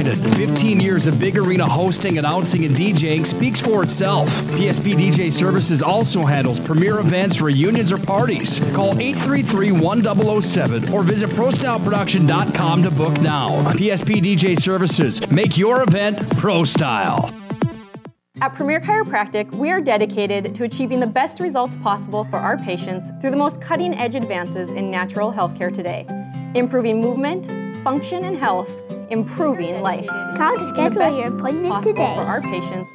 disappointed. 15 years of big arena hosting, announcing, and DJing speaks for itself. PSP DJ Services also handles premier events, reunions, or parties. Call 833-1007 or visit ProStyleProduction.com to book now. PSP DJ Services. Make your event pro style. At Premier Chiropractic, we are dedicated to achieving the best results possible for our patients through the most cutting-edge advances in natural healthcare today. Improving movement, function, and health, improving life. Call to schedule your appointment today. For our patients.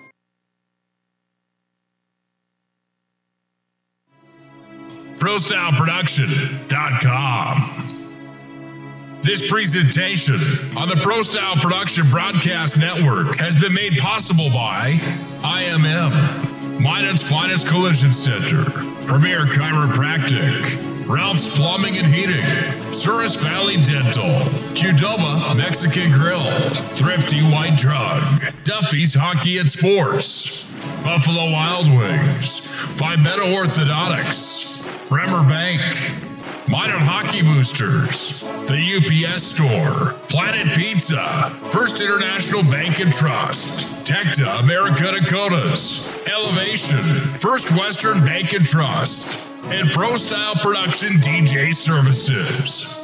ProStyleProduction.com. This presentation on the Pro Style Production Broadcast Network has been made possible by IMM, Minot's Finest Collision Center, Premier Chiropractic, Ralph's Plumbing and Heating, Souris Valley Dental, Qdoba Mexican Grill, Thrifty White Drug, Duffy's Hockey and Sports, Buffalo Wild Wings, Vibetta Orthodontics, Bremer Bank, Minot Hockey Boosters, the UPS Store, Planet Pizza, First International Bank and Trust, Tecta America Dakotas, Elevation, First Western Bank and Trust, and Pro Style Production DJ Services.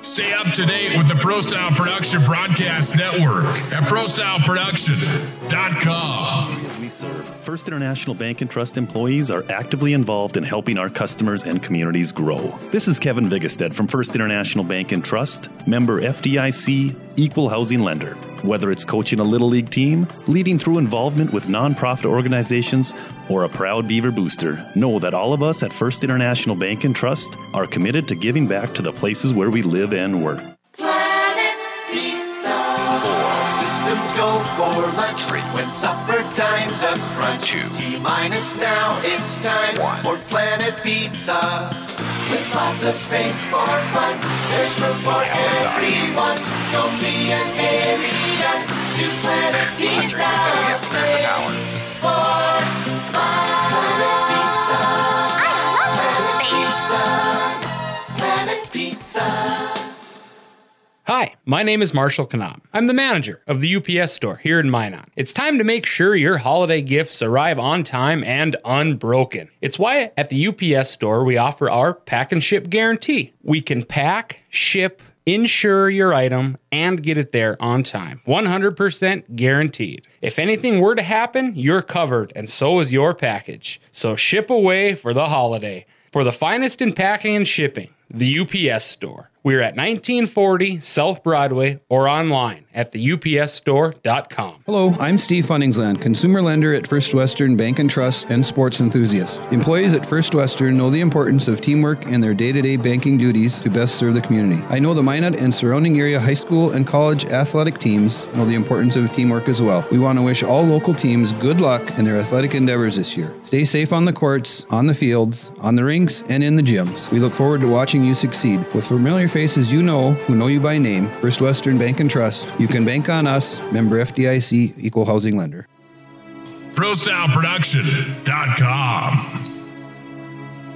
Stay up to date with the Pro Style Production Broadcast Network at ProStyleProduction.com. We serve. First International Bank and Trust employees are actively involved in helping our customers and communities grow. This is Kevin Vigestad from First International Bank and Trust, member FDIC, equal housing lender. Whether it's coaching a Little League team, leading through involvement with nonprofit organizations, or a proud Beaver booster, know that all of us at First International Bank and Trust are committed to giving back to the places where we live and work. Planet Pizza. 4 systems go for lunch. When supper time's a crunch. T-minus now, it's time for Planet Pizza. With lots of space for fun, there's room for everyone. Don't be an alien to Planet Pizza. Space for fun. Planet Pizza. Planet Pizza. Hi, my name is Marshall Kanam. I'm the manager of the UPS store here in Minot. It's time to make sure your holiday gifts arrive on time and unbroken. It's why at the UPS store we offer our pack and ship guarantee. We can pack, ship, insure your item, and get it there on time. 100% guaranteed. If anything were to happen, you're covered, and so is your package. So ship away for the holiday. For the finest in packing and shipping, the UPS store. We're at 1940 South Broadway or online at theupsstore.com. Hello, I'm Steve Funningsland, consumer lender at First Western Bank and Trust and sports enthusiast. Employees at First Western know the importance of teamwork in their day-to-day banking duties to best serve the community. I know the Minot and surrounding area high school and college athletic teams know the importance of teamwork as well. We want to wish all local teams good luck in their athletic endeavors this year. Stay safe on the courts, on the fields, on the rinks, and in the gyms. We look forward to watching you succeed. With familiar faces you know, who know you by name, First Western Bank and Trust, you can bank on us, member FDIC, equal housing lender. ProStyleProduction.com.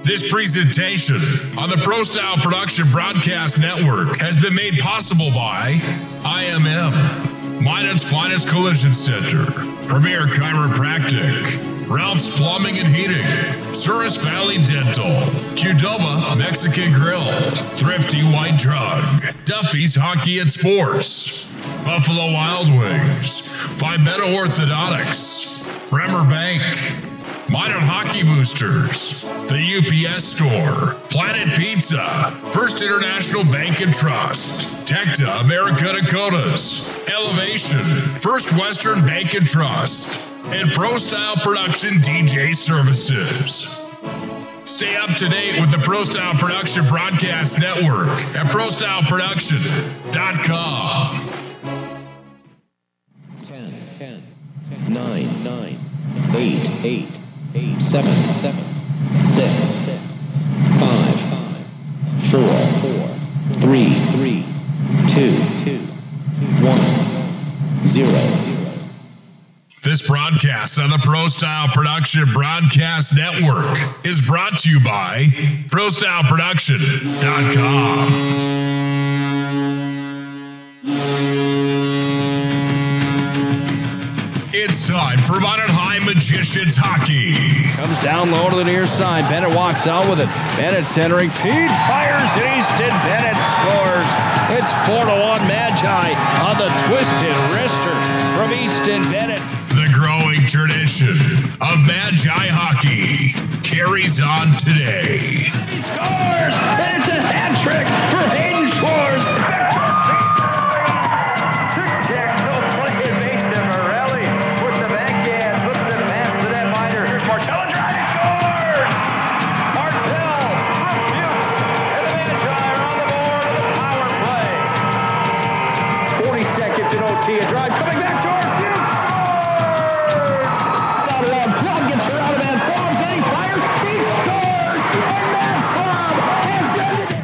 This presentation on the Pro Style Production Broadcast Network has been made possible by IMM, Minot's Finest Collision Center, Premier Chiropractic, Ralph's Plumbing and Heating, Souris Valley Dental, Qdoba Mexican Grill, Thrifty White Drug, Duffy's Hockey and Sports, Buffalo Wild Wings, Vibetta Orthodontics, Bremer Bank, Minot Hockey Boosters, the UPS Store, Planet Pizza, First International Bank and Trust, Tecta America Dakotas, Elevation, First Western Bank and Trust, and Pro Style Production DJ Services. Stay up to date with the Pro Style Production Broadcast Network at ProStyleProduction.com. 10, 9, 8, 7, 6, 5, 4, 3, 2, 1, 0. This broadcast on the Pro Style Production Broadcast Network is brought to you by ProStyleProduction.com. for Minot High Magicians Hockey. Comes down low to the near side. Bennett walks out with it. Bennett centering. Feed fires and Easton Bennett scores. It's 4-1 Magi on the twisted wrister from Easton Bennett. The growing tradition of Magi hockey carries on today. He scores, and it's a hat trick for Hayden Schwartz.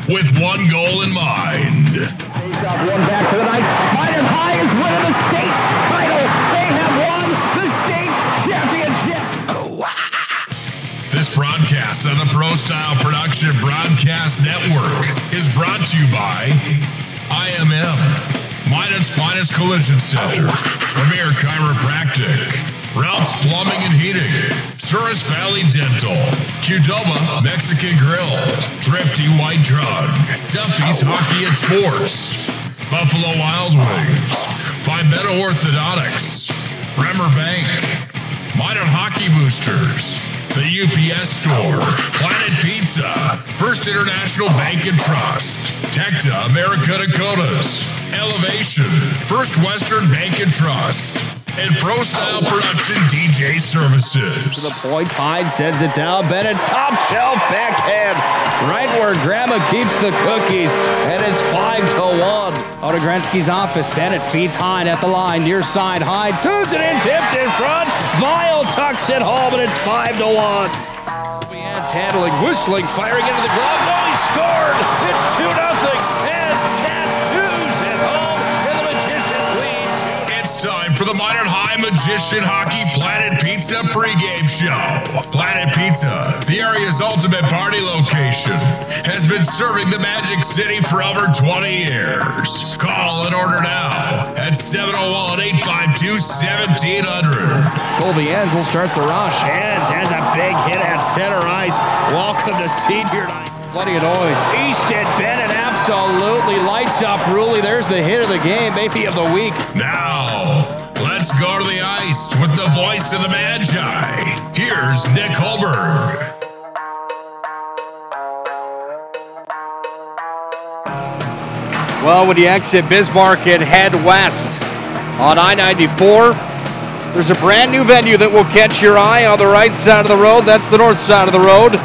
With one goal in mind. Face off one back to the Knights. Minot High is winning the state title. They have won the state championship. This broadcast on the Pro Style Production Broadcast Network is brought to you by IMM, Minot's finest collision center, Premier Chiropractic, Ralph's Plumbing and Heating, Souris Valley Dental, Qdoba Mexican Grill, Thrifty White Drug, Duffy's Hockey and Sports, Buffalo Wild Wings, Fibetta Orthodontics, Bremer Bank, Minot Hockey Boosters, the UPS Store, Planet Pizza, First International Bank and Trust, Tecta America Dakotas, Elevation, First Western Bank and Trust, and Pro Style Production DJ Services. To the point, Hyde sends it down. Bennett, top shelf backhand, right where Grandma keeps the cookies, and it's 5-1. Out of Gretzky's office, Bennett feeds Hyde at the line, near side. Hyde tunes it in, tipped in front. Vile tucks it home, and it's 5-1. Leanne's handling, whistling, firing into the glove. No, he scored. It's 2-0. Heads, tattoos at home, and the Magicians lead. It's time for the Minot High Magician Hockey Planet Pizza pregame show. Planet Pizza, the area's ultimate party location, has been serving the Magic City for over 20 years. Call and order now at 701-852-1700. Colby Enns will start the rush. Enns has a big hit at center ice. Welcome to senior night. Plenty of noise. Easton Bennett absolutely lights up Ruley. There's the hit of the game, maybe of the week. Now, let's go to the ice with the voice of the Magi. Here's Nick Hulberg. Well, when you exit Bismarck and head west on I-94, there's a brand new venue that will catch your eye on the right side of the road. That's the north side of the road.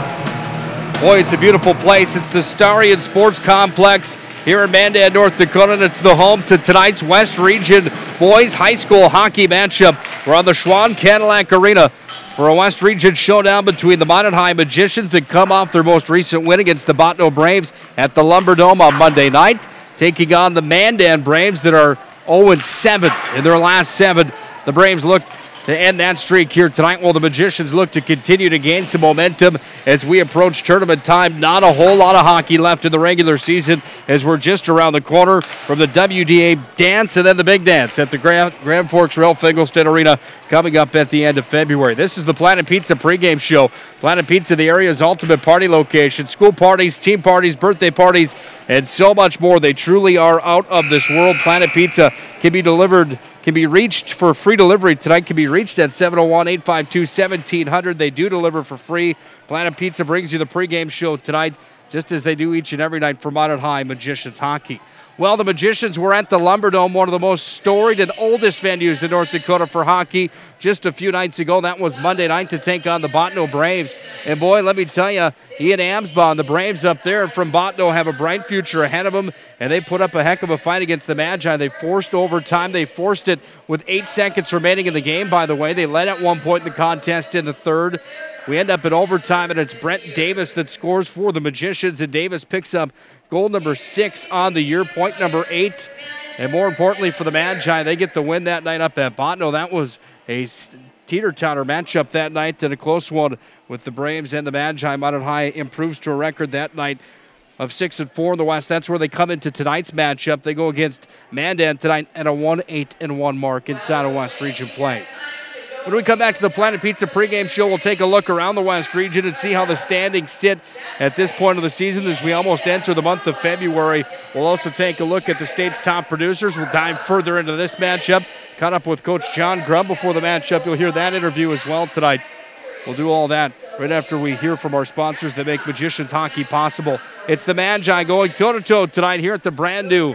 Boy, it's a beautiful place. It's the Starion Sports Complex here in Mandan, North Dakota, and it's the home to tonight's West Region Boys High School Hockey matchup. We're on the Schwann Cadillac Arena for a West Region showdown between the Minot High Magicians that come off their most recent win against the Botno Braves at the Lumberdome on Monday night, taking on the Mandan Braves that are 0-7 in their last 7. The Braves look to end that streak here tonight, while the Magicians look to continue to gain some momentum as we approach tournament time. Not a whole lot of hockey left in the regular season, as we're just around the corner from the WDA dance and then the big dance at the Grand Forks Ralph Finkelstein Arena coming up at the end of February. This is the Planet Pizza pregame show. Planet Pizza, the area's ultimate party location. School parties, team parties, birthday parties, and so much more. They truly are out of this world. Planet Pizza can be reached for free delivery tonight, can be reached at 701-852-1700. They do deliver for free. Planet Pizza brings you the pregame show tonight, just as they do each and every night for Minot High Magicians Hockey. Well, the Magicians were at the Lumberdome, one of the most storied and oldest venues in North Dakota for hockey, just a few nights ago. That was Monday night to take on the Botno Braves. And boy, let me tell you, Ian Amsbaugh, the Braves up there from Botno have a bright future ahead of them, and they put up a heck of a fight against the Magi. They forced overtime. They forced it with 8 seconds remaining in the game, by the way. They led at one point in the contest in the third. We end up in overtime, and it's Brent Davis that scores for the Magicians, and Davis picks up goal number 6 on the year, point number 8. And more importantly for the Magi, they get the win that night up at Botno. That was a teeter-totter matchup that night, and a close one with the Braves and the Magi. Minot High improves to a record that night of 6-4 in the West. That's where they come into tonight's matchup. They go against Mandan tonight at a 1-8-1 mark inside of West Region play. When we come back to the Planet Pizza pregame show, we'll take a look around the West region and see how the standings sit at this point of the season as we almost enter the month of February. We'll also take a look at the state's top producers. We'll dive further into this matchup. Caught up with Coach John Grubb before the matchup. You'll hear that interview as well tonight. We'll do all that right after we hear from our sponsors that make Magicians Hockey possible. It's the Magi going toe-to-toe tonight here at the brand new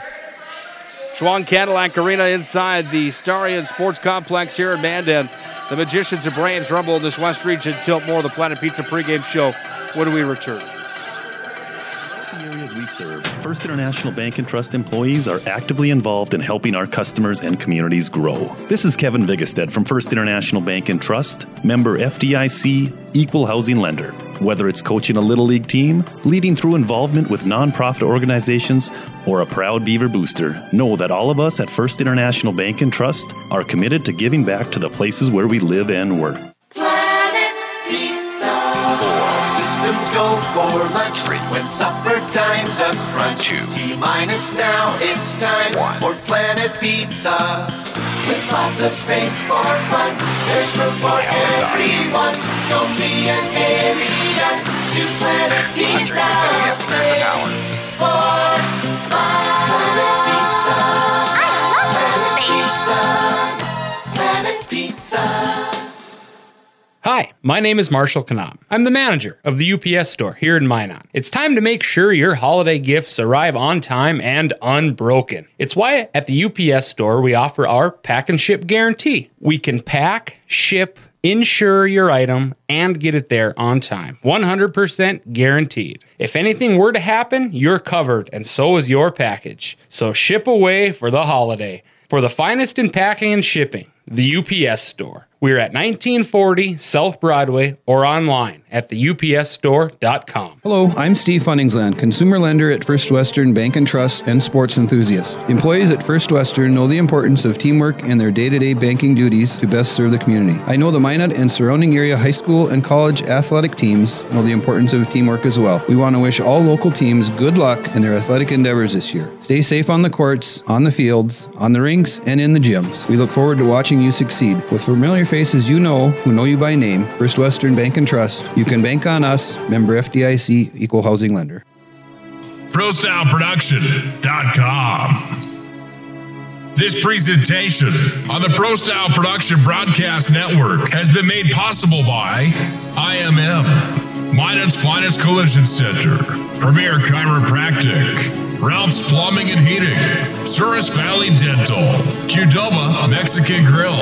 Schwang Cadillac Arena inside the Starion Sports Complex here in Mandan. The Magicians and Braves rumble in this West region. Tilt more of the Planet Pizza pregame show when we return. The areas we serve, First International Bank and Trust employees are actively involved in helping our customers and communities grow. This is Kevin Vigestad from First International Bank and Trust, member FDIC, equal housing lender. Whether it's coaching a Little League team, leading through involvement with nonprofit organizations, or a proud Beaver booster, know that all of us at First International Bank and Trust are committed to giving back to the places where we live and work. Planet Pizza. 4 systems go for lunch. Frequent supper time's a crunch. T-minus now, it's time for Planet Pizza. With lots of space for fun, there's room for everyone. Don't be an alien to Planet Pizza. Space for fun. Planet Pizza. Planet Pizza. Planet Pizza. Hi, my name is Marshall Knop. I'm the manager of the UPS store here in Minot. It's time to make sure your holiday gifts arrive on time and unbroken. It's why at the UPS store we offer our pack and ship guarantee. We can pack, ship, insure your item, and get it there on time. 100% guaranteed. If anything were to happen, you're covered, and so is your package. So ship away for the holiday. For the finest in packing and shipping, the UPS store. We're at 1940 South Broadway or online at theupsstore.com. Hello, I'm Steve Funningsland, consumer lender at First Western Bank and Trust and sports enthusiast. Employees at First Western know the importance of teamwork in their day-to-day banking duties to best serve the community. I know the Minot and surrounding area high school and college athletic teams know the importance of teamwork as well. We want to wish all local teams good luck in their athletic endeavors this year. Stay safe on the courts, on the fields, on the rinks, and in the gyms. We look forward to watching you succeed. With familiar faces you know, who know you by name, First Western Bank and Trust, you can bank on us, member FDIC, equal housing lender. ProStyleProduction.com. This presentation on the Pro Style Production Broadcast Network has been made possible by IMM, Minot's Finest Collision Center, Premier Chiropractic, Ralph's Plumbing and Heating, Souris Valley Dental, Qdoba Mexican Grill,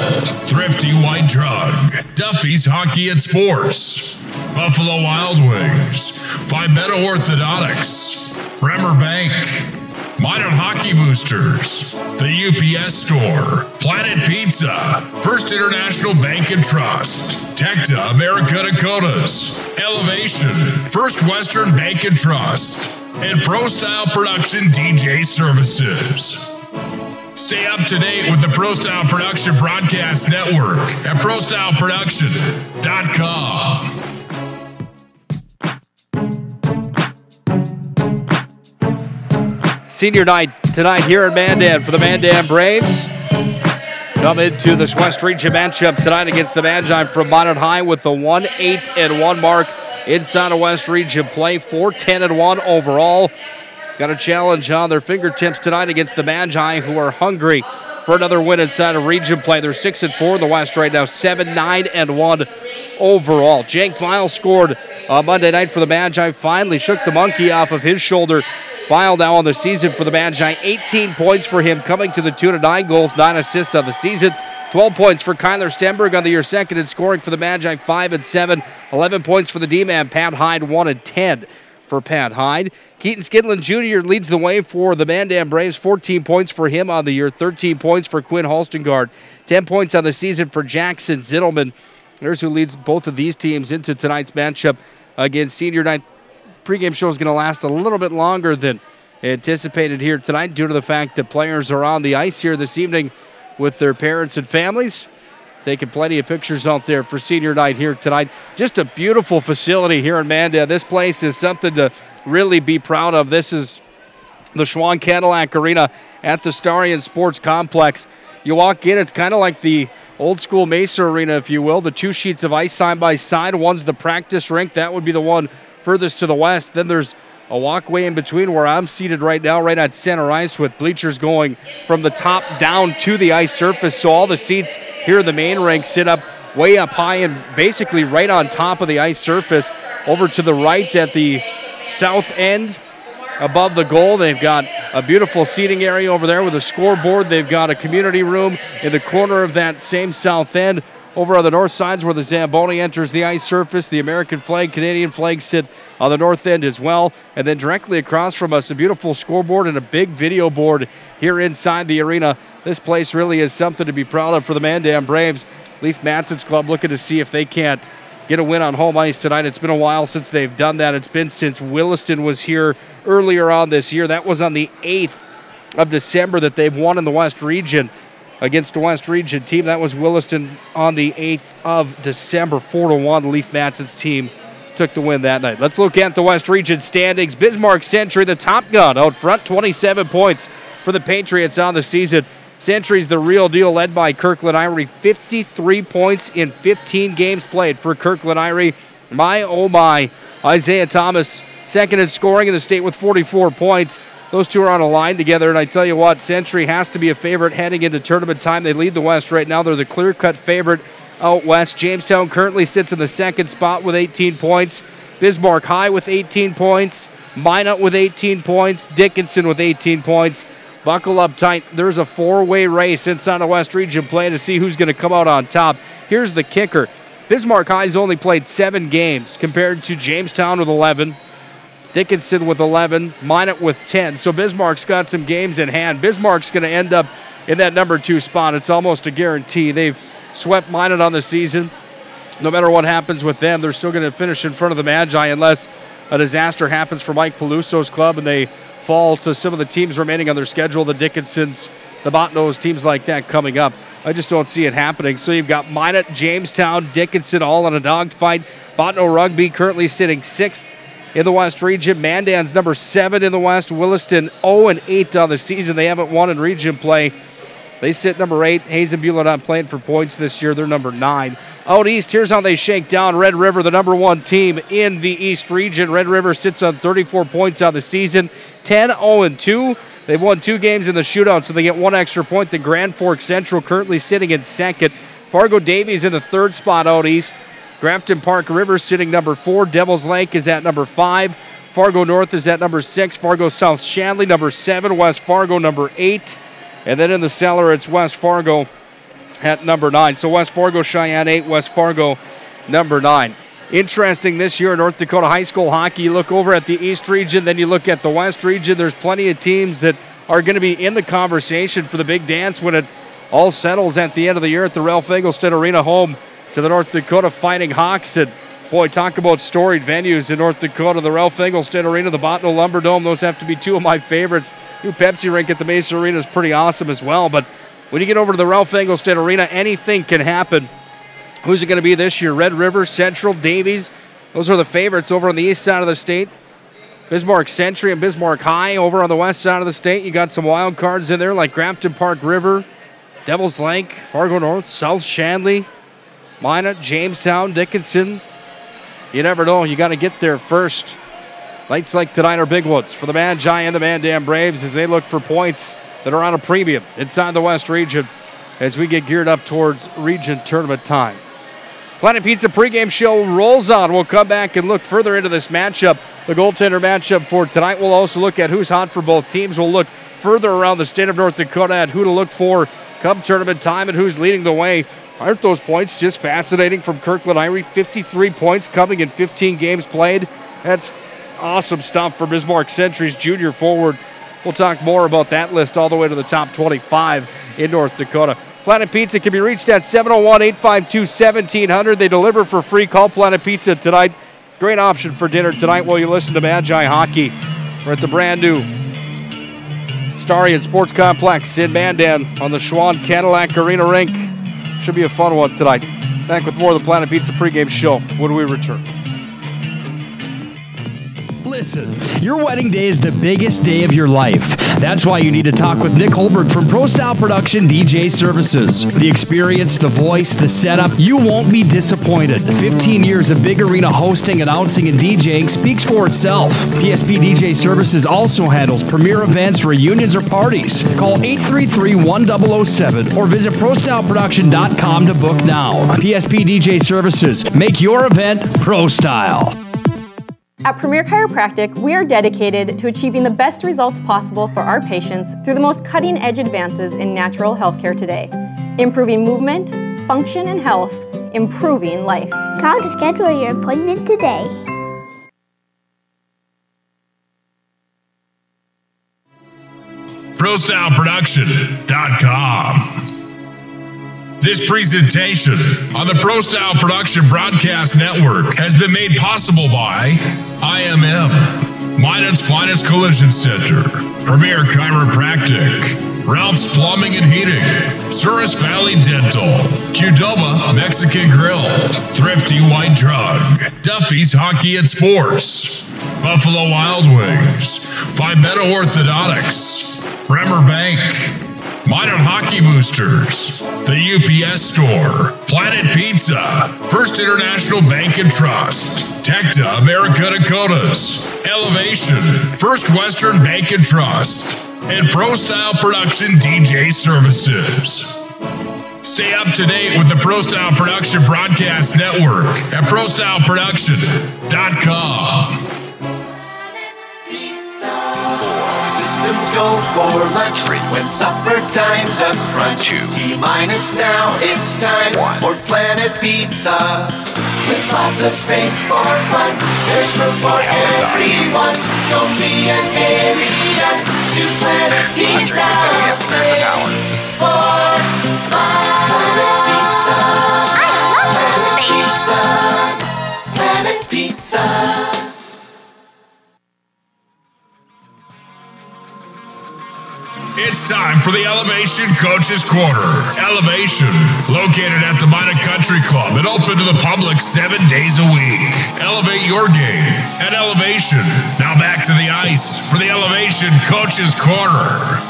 Thrifty White Drug, Duffy's Hockey and Sports, Buffalo Wild Wings, Pimento Orthodontics, Bremer Bank, Minot Hockey Boosters, the UPS Store, Planet Pizza, First International Bank and Trust, Tecta America Dakotas, Elevation, First Western Bank and Trust, and Pro Style Production DJ Services. Stay up to date with the Pro Style Production Broadcast Network at ProStyleProduction.com. Senior night tonight here in Mandan for the Mandan Braves. Come into this West Region matchup tonight against the Magi from Minot High with the 1-8-1 mark inside of West Region play. 4-10-1 overall. Got a challenge on their fingertips tonight against the Magi, who are hungry for another win inside of region play. They're 6-4 in the West right now, 7-9-1 overall. Jake Vile scored Monday night for the Magi. Finally shook the monkey off of his shoulder. Vile now on the season for the Magi. 18 points for him, coming to the tune of 9 goals, 9 assists on the season. 12 points for Kyler Stenberg on the year, second in scoring for the Magi, 5-7. 11 points for the D-man, Pat Hyde, 1-10 for Pat Hyde. Keaton Skidlin Jr. leads the way for the Mandan Braves, 14 points for him on the year, 13 points for Quinn Halstengard, 10 points on the season for Jackson Zittelman. There's who leads both of these teams into tonight's matchup against senior night. Pregame show is going to last a little bit longer than anticipated here tonight due to the fact that players are on the ice here this evening with their parents and families. Taking plenty of pictures out there for senior night here tonight. Just a beautiful facility here in Mandan. This place is something to really be proud of. This is the Schwang Cadillac Arena at the Starion Sports Complex. You walk in, it's kind of like the old school Mesa Arena, if you will. The two sheets of ice side by side. One's the practice rink. That would be the one furthest to the west. Then there's a walkway in between where I'm seated right now, right at center ice, with bleachers going from the top down to the ice surface. So all the seats here in the main rink sit up way up high and basically right on top of the ice surface. Over to the right at the south end, above the goal, they've got a beautiful seating area over there with a scoreboard. They've got a community room in the corner of that same south end. Over on the north sides where the Zamboni enters the ice surface, the American flag, Canadian flag sit on the north end as well. And then directly across from us, a beautiful scoreboard and a big video board here inside the arena. This place really is something to be proud of for the Mandan Braves. Leaf Matson's Club looking to see if they can't get a win on home ice tonight. It's been a while since they've done that. It's been since Williston was here earlier on this year. That was on the 8th of December that they've won in the West Region against the West Region team. That was Williston on the 8th of December, 4-1. The Leaf Matson's team took the win that night. Let's look at the West Region standings. Bismarck Century, the top gun out front, 27 points for the Patriots on the season. Century's the real deal, led by Kirkland Irie. 53 points in 15 games played for Kirkland Irie. My, oh my. Isaiah Thomas, second in scoring in the state with 44 points. Those two are on a line together, and I tell you what, Century has to be a favorite heading into tournament time. They lead the West right now. They're the clear-cut favorite out west. Jamestown currently sits in the second spot with 18 points. Bismarck High with 18 points. Minot with 18 points. Dickinson with 18 points. Buckle up tight. There's a four-way race inside the West Region play to see who's going to come out on top. Here's the kicker. Bismarck High's only played 7 games compared to Jamestown with 11. Dickinson with 11, Minot with 10. So Bismarck's got some games in hand. Bismarck's going to end up in that number 2 spot. It's almost a guarantee. They've swept Minot on the season. No matter what happens with them, they're still going to finish in front of the Magi unless a disaster happens for Mike Peluso's club and they fall to some of the teams remaining on their schedule, the Dickinsons, the Botnos, teams like that coming up. I just don't see it happening. So you've got Minot, Jamestown, Dickinson all in a dogfight. Botno Rugby currently sitting 6th in the West Region. Mandan's number 7 in the West. Williston 0-8 on the season. They haven't won in region play. They sit number 8. Hazen-Buehler not playing for points this year. They're number 9. Out east, here's how they shake down. Red River, the number 1 team in the East Region. Red River sits on 34 points on the season. 10-0-2. They've won 2 games in the shootout, so they get 1 extra point. The Grand Forks Central currently sitting in 2nd. Fargo Davies in the 3rd spot out east. Grafton Park River sitting number 4. Devil's Lake is at number 5. Fargo North is at number 6. Fargo South Shanley number 7. West Fargo number 8. And then in the cellar, it's West Fargo at number 9. So West Fargo, Cheyenne 8. West Fargo number 9. Interesting this year in North Dakota high school hockey. You look over at the East Region, then you look at the West Region. There's plenty of teams that are going to be in the conversation for the big dance when it all settles at the end of the year at the Ralph Engelstad Arena, home to the North Dakota Fighting Hawks. And boy, talk about storied venues in North Dakota. The Ralph Engelstad Arena, the Botno Lumber Dome, those have to be 2 of my favorites. New Pepsi rink at the Mesa Arena is pretty awesome as well. But when you get over to the Ralph Engelstad Arena, anything can happen. Who's it going to be this year? Red River, Central, Davies. Those are the favorites over on the east side of the state. Bismarck Century and Bismarck High over on the west side of the state. You got some wild cards in there like Grafton Park River, Devil's Lake, Fargo North, South Shanley, Minot, Jamestown, Dickinson. You never know. You got to get there first. Nights like tonight are big ones for the Magi and the Mandan Braves as they look for points that are on a premium inside the West Region as we get geared up towards region tournament time. Planet Pizza pregame show rolls on. We'll come back and look further into this matchup, the goaltender matchup for tonight. We'll also look at who's hot for both teams. We'll look further around the state of North Dakota at who to look for come tournament time and who's leading the way. Aren't those points just fascinating from Kirkland Irie? 53 points coming in 15 games played. That's awesome stuff for Bismarck Century's junior forward. We'll talk more about that list all the way to the top 25 in North Dakota. Planet Pizza can be reached at 701-852-1700. They deliver for free. Call Planet Pizza tonight. Great option for dinner tonight while you listen to Magi Hockey. We're at the brand new Starion Sports Complex in Mandan on the Schwann Cadillac Arena rink. Should be a fun one tonight. Back with more of the Planet Pizza pregame show when we return. Listen, your wedding day is the biggest day of your life. That's why you need to talk with Nick Hulberg from Pro Style Production DJ Services. The experience, the voice, the setup, you won't be disappointed. 15 years of big arena hosting, announcing, and DJing speaks for itself. PSP DJ Services also handles premier events, reunions, or parties. Call 833-1007 or visit ProStyleProduction.com to book now. PSP DJ Services, make your event Pro Style. At Premier Chiropractic, we are dedicated to achieving the best results possible for our patients through the most cutting-edge advances in natural healthcare today. Improving movement, function, and health, improving life. Call to schedule your appointment today. ProStyleProduction.com. This presentation on the Pro Style Production Broadcast Network has been made possible by IMM, Minot's Finest Collision Center, Premier Chiropractic, Ralph's Plumbing and Heating, Souris Valley Dental, Qdoba Mexican Grill, Thrifty White Drug, Duffy's Hockey and Sports, Buffalo Wild Wings, Vibetta Orthodontics, Bremer Bank, Minot Hockey Boosters, the UPS Store, Planet Pizza, First International Bank and Trust, Tecta America Dakotas, Elevation, First Western Bank and Trust, and Pro Style Production DJ Services. Stay up to date with the Pro Style Production Broadcast Network at ProStyleProduction.com. Systems go for lunch when supper time's a crunch. T-minus now, it's time for Planet Pizza. With lots of space for fun, there's room for everyone. Don't be an alien to Planet Pizza. Space for Planet Pizza. Planet Pizza. It's time for the Elevation Coaches Corner. Elevation, located at the Minot Country Club and open to the public 7 days a week. Elevate your game at Elevation. Now back to the ice for the Elevation Coaches Corner.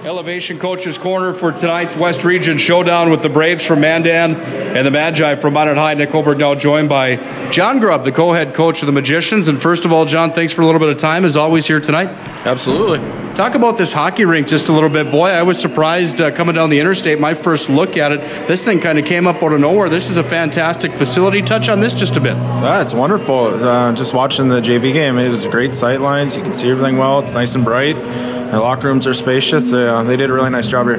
Elevation Coaches Corner for tonight's West Region Showdown with the Braves from Mandan and the Magi from Minot High. Nick Hulberg now joined by John Grubb, the co-head coach of the Magicians. And first of all, John, thanks for a little bit of time, as always, here tonight. Absolutely. Talk about this hockey rink just a little bit. Boy, I was surprised coming down the interstate. My first look at it, this thing kind of came up out of nowhere. This is a fantastic facility. Touch on this just a bit. It's wonderful. Just watching the JV game, it was great sight lines. You can see everything well. It's nice and bright. The locker rooms are spacious. They did a really nice job here.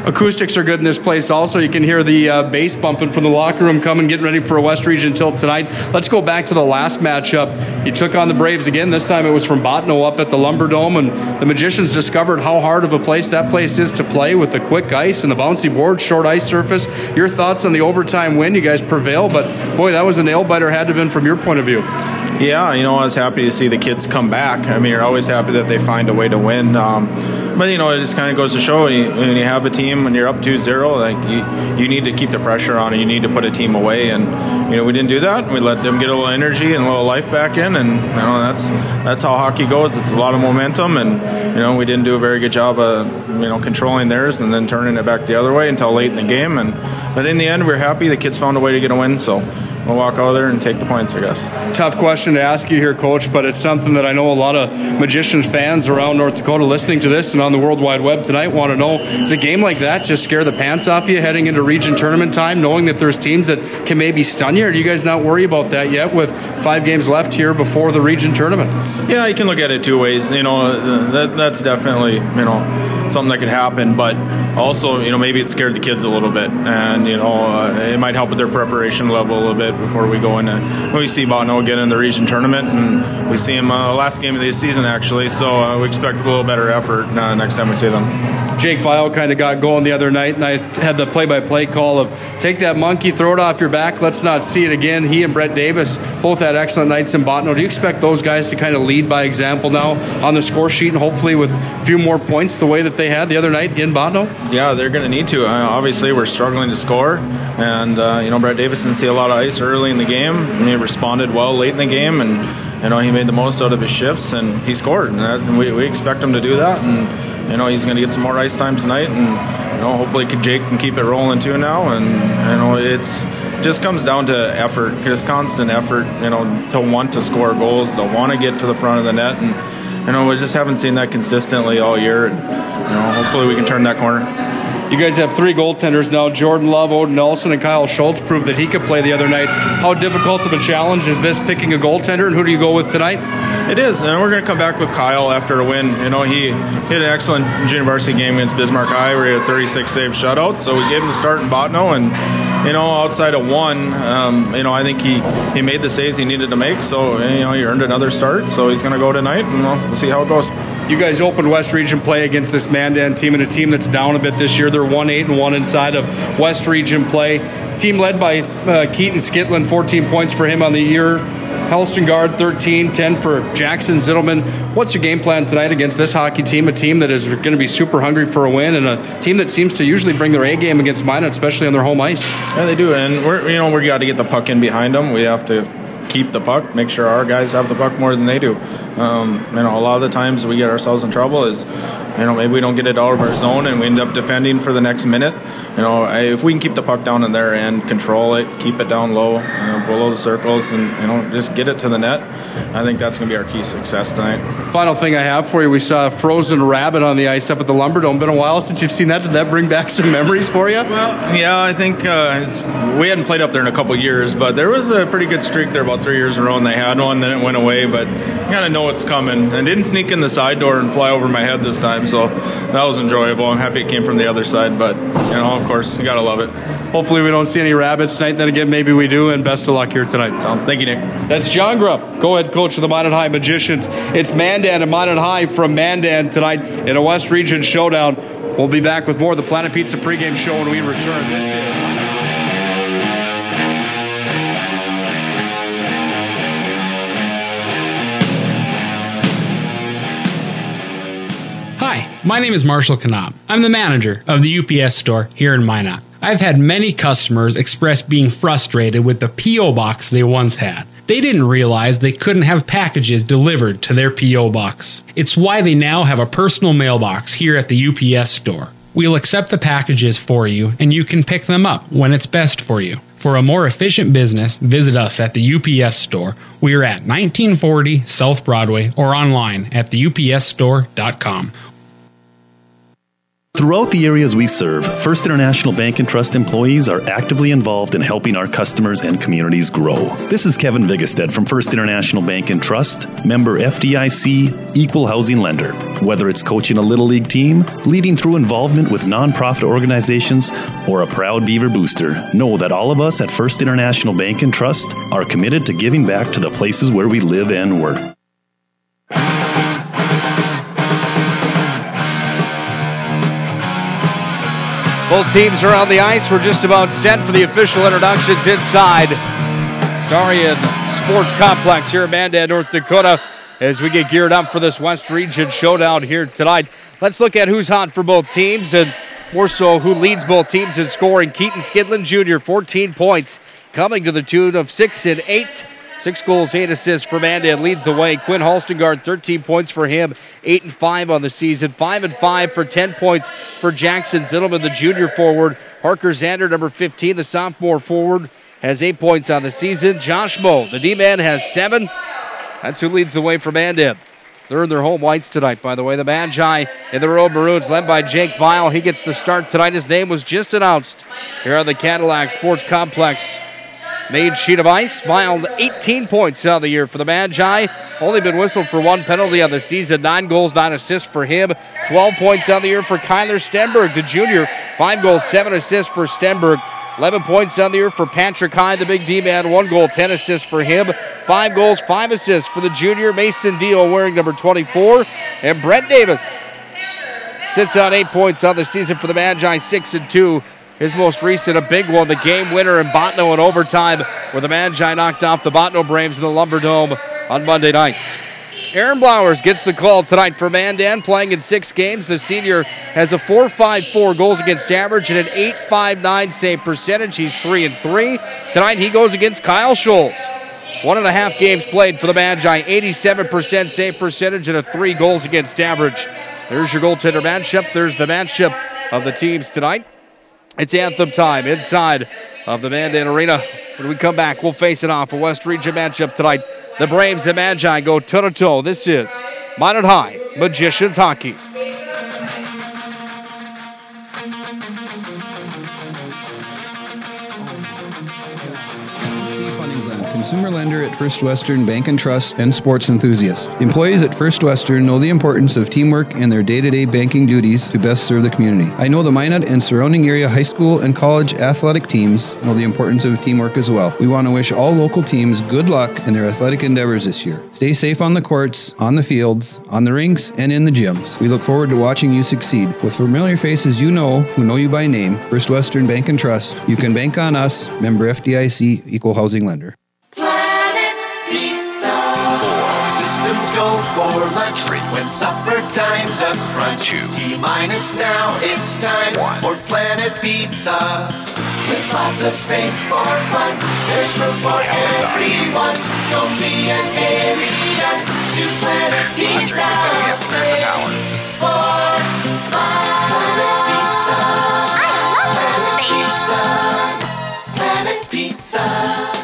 Acoustics are good in this place also. You can hear the bass bumping from the locker room coming, getting ready for a West Region tilt tonight. Let's go back to the last matchup. You took on the Braves again. This time it was from Bottineau up at the Lumber Dome, and the Magicians discovered how hard of a place that place is to play with the quick ice and the bouncy board, short ice surface. Your thoughts on the overtime win? You guys prevail, but boy, that was a nail-biter, had to have been from your point of view. Yeah, I was happy to see the kids come back. I mean, you're always happy that they find a way to win. But, it just kind of goes to show when you have a team, when you're up 2-0, like you need to keep the pressure on and you need to put a team away. And, we didn't do that. We let them get a little energy and a little life back in. And, that's how hockey goes. It's a lot of momentum. And, we didn't do a very good job of, controlling theirs and then turning it back the other way until late in the game. But in the end, we're happy. The kids found a way to get a win. So we'll walk out there and take the points, I guess. Tough question to ask you here, Coach, but it's something that I know a lot of Magicians fans around North Dakota listening to this and on the World Wide Web tonight want to know, does a game like that just scare the pants off you heading into region tournament time, knowing that there's teams that can maybe stun you, or do you guys not worry about that yet with 5 games left here before the region tournament? Yeah, you can look at it two ways. That's definitely, something that could happen, but also, maybe it scared the kids a little bit, and, it might help with their preparation level a little bit before we go in. When we see Bottineau again in the region tournament, and we see them last game of the season, actually, so we expect a little better effort next time we see them. Jake Vial kind of got going the other night, and I had the play-by-play call of take that monkey, throw it off your back, let's not see it again. He and Brett Davis both had excellent nights in Bottineau. Do you expect those guys to kind of lead by example now on the score sheet, and hopefully with a few more points the way that they they had the other night in Botno? Yeah, they're going to need to. Obviously, we're struggling to score, and Brett Davis didn't see a lot of ice early in the game, and he responded well late in the game, and he made the most out of his shifts, and he scored, and we expect him to do that, and he's going to get some more ice time tonight, and hopefully Jake can keep it rolling too now, and it's just comes down to effort, just constant effort, to want to score goals, to want to get to the front of the net, and we just haven't seen that consistently all year, and hopefully we can turn that corner. You guys have 3 goaltenders now. Jordan Love, Odin Nelson, and Kyle Schultz proved that he could play the other night. How difficult of a challenge is this picking a goaltender, and who do you go with tonight? It is, and we're going to come back with Kyle after a win. He hit an excellent junior varsity game against Bismarck High where he had a 36-save shutout, so we gave him the start in Botno, and outside of one, I think he made the saves he needed to make, so he earned another start, so he's going to go tonight, and we'll see how it goes. You guys opened West Region play against this Mandan team, and a team that's down a bit this year. They're 1-8-1 inside of West Region play. The team led by Keaton Skitlin, 14 points for him on the year. Helstingard 13, 10 for Jackson Zittelman. What's your game plan tonight against this hockey team, a team that is going to be super hungry for a win, and a team that seems to usually bring their A game against Minot, especially on their home ice? Yeah, they do, and we got to get the puck in behind them. We have to keep the puck, make sure our guys have the puck more than they do. A lot of the times we get ourselves in trouble is, maybe we don't get it out of our zone and we end up defending for the next minute. If we can keep the puck down in their end, control it, keep it down low, below the circles, and just get it to the net, I think that's going to be our key success tonight. Final thing I have for you, we saw a frozen rabbit on the ice up at the Lumberdome. Been a while since you've seen that. Did that bring back some memories for you? Well, yeah, I think we hadn't played up there in a couple years, but there was a pretty good streak there about 3 years in a row, and they had one, then it went away, but you kind of know it's coming. And didn't sneak in the side door and fly over my head this time, so that was enjoyable. I'm happy it came from the other side, but, of course, you got to love it. Hopefully we don't see any rabbits tonight. Then again, maybe we do, and best of luck here tonight. Thank you, Nick. That's John Grubb, co-head coach of the Minot High Magicians. It's Mandan and Minot High from Mandan tonight in a West Region showdown. We'll be back with more of the Planet Pizza pregame show when we return. This is Minot High. Hi, my name is Marshall Knob. I'm the manager of the UPS store here in Minot. I've had many customers express being frustrated with the P.O. box they once had. They didn't realize they couldn't have packages delivered to their P.O. box. It's why they now have a personal mailbox here at the UPS store. We'll accept the packages for you, and you can pick them up when it's best for you. For a more efficient business, visit us at the UPS store. We are at 1940 South Broadway or online at theupsstore.com. Throughout the areas we serve, First International Bank and Trust employees are actively involved in helping our customers and communities grow. This is Kevin Vigestad from First International Bank and Trust, member FDIC, equal housing lender. Whether it's coaching a Little League team, leading through involvement with nonprofit organizations, or a proud Beaver booster, know that all of us at First International Bank and Trust are committed to giving back to the places where we live and work. Both teams are on the ice. We're just about set for the official introductions inside Starion Sports Complex here in Mandan, North Dakota, as we get geared up for this West Region showdown here tonight. Let's look at who's hot for both teams, and more so who leads both teams in scoring. Keaton Skidlin Jr., 14 points, coming to the tune of 6 and 8. 6 goals, 8 assists for Mandan, leads the way. Quinn Halstengard, 13 points for him, 8 and 5 on the season. 5 and 5 for 10 points for Jackson Zittelman, the junior forward. Parker Zander, number 15, the sophomore forward, has 8 points on the season. Josh Moe, the D-man, has 7. That's who leads the way for Mandan. They're in their home whites tonight, by the way. The Magi in the Road Maroons, led by Jake Vile. He gets the start tonight. His name was just announced here on the Cadillac Sports Complex main sheet of ice. Vile, 18 points on the year for the Magi. Only been whistled for 1 penalty on the season. 9 goals, 9 assists for him. 12 points on the year for Kyler Stenberg, the junior. 5 goals, 7 assists for Stenberg. 11 points on the year for Patrick Hyde, the big D-man. 1 goal, 10 assists for him. 5 goals, 5 assists for the junior. Mason Deal wearing number 24. And Brett Davis sits on 8 points on the season for the Magi, 6 and 2. His most recent, a big one, the game winner in Botno in overtime, where the Magi knocked off the Botno Braves in the Lumberdome on Monday night. Aaron Blowers gets the call tonight for Mandan, playing in 6 games. The senior has a .454 goals against average and an .859 save percentage. He's 3-3. Tonight he goes against Kyle Scholes. 1.5 games played for the Magi, 87% save percentage and a 3 goals against average. There's your goaltender matchup. There's the matchup of the teams tonight. It's anthem time inside of the Mandan Arena. When we come back, we'll face it off. A West Region matchup tonight. The Braves and Magi go toe-to-toe. This is Minot High Magicians Hockey. Consumer lender at First Western Bank and Trust and sports enthusiast. Employees at First Western know the importance of teamwork in their day-to-day banking duties to best serve the community. I know the Minot and surrounding area high school and college athletic teams know the importance of teamwork as well. We want to wish all local teams good luck in their athletic endeavors this year. Stay safe on the courts, on the fields, on the rinks, and in the gyms. We look forward to watching you succeed. With familiar faces you know who know you by name, First Western Bank and Trust, you can bank on us, member FDIC, equal housing lender. Go for lunch when supper time's a crunch. T-minus now, it's time for Planet Pizza. With lots of space for fun, there's room for everyone. Don't be an alien to Planet Pizza. Space for fun. Planet Pizza. Planet Pizza.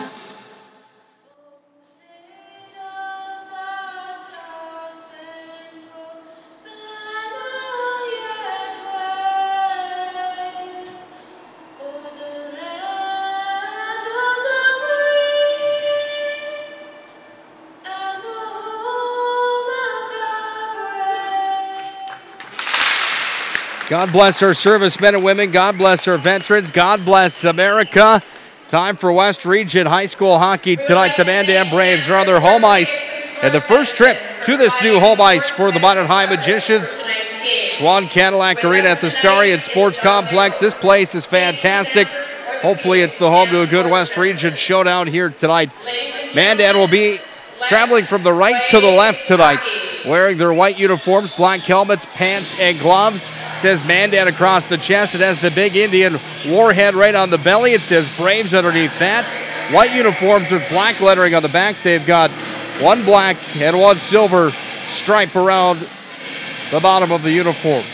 God bless our servicemen and women. God bless our veterans. God bless America. Time for West Region High School hockey tonight. The Mandan Braves are on their home ice. And the first trip to this new home ice for the Minot High Magicians. Schwann Cadillac Arena at the Starion Sports Complex. This place is fantastic. Hopefully it's the home to a good West Region showdown here tonight. Mandan will be traveling from the right to the left tonight, wearing their white uniforms, black helmets, pants, and gloves. It says Mandan across the chest. It has the big Indian warhead right on the belly. It says Braves underneath that. White uniforms with black lettering on the back. They've got one black and one silver stripe around the bottom of the uniform.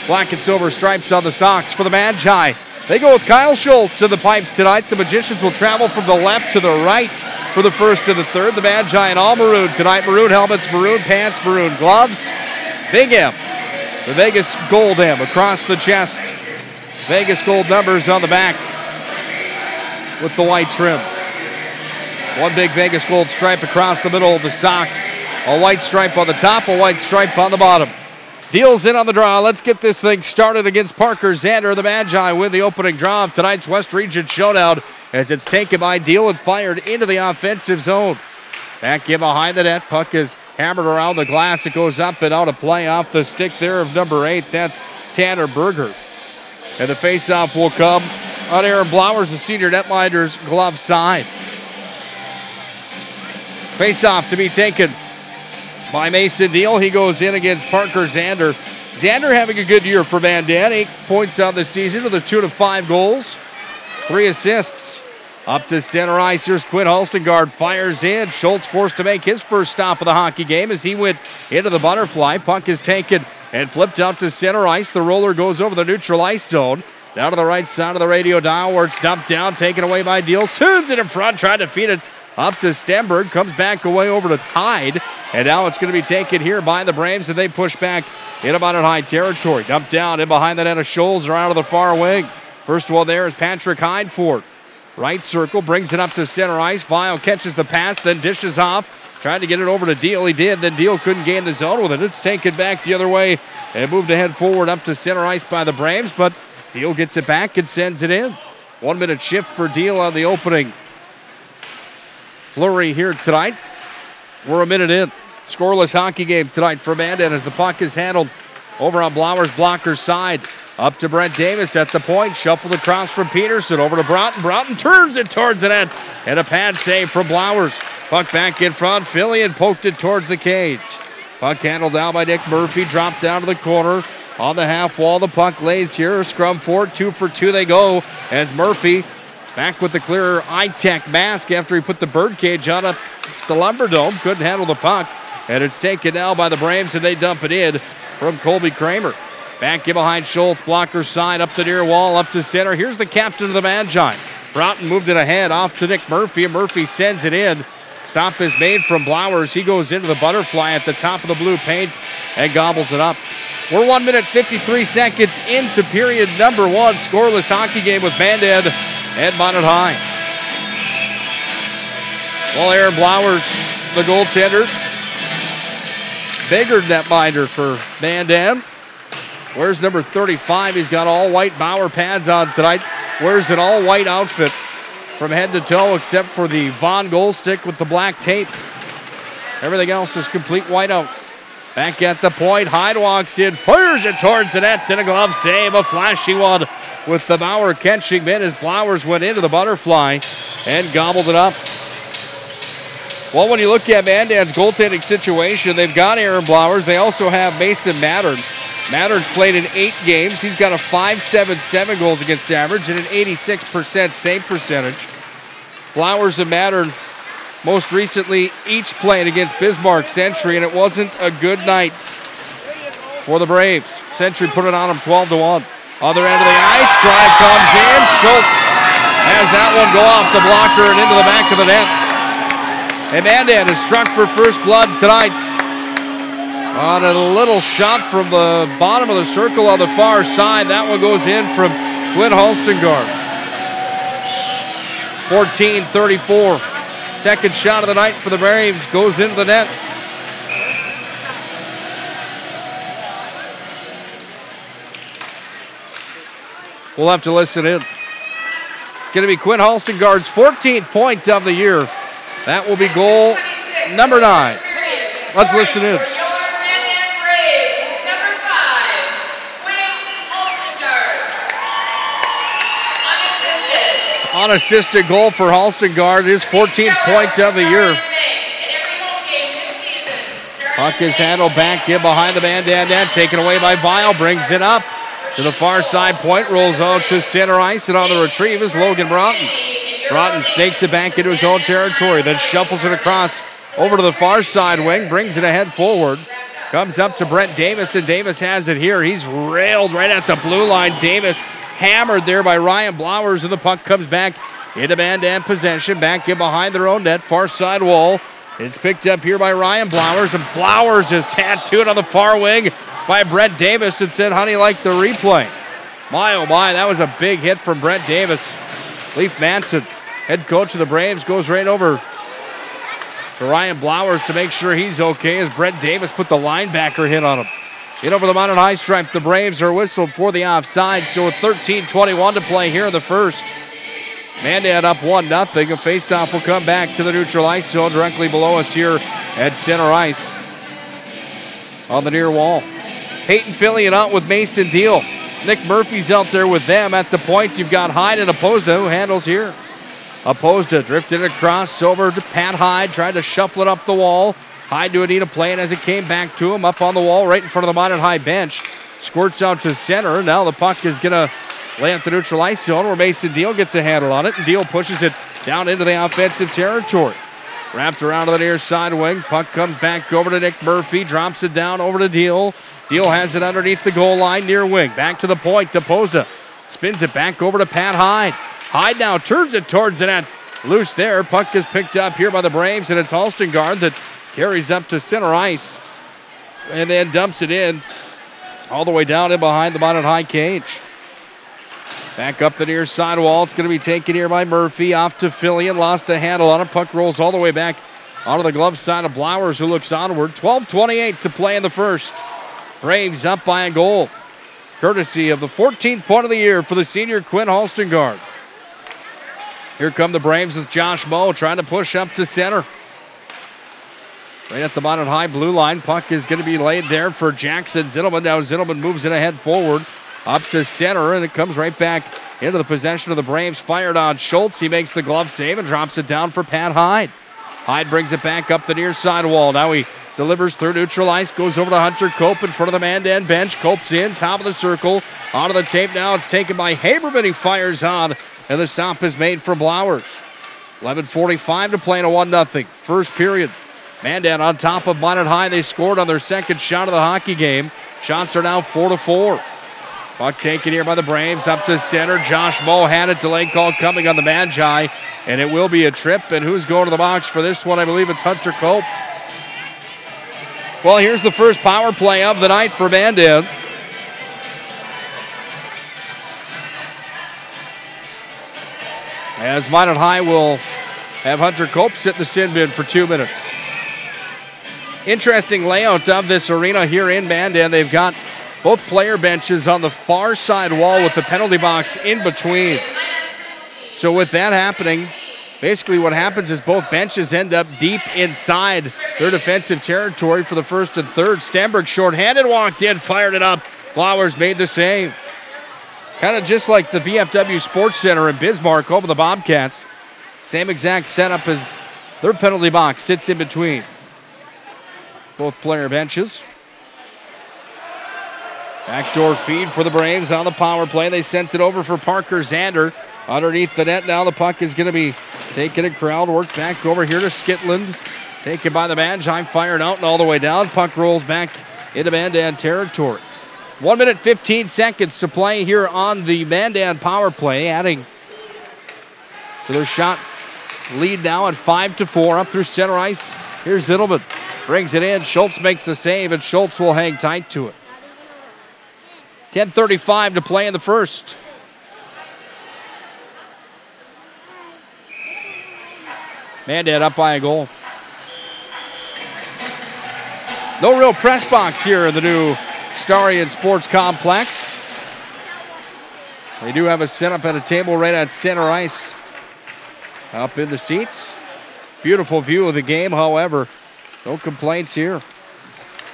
Black and silver stripes on the socks for the Magi. They go with Kyle Schultz to the pipes tonight. The Magicians will travel from the left to the right for the first and the third. The Magi in all maroon tonight. Maroon helmets, maroon pants, maroon gloves. Big M, the Vegas Gold M across the chest. Vegas Gold numbers on the back with the white trim. One big Vegas Gold stripe across the middle of the socks. A white stripe on the top, a white stripe on the bottom. Deals in on the draw. Let's get this thing started against Parker Zander. The Magi win the opening draw of tonight's West Region Showdown as it's taken by Deal and fired into the offensive zone. Back in behind the net. Puck is hammered around the glass. It goes up and out of play off the stick there of number 8. That's Tanner Berger. And the faceoff will come on Aaron Blowers, the senior netminder's glove side. Faceoff to be taken by Mason Deal. He goes in against Parker Zander. Zander having a good year for Mandan. 8 points on the season with a 2-5 goals. 3 assists. Up to center ice. Here's Quinn Hulstengard. Fires in. Schultz forced to make his first stop of the hockey game as he went into the butterfly. Puck is taken and flipped out to center ice. The roller goes over the neutral ice zone. Down to the right side of the radio dial where it's dumped down. Taken away by Deal. Soon's it in front. Tried to feed it up to Stenberg, comes back away over to Hyde, and now it's going to be taken here by the Braves, and they push back in about in high territory. Dumped down in behind the net of Scholes or out of the far wing. First one there is Patrick Hyde for it. Right circle, brings it up to center ice. Vile catches the pass, then dishes off. Tried to get it over to Deal. He did, then Deal couldn't gain the zone with it. It's taken back the other way and moved ahead forward up to center ice by the Braves, but Deal gets it back and sends it in. 1 minute shift for Deal on the opening flurry here tonight. We're a minute in. Scoreless hockey game tonight for Mandan as the puck is handled over on Blowers' blocker side Up to Brent Davis at the point. Shuffled across from Peterson. Over to Broughton. Broughton turns it towards the net. And a pad save from Blowers. Puck back in front. Fillion poked it towards the cage. Puck handled down by Nick Murphy. Dropped down to the corner. On the half wall, the puck lays here. A scrum for it. 2 for 2 they go as Murphy back with the clear eye-tech mask after he put the birdcage on at the Lumberdome. Couldn't handle the puck. And it's taken now by the Braves, and they dump it in from Colby Kramer. Back in behind Schultz. Blocker side up the near wall, up to center. Here's the captain of the Magi. Broughton moved it ahead off to Nick Murphy, and Murphy sends it in. Stop is made from Blowers. He goes into the butterfly at the top of the blue paint and gobbles it up. We're 1 minute 53 seconds into period number 1. Scoreless hockey game with Mandan and Minot High. Well, Aaron Blowers, the goaltender. Bigger netminder for Mandan. Wears number 35. He's got all white Bauer pads on tonight. Wears an all white outfit from head to toe except for the Vaughn goal stick with the black tape. Everything else is complete whiteout. Back at the point, Hyde walks in, fires it towards the net, did a glove save, a flashy one with the Bauer catching in as Blowers went into the butterfly and gobbled it up. Well, when you look at Mandan's goaltending situation, they've got Aaron Blowers. They also have Mason Mattern. Mattern's played in 8 games. He's got a .577 goals against average and an 86% save percentage. Blowers and Mattern most recently each played against Bismarck Century, and it wasn't a good night for the Braves. Century put it on them 12-1. Other end of the ice, drive comes in. Schultz has that one go off the blocker and into the back of the net. And Mandan is struck for first blood tonight on a little shot from the bottom of the circle on the far side. That one goes in from Quinn Halstengard. 14-34. Second shot of the night for the Braves goes into the net. We'll have to listen in. It's going to be Quinn Halstengard's 14th point of the year. That will be goal number 9. Let's listen in. Unassisted goal for Halstengard, his 14th point of the year. Puck is handled back in behind the Mandan net, taken away by Vial, brings it up to the far side point, rolls out to center ice, and on the retrieve is Logan Broughton. Broughton snakes it back into his own territory, then shuffles it across over to the far side wing, brings it ahead forward, comes up to Brent Davis, and Davis has it here. He's railed right at the blue line. Davis hammered there by Ryan Blowers, and the puck comes back into Mandan possession, back in behind their own net, far side wall. It's picked up here by Ryan Blowers, and Blowers is tattooed on the far wing by Brett Davis and said, honey, like the replay. My, oh my, that was a big hit from Brett Davis. Leaf Manson, head coach of the Braves, goes right over to Ryan Blowers to make sure he's okay as Brett Davis put the linebacker hit on him. In over the Minot high stripe, the Braves are whistled for the offside, so with 13:21 to play here in the first. Mandan up 1-0. A faceoff will come back to the neutral ice zone directly below us here at center ice on the near wall. Peyton Fillion out with Mason Deal. Nick Murphy's out there with them at the point. You've got Hyde and Opposda who handles here. Opposda drifted across over to Pat Hyde, tried to shuffle it up the wall. Hyde to Anita playing as it came back to him up on the wall right in front of the Minot High bench. Squirts out to center. Now the puck is going to lay at the neutral ice zone where Mason Deal gets a handle on it, and Deal pushes it down into the offensive territory. Wrapped around to the near side wing. Puck comes back over to Nick Murphy, drops it down over to Deal. Deal has it underneath the goal line near wing. Back to the point. Opposda spins it back over to Pat Hyde. Hyde now turns it towards the net. Loose there. Puck is picked up here by the Braves, and it's Halstengard that carries up to center ice and then dumps it in all the way down in behind the Minot High cage. Back up the near side wall. It's going to be taken here by Murphy. Off to Fillion. Lost a handle on it. Puck rolls all the way back onto the glove side of Blowers, who looks onward. 12:28 to play in the first. Braves up by a goal, courtesy of the 14th point of the year for the senior Quinn Halstengard. Here come the Braves with Josh Moe trying to push up to center. Right at the Minot High blue line. Puck is going to be laid there for Jackson Zittelman. Now Zittelman moves it ahead forward. up to center, and it comes right back into the possession of the Braves. Fired on Schultz. He makes the glove save and drops it down for Pat Hyde. Hyde brings it back up the near side wall. Now he delivers through neutral ice, goes over to Hunter Cope in front of the Mandan bench. Cope's in, top of the circle, onto the tape now. It's taken by Haberman. He fires on, and the stop is made for Blowers. 11:45 to play in a 1-0 first period. Mandan on top of Minot High. They scored on their second shot of the hockey game. Shots are now 4-4. Puck taken here by the Braves up to center. Josh Moe had it. Delay call coming on the Magi, and it will be a trip. And who's going to the box for this one? I believe it's Hunter Cope. Well, here's the first power play of the night for Mandan. As Minot High will have Hunter Cope sit in the sin bin for 2 minutes. Interesting layout of this arena here in Mandan. They've got both player benches on the far side wall with the penalty box in between. So with that happening, basically what happens is both benches end up deep inside their defensive territory for the first and third. Stenberg shorthanded, walked in, fired it up. Blowers made the save. Kind of just like the VFW Sports Center in Bismarck over the Bobcats. Same exact setup as their penalty box sits in between both player benches. Backdoor feed for the Braves on the power play. They sent it over for Parker Zander. Underneath the net now, the puck is going to be taken and crowd. Worked back over here to Skitland. Taken by the Magi, fired out and all the way down. Puck rolls back into Mandan territory. 1 minute, 15 seconds to play here on the Mandan power play. Adding to their shot lead now at 5-4 up through center ice. Here's Zittelman. Brings it in. Schultz makes the save, and Schultz will hang tight to it. 10:35 to play in the first. Mandan up by a goal. No real press box here in the new Starion Sports Complex. They do have a setup at a table right at center ice. Up in the seats. Beautiful view of the game, however. No complaints here.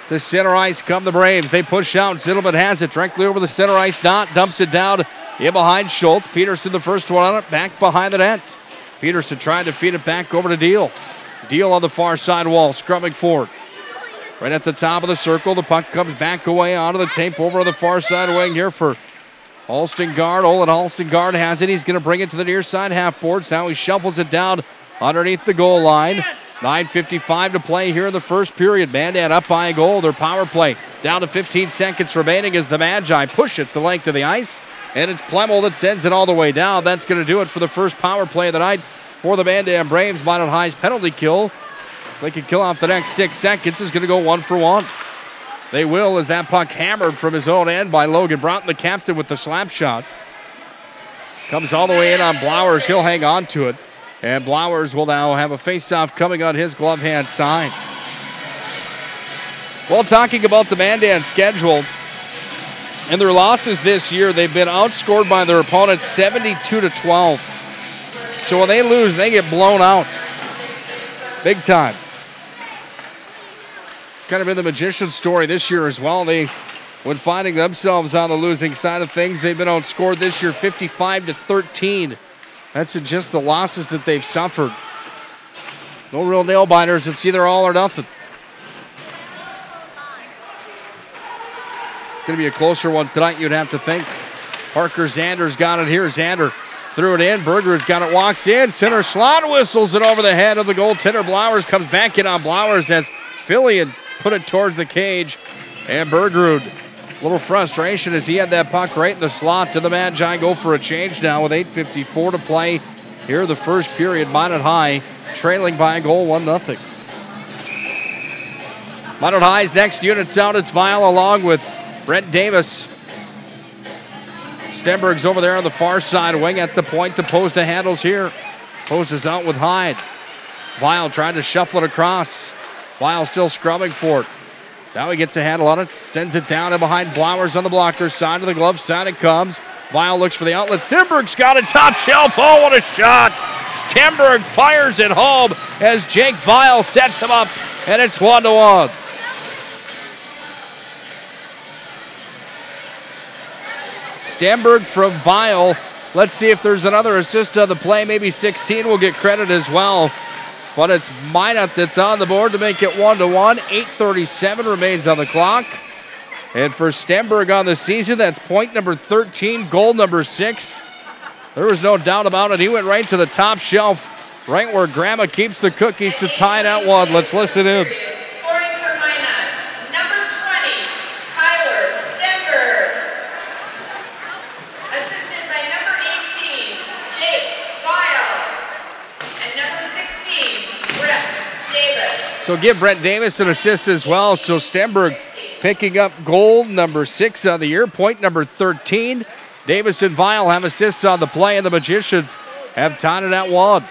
To center ice come the Braves. They push out. Zittelman has it directly over the center ice dot. Dumps it down in behind Schultz. Peterson the first one on it. Back behind the net. Peterson trying to feed it back over to Deal. Deal on the far side wall. Scrubbing forward. Right at the top of the circle. The puck comes back away onto the tape over on the far side wing here for Halstengard. Olin Halstengard has it. He's going to bring it to the near side half boards. Now he shuffles it down underneath the goal line. 9:55 to play here in the first period. Mandan up by a goal. Their power play down to 15 seconds remaining as the Magi push it the length of the ice. And it's Plemmel that sends it all the way down. That's going to do it for the first power play of the night for the Mandan Braves. Minot High's penalty kill. They can kill off the next 6 seconds. Is going to go 1 for 1. They will, as that puck hammered from his own end by Logan Broughton, the captain, with the slap shot. Comes all the way in on Blowers. He'll hang on to it. And Blowers will now have a face-off coming on his glove hand side. Well, talking about the Mandan schedule and their losses this year, they've been outscored by their opponents 72-12. So when they lose, they get blown out. Big time. Kind of been the magician story this year as well. When finding themselves on the losing side of things, they've been outscored this year 55-13. That's in just the losses that they've suffered. No real nail biters. It's either all or nothing. It's going to be a closer one tonight, you'd have to think. Parker Zander's got it here. Zander threw it in. Bergerud's got it, walks in. Center slot, whistles it over the head of the goaltender. Blowers comes back in on Blowers as Philly had put it towards the cage. And Bergerud, a little frustration as he had that puck right in the slot. To the Magi go for a change now with 8:54 to play here the first period. Minot High trailing by a goal, 1-0. Minot High's next unit's out. It's Vial along with Brent Davis. Stenberg's over there on the far side wing at the point. The Posta handles here. Posta's out with Hyde. Vial trying to shuffle it across. Vial still scrubbing for it. Now he gets a handle on it, sends it down and behind Blowers on the blocker side. To the glove side it comes. Vial looks for the outlet. Stenberg's got it, top shelf. Oh, what a shot. Stenberg fires it home as Jake Vial sets him up, and it's 1-1. Stenberg from Vial. Let's see if there's another assist on the play. Maybe 16 will get credit as well. But it's Minot that's on the board to make it 1-1. 8:37 remains on the clock. And for Stenberg on the season, that's point number 13, goal number 6. There was no doubt about it. He went right to the top shelf, right where Grandma keeps the cookies to tie it at 1. Let's listen in. Scoring for Minot, number 20, Tyler Stenberg. Assisted by number 18, Jake Weil. And number 16, Brett Davis. So give Brett Davis an assist as well. So Stenberg picking up goal number 6 on the year, point number 13. Davis and Vial have assists on the play, and the Magicians have tied it at 1.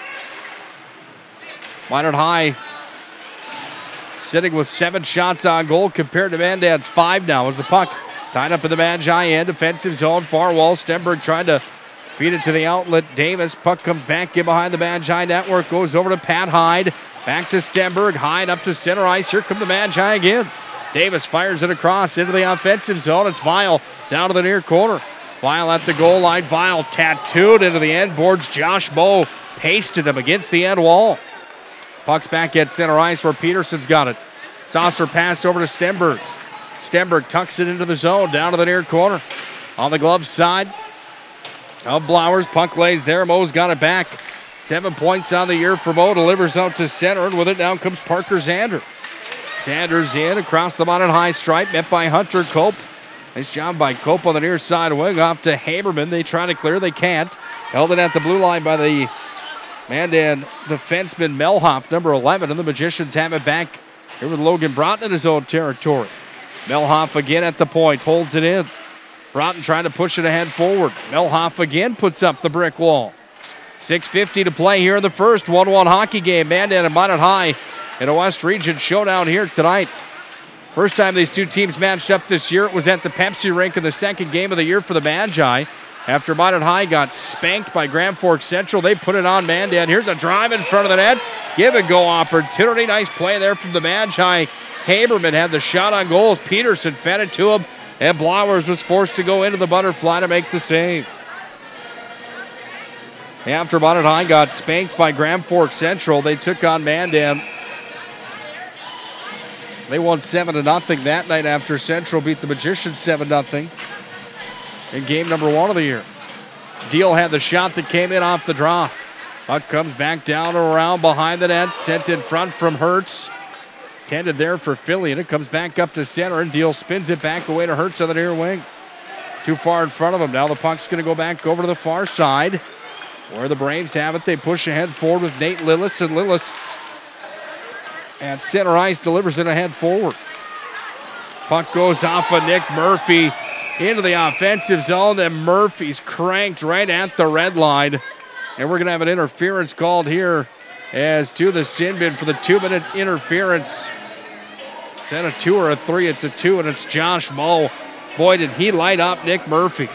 Minot High sitting with 7 shots on goal compared to Mandan's 5 now as the puck tied up in the Magi end. Defensive zone, far wall. Stenberg trying to feed it to the outlet. Davis, puck comes back in behind the Magi network, goes over to Pat Hyde. Back to Stenberg, Hyde up to center ice. Here come the Magi again. Davis fires it across into the offensive zone. It's Vial down to the near corner. Vial at the goal line. Vial tattooed into the end boards. Josh Moe pasted him against the end wall. Puck's back at center ice where Peterson's got it. Saucer pass over to Stenberg. Stenberg tucks it into the zone down to the near corner. On the glove side of Blowers. Puck lays there. Moe's got it back. 7 points on the year for Moe. Delivers out to center, and with it down comes Parker Zander. Sanders in across the Minot High stripe, met by Hunter Cope. Nice job by Cope on the near side wing, off to Haberman. They try to clear, they can't. Held it at the blue line by the Mandan defenseman Melhoff, number 11, and the Magicians have it back here with Logan Broughton in his own territory. Melhoff again at the point, holds it in. Broughton trying to push it ahead forward. Melhoff again puts up the brick wall. 6:50 to play here in the first. 1-1 hockey game. Mandan and Minot High in a West Region showdown here tonight. First time these two teams matched up this year, it was at the Pepsi rink in the second game of the year for the Magi. After Minot High got spanked by Grand Forks Central, they put it on Mandan. Here's a drive in front of the net. Give and go opportunity. Nice play there from the Magi. Haberman had the shot on goals. Peterson fed it to him, and Blowers was forced to go into the butterfly to make the save. After Minot High got spanked by Grand Forks Central, they took on Mandan. They won 7-0 that night after Central beat the Magicians 7-0 in game number 1 of the year. Deal had the shot that came in off the draw. Puck comes back down and around behind the net, sent in front from Hertz. Tended there for Philly, and it comes back up to center, and Deal spins it back away to Hertz on the near wing. Too far in front of him. Now the puck's going to go back over to the far side, where the Braves have it. They push ahead forward with Nate Lillis, and Lillis at center ice delivers it ahead forward. Puck goes off of Nick Murphy into the offensive zone. Then Murphy's cranked right at the red line. And we're going to have an interference called here as to the sin bin for the 2-minute interference. Is that a 2 or a 3? It's a 2, and it's Josh Moe. Boy, did he light up Nick Murphy.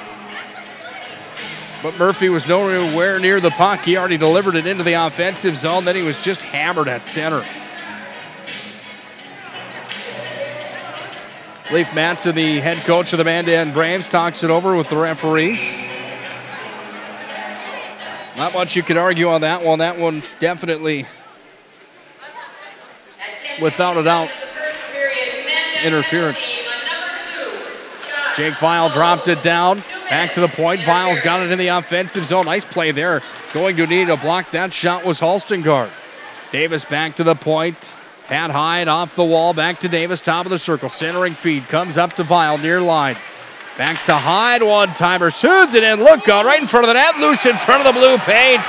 But Murphy was nowhere near the puck. He already delivered it into the offensive zone. Then he was just hammered at center. Leif Matson, the head coach of the Mandan Braves, talks it over with the referee. Not much you could argue on that one. That one definitely, without a doubt, interference. Jake Vial dropped it down. Back to the point. Vial's got it in the offensive zone. Nice play there. Going to need a block. That shot was Halstengard. Davis back to the point. Pat Hyde off the wall. Back to Davis. Top of the circle. Centering feed. Comes up to Vial near line. Back to Hyde. One-timer. Soons it in. Look out right in front of the net. Loose in front of the blue paint.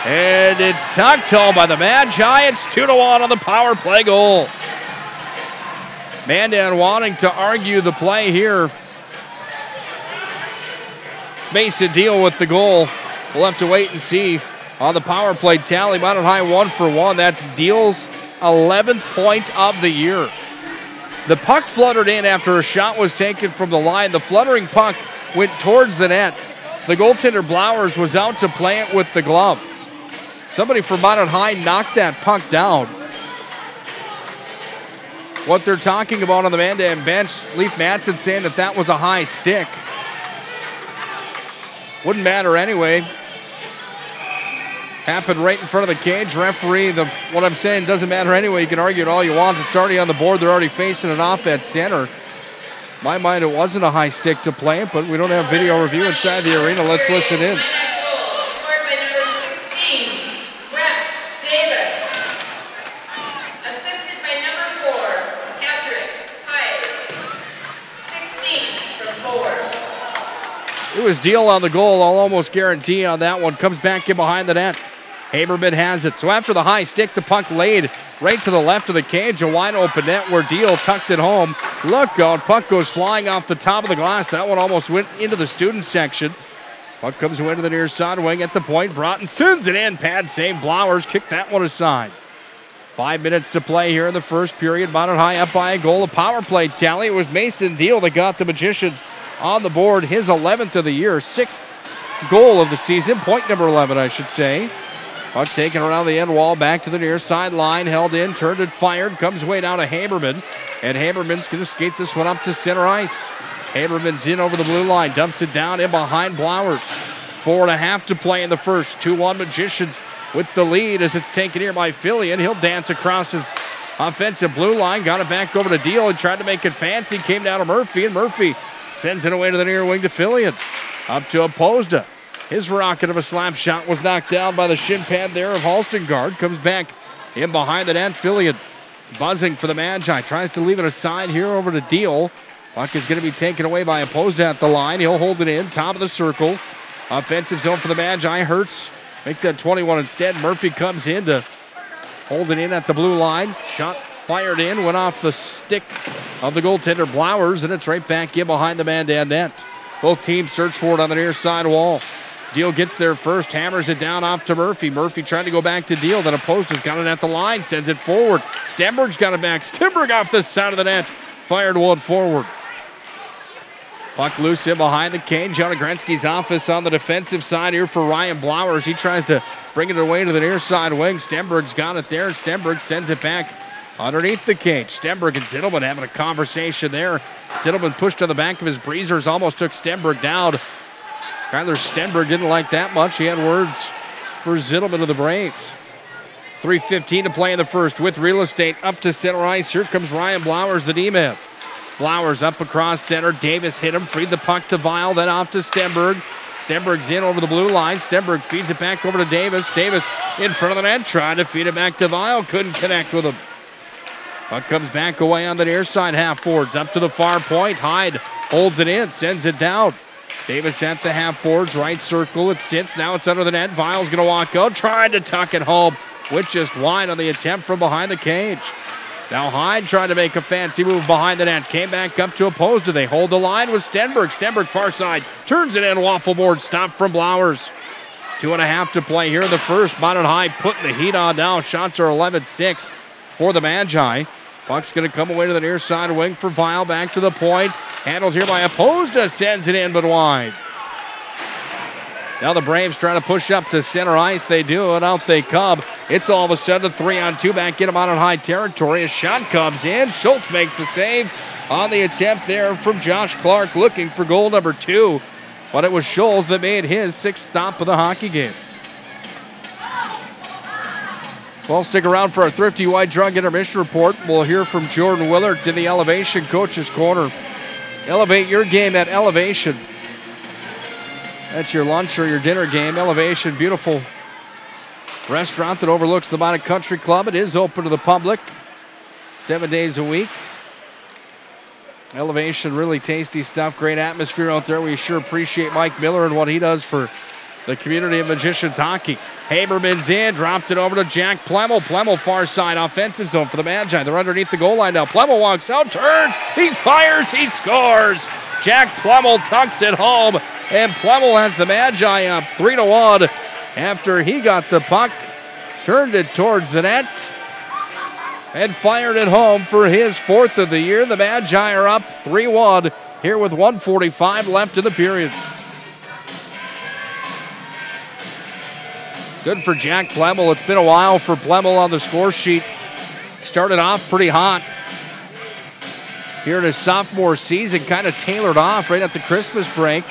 And it's tucked home by the Magi. It's 2-1 on the power play goal. Mandan wanting to argue the play here. Mason Deal with the goal. We'll have to wait and see on the power play tally. Minot High 1 for 1. That's Deal's 11th point of the year. The puck fluttered in after a shot was taken from the line. The fluttering puck went towards the net. The goaltender Blowers was out to play it with the glove. Somebody from Minot High knocked that puck down. What they're talking about on the Mandan bench, Leif Matson saying that was a high stick. Wouldn't matter anyway. Happened right in front of the cage. Referee, what I'm saying doesn't matter anyway. You can argue it all you want. It's already on the board. They're already facing it off at center. In my mind, it wasn't a high stick to play, but we don't have video review inside the arena. Let's listen in. Scored by number 16, Brett Davis. Assisted by number 4, Patrick Hyde. 16 from 4. It was Deal on the goal. I'll almost guarantee on that one. Comes back in behind the net. Haberman has it. So after the high stick, the puck laid right to the left of the cage. A wide open net where Deal tucked it home. Look out. Puck goes flying off the top of the glass. That one almost went into the student section. Puck comes away to the near side wing at the point. Broughton sends it in. Pad save. Blowers kicked that one aside. 5 minutes to play here in the first period. Minot High up by a goal. A power play tally. It was Mason Deal that got the Magicians on the board. His 11th of the year. 6th goal of the season. Point number 11, I should say. Puck taken around the end wall, back to the near sideline, held in, turned and fired, comes way down to Haberman, and Haberman's going to skate this one up to center ice. Haberman's in over the blue line, dumps it down in behind Blowers. 4.5 to play in the first. 2-1 Magicians with the lead as it's taken here by Fillion. He'll dance across his offensive blue line, got it back over to Deal and tried to make it fancy, came down to Murphy, and Murphy sends it away to the near wing to Fillion. Up to Opposda. His rocket of a slap shot was knocked down by the shin pad there of Halstengard. Comes back in behind the net. Fillion buzzing for the Magi. Tries to leave it aside here over to Deal. Puck is going to be taken away by Opposda at the line. He'll hold it in. Top of the circle. Offensive zone for the Magi. Hurts. Make that 21 instead. Murphy comes in to hold it in at the blue line. Shot fired in. Went off the stick of the goaltender Blowers. And it's right back in behind the Mandan net. Both teams search for it on the near side wall. Deal gets there first, hammers it down off to Murphy. Murphy trying to go back to Deal, then Opposda's got it at the line, sends it forward. Stenberg's got it back. Stenberg off the side of the net, fired one forward. Puck loose in behind the cage. John Agrensky's office on the defensive side here for Ryan Blowers. He tries to bring it away to the near side wing. Stenberg's got it there, and Stenberg sends it back underneath the cage. Stenberg and Zittelman having a conversation there. Zittelman pushed to the back of his breezers, almost took Stenberg down. Kyler Stenberg didn't like that much. He had words for Zittelman of the Braves. 3:15 to play in the first with real estate up to center ice. Here comes Ryan Blowers, the D-man. Blowers up across center. Davis hit him, freed the puck to Vial, then off to Stenberg. Stenberg's in over the blue line. Stenberg feeds it back over to Davis. Davis in front of the net, trying to feed it back to Vial. Couldn't connect with him. Puck comes back away on the near side half boards. Up to the far point. Hyde holds it in, sends it down. Davis at the half boards, right circle. It sits. Now it's under the net. Vial's going to walk out, trying to tuck it home. With just wide on the attempt from behind the cage. Now Hyde trying to make a fancy move behind the net. Came back up to Opposda. They hold the line with Stenberg. Stenberg far side. Turns it in. Waffle board stopped from Blowers. 2.5 to play here in the first. Minot High putting the heat on now. Shots are 11-6 for the Magi. Puck's going to come away to the near side wing for Vial. Back to the point. Handled here by Opposda. Sends it in, but wide. Now the Braves trying to push up to center ice. They do, and out they come. It's all of a sudden a 3-on-2 back in Minot High territory. A shot comes in. Schultz makes the save on the attempt there from Josh Clark, looking for goal number 2. But it was Schultz that made his 6th stop of the hockey game. Well, stick around for our Thrifty White Drug Intermission Report. We'll hear from Jordan Willard in the Elevation Coach's Corner. Elevate your game at Elevation. That's your lunch or your dinner game. Elevation, beautiful restaurant that overlooks the Minot Country Club. It is open to the public 7 days a week. Elevation, really tasty stuff. Great atmosphere out there. We sure appreciate Mike Miller and what he does for the community of Magicians hockey. Haberman's in, dropped it over to Jack Plemmel. Plemmel far side offensive zone for the Magi. They're underneath the goal line now. Plemmel walks out, turns, he fires, he scores. Jack Plemmel tucks it home, and Plemmel has the Magi up 3-1 after he got the puck, turned it towards the net, and fired it home for his 4th of the year. The Magi are up 3-1 here with 1:45 left in the period. Good for Jack Plemmel. It's been a while for Plemmel on the score sheet. Started off pretty hot here in his sophomore season, kind of tailored off right at the Christmas break.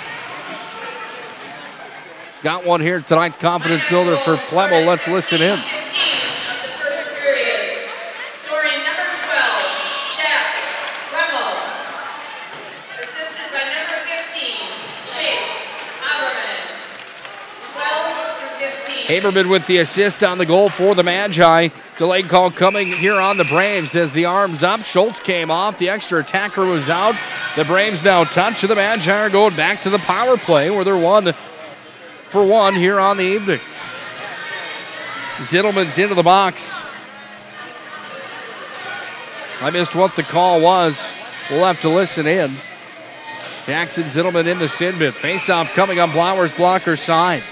got one here tonight. Confidence builder for Plemmel. Let's listen in. 15 of the first period. Scoring number 12, Jack Plemmel. Assisted by number 15, Chase Haberman. 12 for 15. Haberman with the assist on the goal for the Magi. Delayed call coming here on the Braves as the arms up. Schultz came off. The extra attacker was out. The Braves now touch, and the Magi are going back to the power play where they're 1-for-1 here on the evening. Zittelman's into the box. I missed what the call was. We'll have to listen in. Jackson Zittelman in the sin bin. Face-off coming on Blauer's blocker side.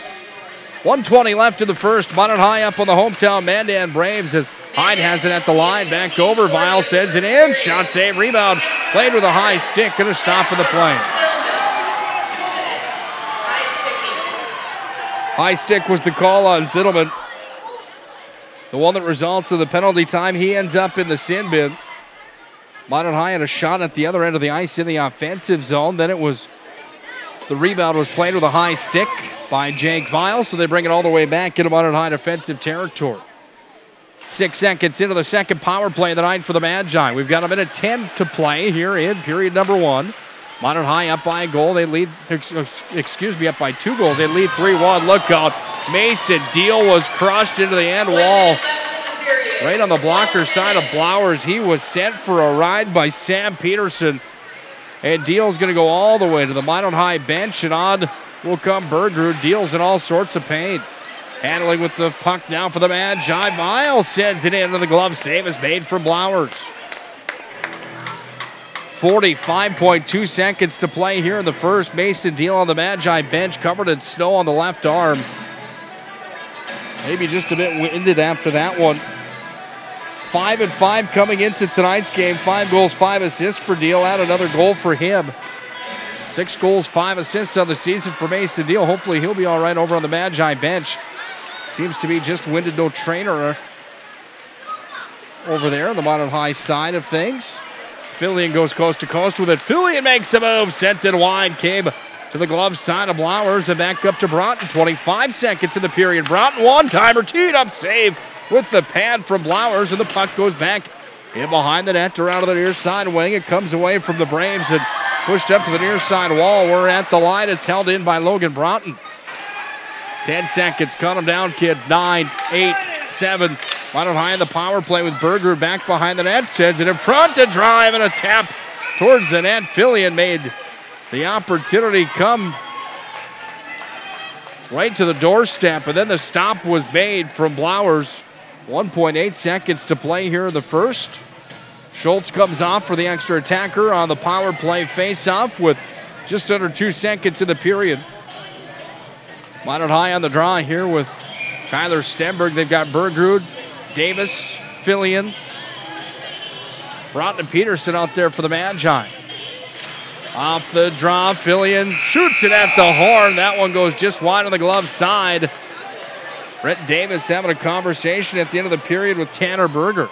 1:20 left in the first. Minot High up on the hometown Mandan Braves as Hyde has it at the line. Back over. Vial sends it in. Shot save. Rebound. Played with a high stick. Going to stop in the play. High stick was the call on Zittelman. The one that results in the penalty time. He ends up in the sin bin. Minot High had a shot at the other end of the ice in the offensive zone. Then the rebound was played with a high stick by Jake Vial, so they bring it all the way back into Minot High defensive territory. 6 seconds into the second power play of the night for the Magi. We've got 1:10 to play here in period number 1. Minot High up by a goal. They lead, up by 2 goals. They lead 3-1. Look out. Mason Deal was crushed into the end wall. Right on the blocker side of Blowers. He was sent for a ride by Sam Peterson. And Deal's going to go all the way to the Minot High bench. And on will come Bergerud. Deal's in all sorts of pain. Handling with the puck now for the Magi. Miles sends it in, and the glove save is made from Blowers. 45.2 seconds to play here in the first. Mason Deal on the Magi bench, covered in snow on the left arm. Maybe just a bit winded after that one. 5-5 coming into tonight's game. 5 goals, 5 assists for Deal. Add another goal for him. 6 goals, 5 assists on the season for Mason Deal. Hopefully he'll be all right over on the Magi bench. Seems to be just winded, no trainer over there on the Minot High side of things. Fillion goes coast to coast with it. Fillion makes a move, sent it wide, came to the glove side of Blowers and back up to Broughton. 25 seconds in the period. Broughton one-timer, teed up save with the pad from Blowers, and the puck goes back in behind the net around to the near side wing. It comes away from the Braves and pushed up to the near side wall. We're at the line. It's held in by Logan Broughton. 10 seconds. Cut them down, kids. 9, 8, 7. Minot High in the power play with Berger back behind the net. Sends it in front to drive and a tap towards the net. Fillion made the opportunity come right to the doorstep, and then the stop was made from Blowers. 1.8 seconds to play here in the first. Schultz comes off for the extra attacker on the power play face-off with just under 2 seconds in the period. Minot High on the draw here with Tyler Stenberg. They've got Bergerud, Davis, Fillion, Broughton and Peterson out there for the Magi. Off the draw, Fillion shoots it at the horn. That one goes just wide on the glove side. Brett Davis having a conversation at the end of the period with Tanner Berger.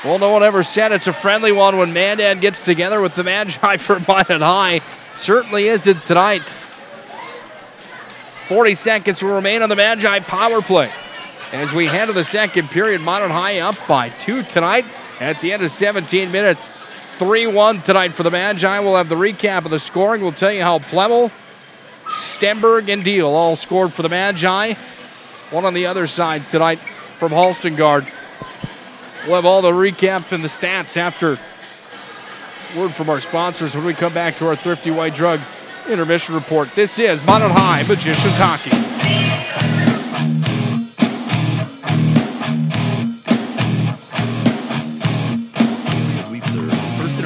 Well, no one ever said it's a friendly one when Mandan gets together with the Magi for Minot High. Certainly isn't tonight. 40 seconds will remain on the Magi power play. As we head to the second period, Minot High up by 2 tonight at the end of 17 minutes. 3-1 tonight for the Magi. We'll have the recap of the scoring. We'll tell you how Plemmel, Stenberg, and Deal all scored for the Magi. One on the other side tonight from Halstengard. We'll have all the recap and the stats after word from our sponsors when we come back to our Thrifty White Drug intermission report. This is Minot High Magicians Hockey.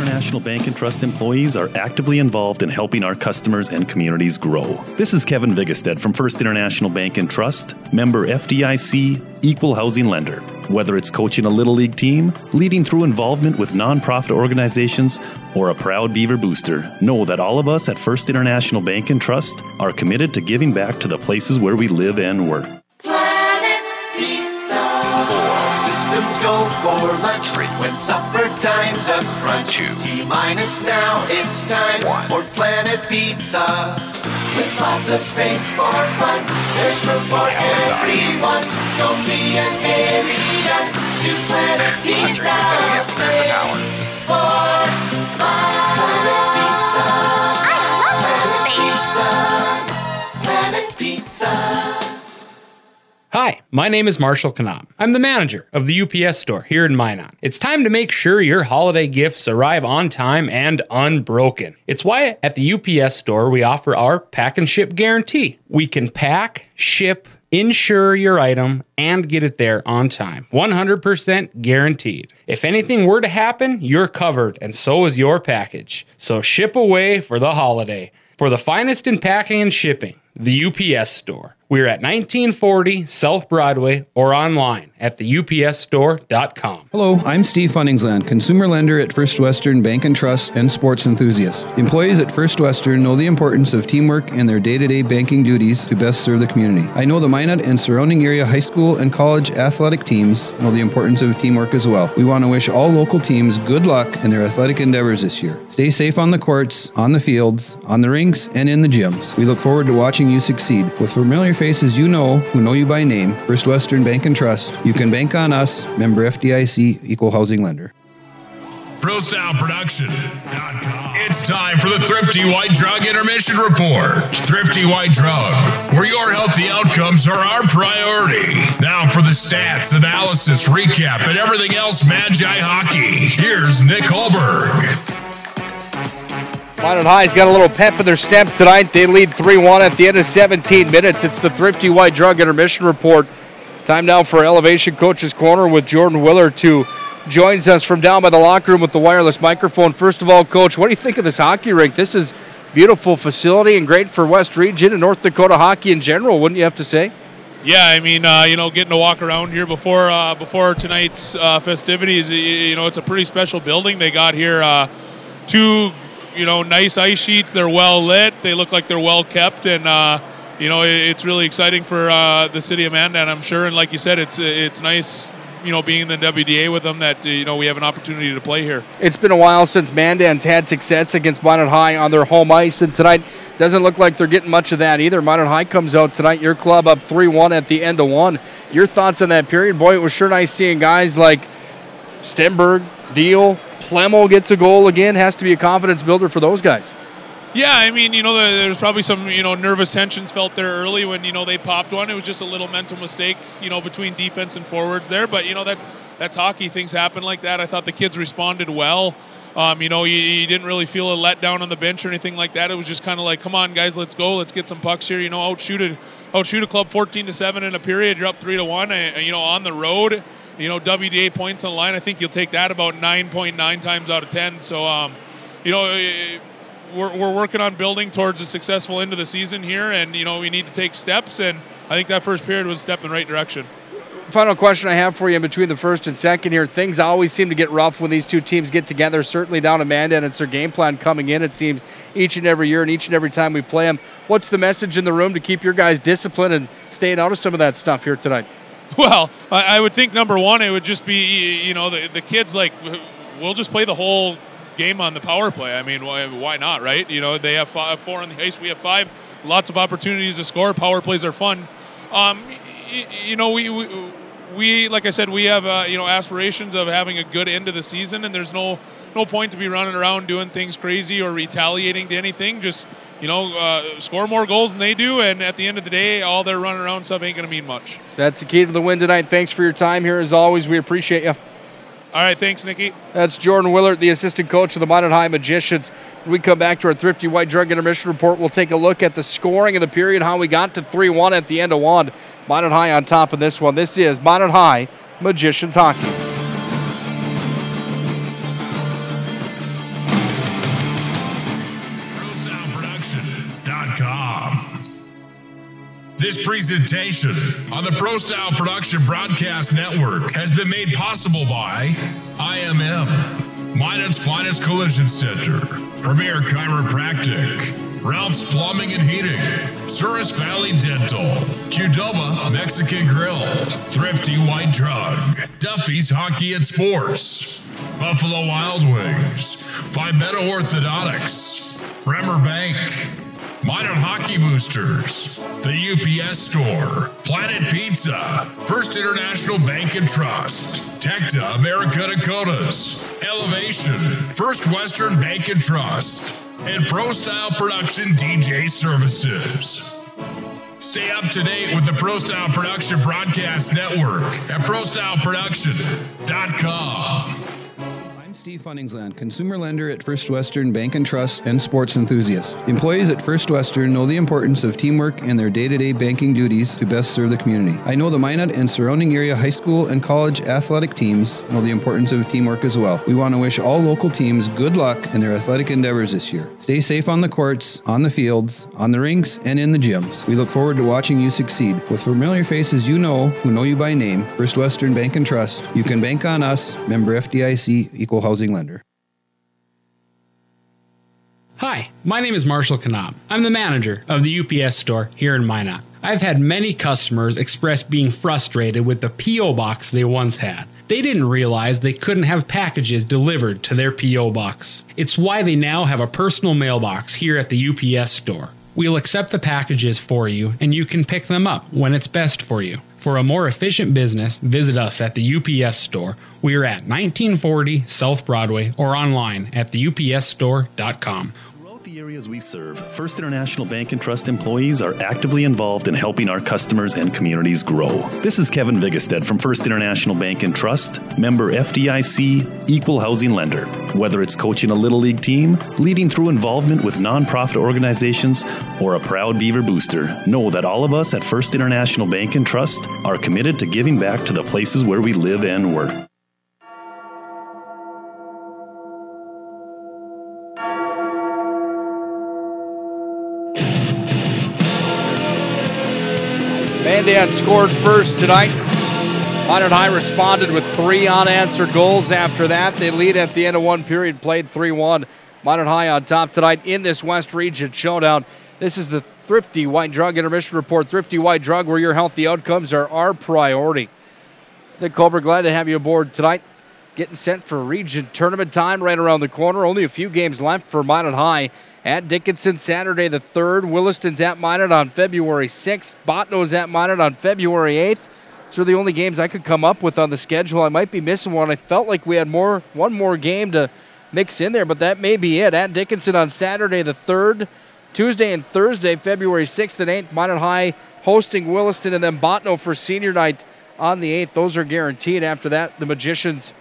National Bank and Trust employees are actively involved in helping our customers and communities grow. This is Kevin Vigestead from First International Bank and Trust, member FDIC, equal housing lender. Whether it's coaching a Little League team, leading through involvement with nonprofit organizations, or a proud Beaver booster, know that all of us at First International Bank and Trust are committed to giving back to the places where we live and work. Systems go for lunch. When supper time's a crunch. T-minus now, it's time for Planet Pizza. with lots of space for fun. There's room for everyone. Don't be an alien to Planet Pizza. Space for Planet Pizza. Planet Pizza. Hi, my name is Marshall Knop. I'm the manager of the UPS store here in Minot. It's time to make sure your holiday gifts arrive on time and unbroken. It's why at the UPS store we offer our pack and ship guarantee. We can pack, ship, insure your item, and get it there on time. 100% guaranteed. If anything were to happen, you're covered, and so is your package. So ship away for the holiday. For the finest in packing and shipping, the UPS store. We're at 1940 South Broadway or online at theupsstore.com. Hello, I'm Steve Funningsland, consumer lender at First Western Bank and Trust and sports enthusiast. Employees at First Western know the importance of teamwork in their day-to-day banking duties to best serve the community. I know the Minot and surrounding area high school and college athletic teams know the importance of teamwork as well. We want to wish all local teams good luck in their athletic endeavors this year. Stay safe on the courts, on the fields, on the rinks, and in the gyms. We look forward to watching you succeed. With familiar faces you know, who know you by name, First Western Bank and Trust, you can bank on us, member FDIC, equal housing lender. ProStyleProduction.com. It's time for the Thrifty White Drug Intermission Report. Thrifty White Drug, where your healthy outcomes are our priority. Now for the stats, analysis, recap, and everything else Magi Hockey. Here's Nick Hulberg. Minot High's got a little pep in their step tonight. They lead 3-1 at the end of 17 minutes. It's the Thrifty White Drug Intermission Report. Time now for Elevation Coach's Corner with Jordan Willard, who joins us from down by the locker room with the wireless microphone. First of all, Coach, what do you think of this hockey rink? This is a beautiful facility and great for West Region and North Dakota hockey in general, wouldn't you have to say? Yeah, I mean, getting to walk around here before tonight's festivities, it's a pretty special building they got here. Two nice ice sheets. They're well lit. They look like they're well kept, and it's really exciting for the city of Mandan, I'm sure. And like you said, it's nice, being in the WDA with them that we have an opportunity to play here. It's been a while since Mandan's had success against Minot High on their home ice, and tonight doesn't look like they're getting much of that either. Minot High comes out tonight. Your club up 3-1 at the end of one. Your thoughts on that period? Boy, it was sure nice seeing guys like Stenberg, Deal, Plemo gets a goal again. Has to be a confidence builder for those guys. Yeah, I mean, there's probably some, nervous tensions felt there early when, they popped one. It was just a little mental mistake, between defense and forwards there. But, that's hockey. Things happen like that. I thought the kids responded well. You didn't really feel a letdown on the bench or anything like that. It was just kind of like, come on, guys, let's go. Let's get some pucks here. Outshoot a club 14-7 in a period. You're up 3-1, on the road. WDA points on the line. I think you'll take that about 9.9 times out of 10. So, we're working on building towards a successful end of the season here, and we need to take steps. And I think that first period was a step in the right direction. Final question I have for you in between the first and second here. Things always seem to get rough when these two teams get together. Certainly down to Mandan, it's their game plan coming in. It seems each and every year and each and every time we play them. What's the message in the room to keep your guys disciplined and staying out of some of that stuff here tonight? Well, I would think number one, it would just be, the kids, we'll just play the whole game on the power play. I mean, why not, right? They have 4 on the ice. We have 5. Lots of opportunities to score. Power plays are fun. We like I said, we have, aspirations of having a good end of the season, and there's no point to be running around doing things crazy or retaliating to anything. Just, score more goals than they do, and at the end of the day, all their running around stuff ain't going to mean much. That's the key to the win tonight. Thanks for your time here, as always. We appreciate you. All right, thanks, Nikki. That's Jordan Willard, the assistant coach of the Minot High Magicians. When we come back to our Thrifty White Drug Intermission Report, we'll take a look at the scoring of the period, how we got to 3-1 at the end of one. Minot High on top of this one. This is Minot High Magicians Hockey. ProStyleProduction.com. This presentation on the Pro Style Production Broadcast Network has been made possible by IMM, Minot's Finest Collision Center, Premier Chiropractic, Ralph's Plumbing and Heating, Souris Valley Dental, Qdoba Mexican Grill, Thrifty White Drug, Duffy's Hockey and Sports, Buffalo Wild Wings, Five Meadow Orthodontics, Bremer Bank, Minot Hockey Boosters, the UPS Store, Planet Pizza, First International Bank and Trust, Tecta America Dakotas, Elevation, First Western Bank and Trust, and Pro Style Production DJ Services. Stay up to date with the Pro Style Production Broadcast Network at ProStyleProduction.com. I'm Steve Funningsland, consumer lender at First Western Bank and Trust and sports enthusiast. Employees at First Western know the importance of teamwork in their day-to-day banking duties to best serve the community. I know the Minot and surrounding area high school and college athletic teams know the importance of teamwork as well. We want to wish all local teams good luck in their athletic endeavors this year. Stay safe on the courts, on the fields, on the rinks, and in the gyms. We look forward to watching you succeed. With familiar faces you know, who know you by name, First Western Bank and Trust, you can bank on us, member FDIC, equal housing lender. Hi, my name is Marshall Knob. I'm the manager of the UPS store here in Minot. I've had many customers express being frustrated with the P.O. box they once had. They didn't realize they couldn't have packages delivered to their P.O. box. It's why they now have a personal mailbox here at the UPS store. We'll accept the packages for you, and you can pick them up when it's best for you. For a more efficient business, visit us at the UPS store. We are at 1940 South Broadway or online at theupsstore.com. The areas we serve, First International Bank and Trust employees are actively involved in helping our customers and communities grow. This is Kevin Vigestad from First International Bank and Trust, member FDIC, equal housing lender. Whether it's coaching a Little League team, leading through involvement with nonprofit organizations, or a proud Beaver booster, know that all of us at First International Bank and Trust are committed to giving back to the places where we live and work. Mandan scored first tonight. Minot High responded with 3 unanswered goals after that. They lead at the end of one period, played 3-1. Minot High on top tonight in this West Region showdown. This is the Thrifty White Drug Intermission Report. Thrifty White Drug, where your healthy outcomes are our priority. Nick Hulberg, glad to have you aboard tonight. Getting set for region tournament time right around the corner. Only a few games left for Minot High. At Dickinson Saturday the 3rd. Williston's at Minot on February 6th. Botno's at Minot on February 8th. Those are the only games I could come up with on the schedule. I might be missing one. I felt like we had one more game to mix in there, but that may be it. At Dickinson on Saturday the 3rd. Tuesday and Thursday, February 6th and 8th. Minot High hosting Williston, and then Botno for senior night on the 8th. Those are guaranteed. After that, the Magicians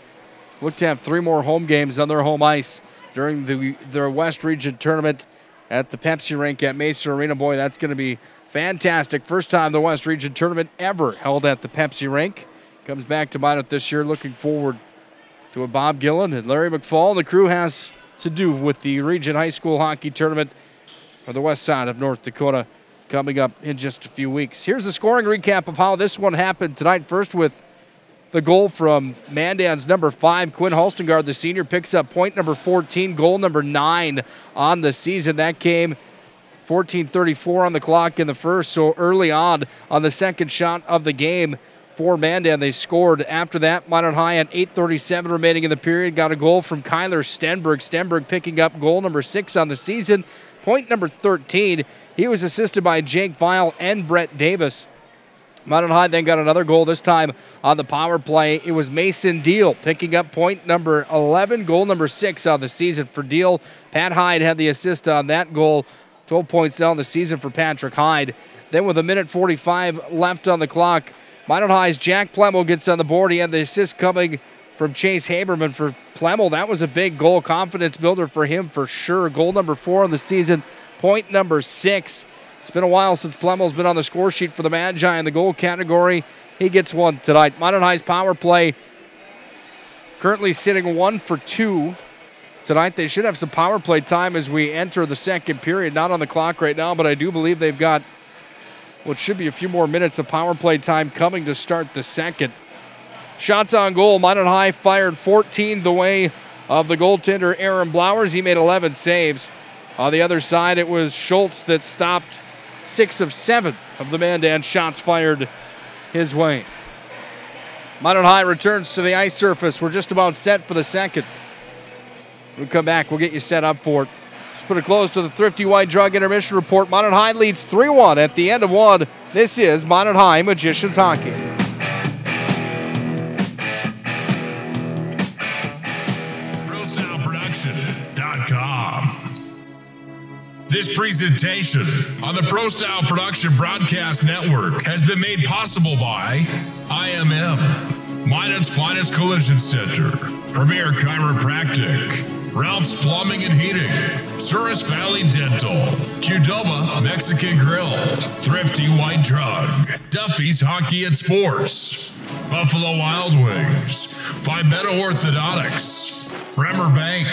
look to have 3 more home games on their home ice during the West Region tournament at the Pepsi rink at Mesa Arena. Boy, that's going to be fantastic. First time the West Region tournament ever held at the Pepsi rink. Comes back to Minot this year. Looking forward to what Bob Gillen and Larry McFall and the crew has to do with the Region High School Hockey Tournament for the west side of North Dakota coming up in just a few weeks. Here's the scoring recap of how this one happened tonight. First with the goal from Mandan's number 5, Quinn Halstengard, the senior, picks up point number 14, goal number 9 on the season. That came 14:34 on the clock in the first, so early on the second shot of the game for Mandan. They scored. After that, Minot High at 8:37 remaining in the period got a goal from Kyler Stenberg. Stenberg picking up goal number 6 on the season, point number 13. He was assisted by Jake Vile and Brett Davis. Minot High then got another goal, this time on the power play. It was Mason Deal picking up point number 11, goal number 6 on the season for Deal. Pat Hyde had the assist on that goal. 12 points down the season for Patrick Hyde. Then with 1:45 left on the clock, Minot High's Jack Plemmel gets on the board. He had the assist coming from Chase Haberman for Plemmel. That was a big goal, confidence builder for him for sure. Goal number 4 on the season, point number 6. It's been a while since Plemmel's been on the score sheet for the Magi in the goal category. He gets one tonight. Minot High's power play currently sitting 1 for 2 tonight. They should have some power play time as we enter the second period. Not on the clock right now, but I do believe they've got what should be a few more minutes of power play time coming to start the second. Shots on goal. Minot High fired 14 the way of the goaltender Aaron Blowers. He made 11 saves. On the other side, it was Schultz that stopped 6 of 7 of the Mandan shots fired his way. Minot High returns to the ice surface. We're just about set for the second. We'll come back. We'll get you set up for it. Let's put a close to the Thrifty White Drug Intermission Report. Minot High leads 3-1 at the end of one. This is Minot High Magicians Hockey. ProStyleProduction.com. This presentation on the Pro Style Production Broadcast Network has been made possible by IMM, Minot's Finest Collision Center, Premier Chiropractic, Ralph's Plumbing and Heating, Souris Valley Dental, Qdoba Mexican Grill, Thrifty White Drug, Duffy's Hockey and Sports, Buffalo Wild Wings, Vibetta Orthodontics, Bremer Bank,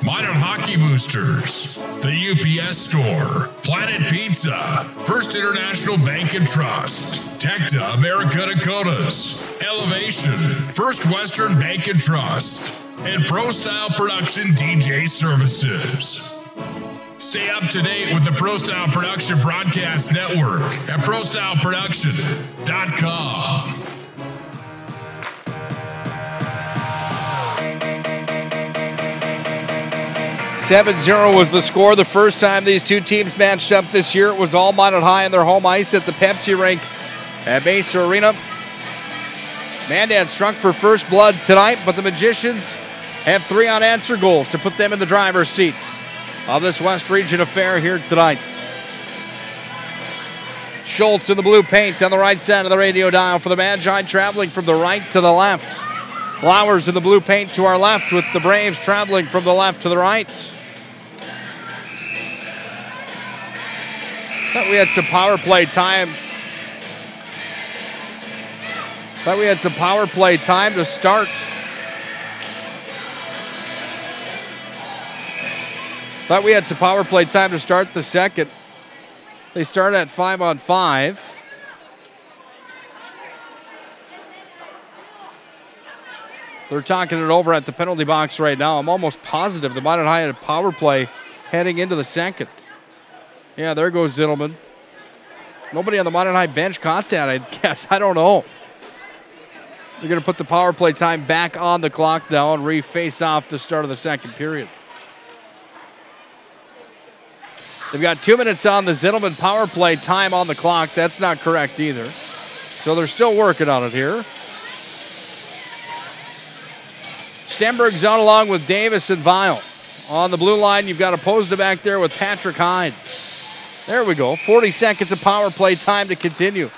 Minot Hockey Boosters, the UPS Store, Planet Pizza, First International Bank and Trust, Tecta America Dakotas, Elevation, First Western Bank and Trust, and Pro Style Production DJ Services. Stay up to date with the Pro Style Production Broadcast Network at ProStyleProduction.com. $7-0 was the score. The first time these two teams matched up this year, it was all Minot High on their home ice at the Pepsi rink at Mesa Arena. Mandan struck for first blood tonight, but the Magicians have 3 unanswered goals to put them in the driver's seat of this West Region affair here tonight. Schultz in the blue paint on the right side of the radio dial for the Magi, traveling from the right to the left. Flowers in the blue paint to our left, with the Braves traveling from the left to the right. Thought we had some power play time. Thought we had some power play time to start. Thought we had some power play time to start the second. They start at 5-on-5. They're talking it over at the penalty box right now. I'm almost positive the Minot High had a power play heading into the second. Yeah, there goes Zittelman. Nobody on the Minot High bench caught that, I guess. I don't know. They're going to put the power play time back on the clock now and re-face off the start of the second period. They've got 2 minutes on the Zittelman power play time on the clock. That's not correct either. So they're still working on it here. Stenberg's out along with Davis and Weil. On the blue line, you've got Opposed back there with Patrick Hyde. There we go. 40 seconds of power play time to continue.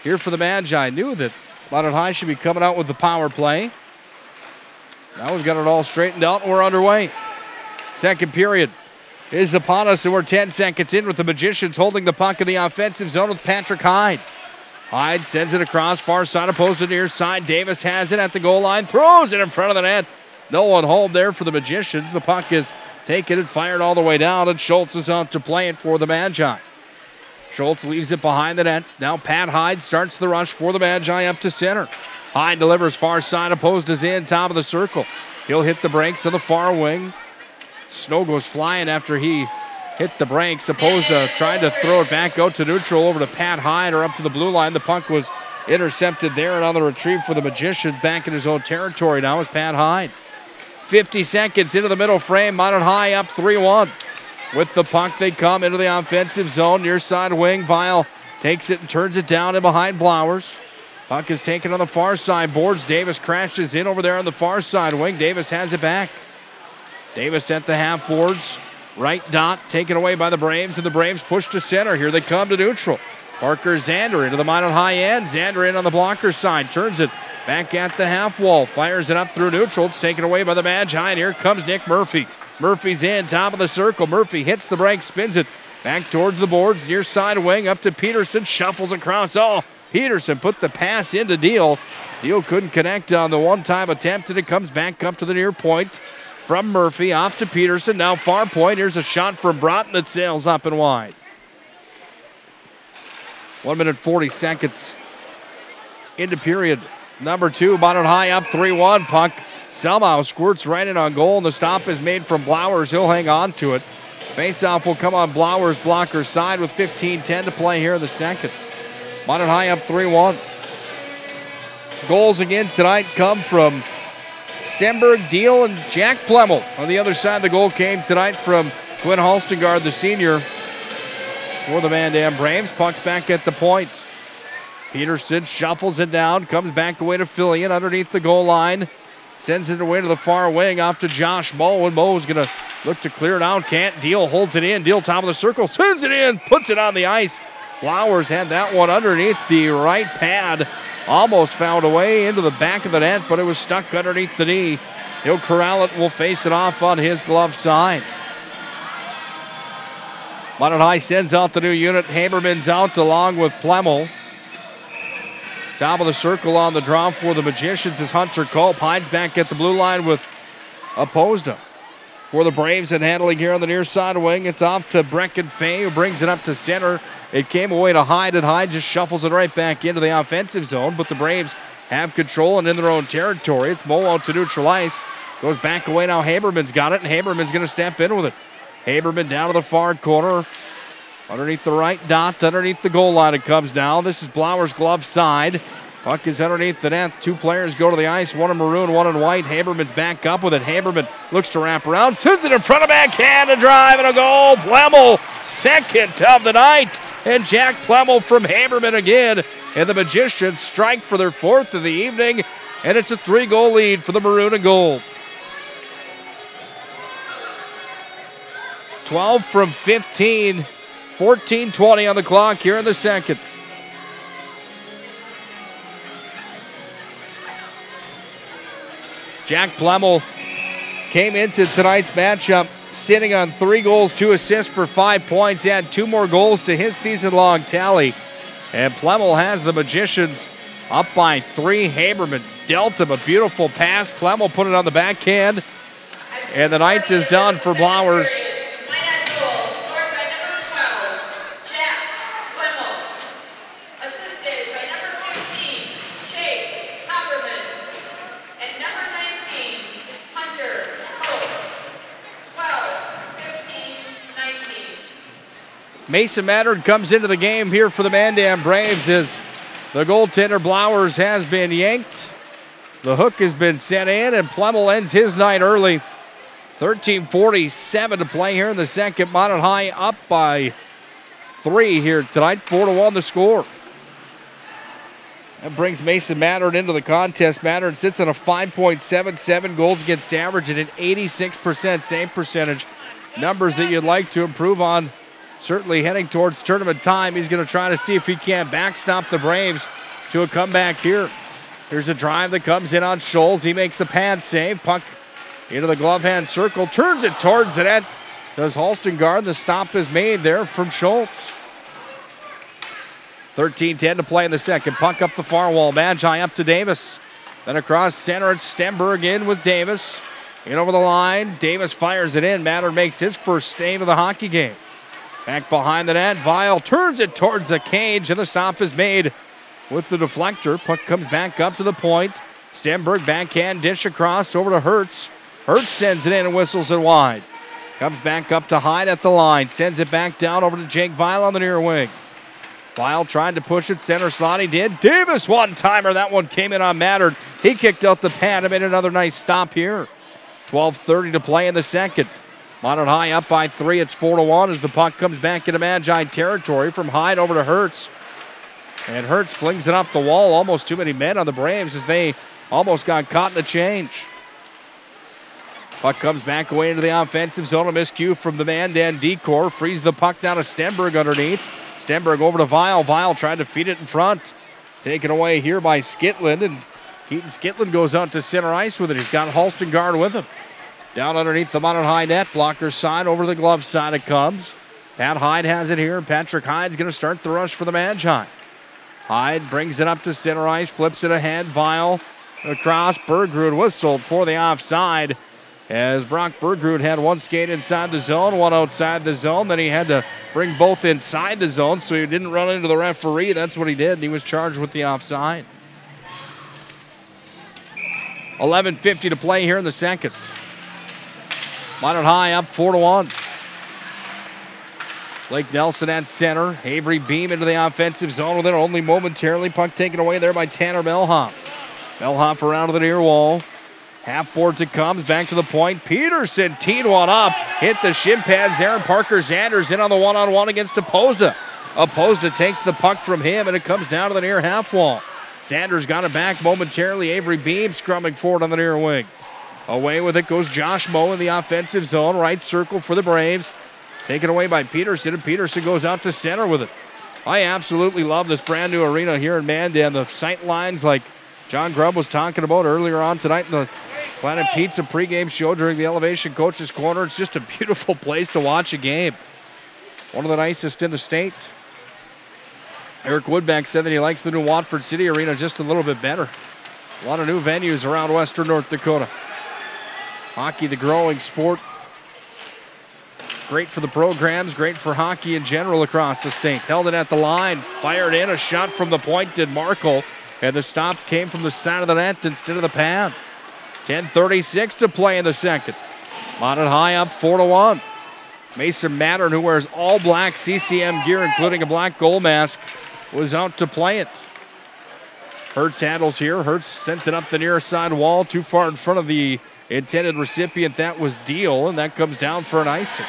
Here for the Magi. Knew that Minot High should be coming out with the power play. Now we've got it all straightened out and we're underway. Second period is upon us and we're 10 seconds in with the Magicians holding the puck in the offensive zone with Patrick Hyde. Hyde sends it across, far side opposed to near side. Davis has it at the goal line, throws it in front of the net. No one home there for the Magicians. The puck is taken and fired all the way down, and Schultz is out to play it for the Magi. Schultz leaves it behind the net. Now Pat Hyde starts the rush for the Magi up to center. Hyde delivers far side, opposed is in, top of the circle. He'll hit the brakes on the far wing. Snow goes flying after he hit the brakes. Opposed to trying to throw it back out to neutral over to Pat Hyde or up to the blue line. The puck was intercepted there, and on the retrieve for the Magicians back in his own territory now is Pat Hyde. 50 seconds into the middle frame. Minot High up 3-1. With the puck, they come into the offensive zone. Near side wing. Weil takes it and turns it down in behind Blowers. Puck is taken on the far side boards. Davis crashes in over there on the far side wing. Davis has it back. Davis at the half boards. Right dot taken away by the Braves, and the Braves push to center. Here they come to neutral. Parker Zander into the Minot High end. Zander in on the blocker side. Turns it back at the half wall. Fires it up through neutral. It's taken away by the Magi, and here comes Nick Murphy. Murphy's in, top of the circle. Murphy hits the break, spins it back towards the boards. Near side wing up to Peterson. Shuffles across. Oh, Peterson put the pass into Deal. Deal couldn't connect on the one-time attempt, and it comes back up to the near point. From Murphy, off to Peterson, now far point. Here's a shot from Broughton that sails up and wide. 1 minute 40 seconds into period number 2. Minot High up 3-1. Puck somehow squirts right in on goal, and the stop is made from Blowers. He'll hang on to it. Faceoff will come on Blowers' blocker side with 15:10 to play here in the second. Minot High up 3-1. Goals again tonight come from Stenberg, Deal, and Jack Plemmel. On the other side, the goal came tonight from Quinn Halstengard, the senior, for the Mandan Braves. Puck's back at the point. Peterson shuffles it down, comes back away to Fillion underneath the goal line. Sends it away to the far wing, off to Josh Moe, and Moe's going to look to clear it out. Can't. Deal holds it in. Deal top of the circle, sends it in, puts it on the ice. Flowers had that one underneath the right pad. Almost found a way into the back of the net, but it was stuck underneath the knee. He'll corral it, will face it off on his glove side. Minot High sends out the new unit. Haberman's out along with Plemmel. Top of the circle on the draw for the Magicians is Hunter Culp. Hides back at the blue line with Opposda. For the Braves and handling here on the near side wing, it's off to Brecken Fay, who brings it up to center. It came away to Hyde, and Hyde just shuffles it right back into the offensive zone, but the Braves have control and in their own territory. It's Moe out to neutral ice. Goes back away now. Haberman's got it, and Haberman's going to step in with it. Haberman down to the far corner. Underneath the right dot, underneath the goal line it comes down. This is Blauer's glove side. Puck is underneath the net. Two players go to the ice, one in maroon, one in white. Haberman's back up with it. Haberman looks to wrap around, sends it in front of backhand, a drive and a goal. Plemmel, second of the night. And Jack Plemmel from Haberman again. And the Magicians strike for their fourth of the evening. And it's a 3-goal lead for the maroon and gold. 12 from 15. 14:20 on the clock here in the second. Jack Plemmel came into tonight's matchup sitting on 3 goals, 2 assists for 5 points. He had 2 more goals to his season-long tally. And Plemmel has the Magicians up by 3. Haberman dealt him a beautiful pass. Plemmel put it on the backhand. And the night is done for Blauers. Mason Mattern comes into the game here for the Mandan Braves as the goaltender Blauers has been yanked. The hook has been set in, and Plemmel ends his night early. 13:47 to play here in the second. Minot High up by 3 here tonight. 4-1 the score. That brings Mason Mattern into the contest. Mattern sits on a 5.77 goals against average and an 86% save percentage. Numbers that you'd like to improve on. Certainly heading towards tournament time. He's going to try to see if he can backstop the Braves to a comeback here. Here's a drive that comes in on Scholes. He makes a pad save. Puck into the glove hand circle. Turns it towards the net. Does Halstengard. The stop is made there from Schultz. 13:10 to play in the second. Puck up the far wall. Magi up to Davis. Then across center, it's Stenberg in with Davis. In over the line. Davis fires it in. Mattern makes his first save of the hockey game. Back behind the net, Vial turns it towards the cage, and the stop is made with the deflector. Puck comes back up to the point. Stenberg backhand dish across over to Hertz. Hertz sends it in and whistles it wide. Comes back up to Hyde at the line. Sends it back down over to Jake Vial on the near wing. Vial tried to push it center slot. He did. Davis one-timer. That one came in on Mattern. He kicked out the pad and made another nice stop here. 12:30 to play in the second. Minot High up by 3. It's 4-1 as the puck comes back into Magi territory from Hyde over to Hertz. And Hertz flings it up the wall. Almost too many men on the Braves as they almost got caught in the change. Puck comes back away into the offensive zone. A miscue from the Mandan decor. Frees the puck down to Stenberg underneath. Stenberg over to Vial. Vial trying to feed it in front. Taken away here by Skitland. And Keaton Skitland goes out to center ice with it. He's got Halstengard with him. Down underneath the Minot High net. Blocker side over the glove side it comes. Pat Hyde has it here. Patrick Hyde's going to start the rush for the Magi. Hyde brings it up to center ice. Flips it ahead. Vial across. Bergrud whistled for the offside. As Brock Bergrud had one skate inside the zone, one outside the zone. Then he had to bring both inside the zone so he didn't run into the referee. That's what he did. And he was charged with the offside. 11:50 to play here in the second. Minot High up 4-1. Blake Nelson at center. Avery Beam into the offensive zone with it only momentarily. Puck taken away there by Tanner Melhoff. Melhoff around to the near wall. Half boards it comes, back to the point. Peterson teed one up, hit the shin pads there, and Parker Sanders in on the one-on-one against Opposda. Opposda takes the puck from him, and it comes down to the near half wall. Sanders got it back momentarily. Avery Beam scrumming forward on the near wing. Away with it goes Josh Moe in the offensive zone. Right circle for the Braves. Taken away by Peterson, and Peterson goes out to center with it. I absolutely love this brand new arena here in Mandan. The sight lines like John Grubb was talking about earlier on tonight in the Planet Pizza pregame show during the Elevation Coaches Corner. It's just a beautiful place to watch a game. One of the nicest in the state. Eric Woodback said that he likes the new Watford City Arena just a little bit better. A lot of new venues around western North Dakota. Hockey, the growing sport. Great for the programs, great for hockey in general across the state. Held it at the line, fired in, a shot from the point did Markle, and the stop came from the side of the net instead of the pad. 10:36 to play in the second. Minot High up 4-1. Mason Mattern, who wears all black CCM gear, including a black goal mask, was out to play it. Hertz handles here. Hertz sent it up the near side wall, too far in front of the intended recipient. That was Deal, and that comes down for an icing.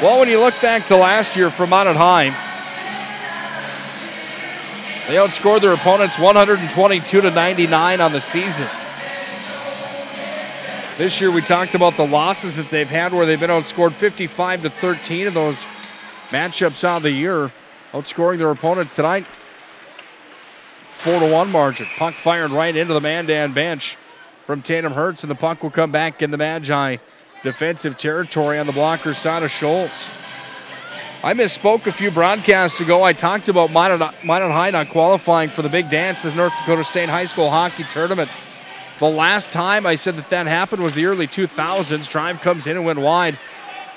Well, when you look back to last year for Minot High, they outscored their opponents 122-99 on the season. This year we talked about the losses that they've had where they've been outscored 55-13 in those matchups on the year. Outscoring their opponent tonight, 4-1 margin. Puck fired right into the Mandan bench from Tatum Hertz, and the puck will come back in the Magi defensive territory on the blocker side of Scholes. I misspoke a few broadcasts ago. I talked about Minot High not qualifying for the big dance, this North Dakota State High School Hockey Tournament. The last time I said that happened was the early 2000s. Drive comes in and went wide.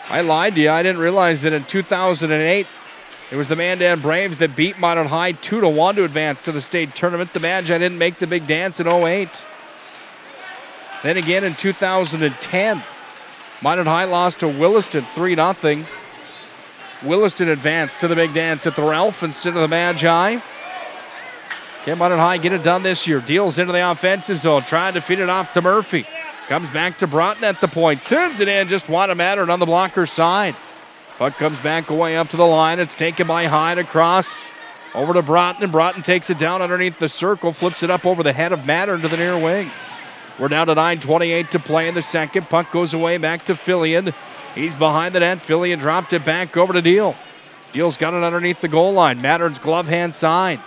I lied to you. I didn't realize that in 2008, it was the Mandan Braves that beat Minot High 2-1 to advance to the state tournament. The Magi didn't make the big dance in 08. Then again in 2010, Minot High lost to Williston 3-0. Williston advanced to the big dance at the Ralph instead of the Magi. Can Minot High get it done this year? Deals into the offensive zone, trying to feed it off to Murphy. Comes back to Broughton at the point. Sends it in, just wide of Mattern on the blocker side. Puck comes back away up to the line. It's taken by Hyde across over to Broughton, and Broughton takes it down underneath the circle, flips it up over the head of Mattern to the near wing. We're down to 9:28 to play in the second. Puck goes away back to Fillion. He's behind the net. Fillion dropped it back over to Deal. Deal's got it underneath the goal line. Mattern's glove hand side.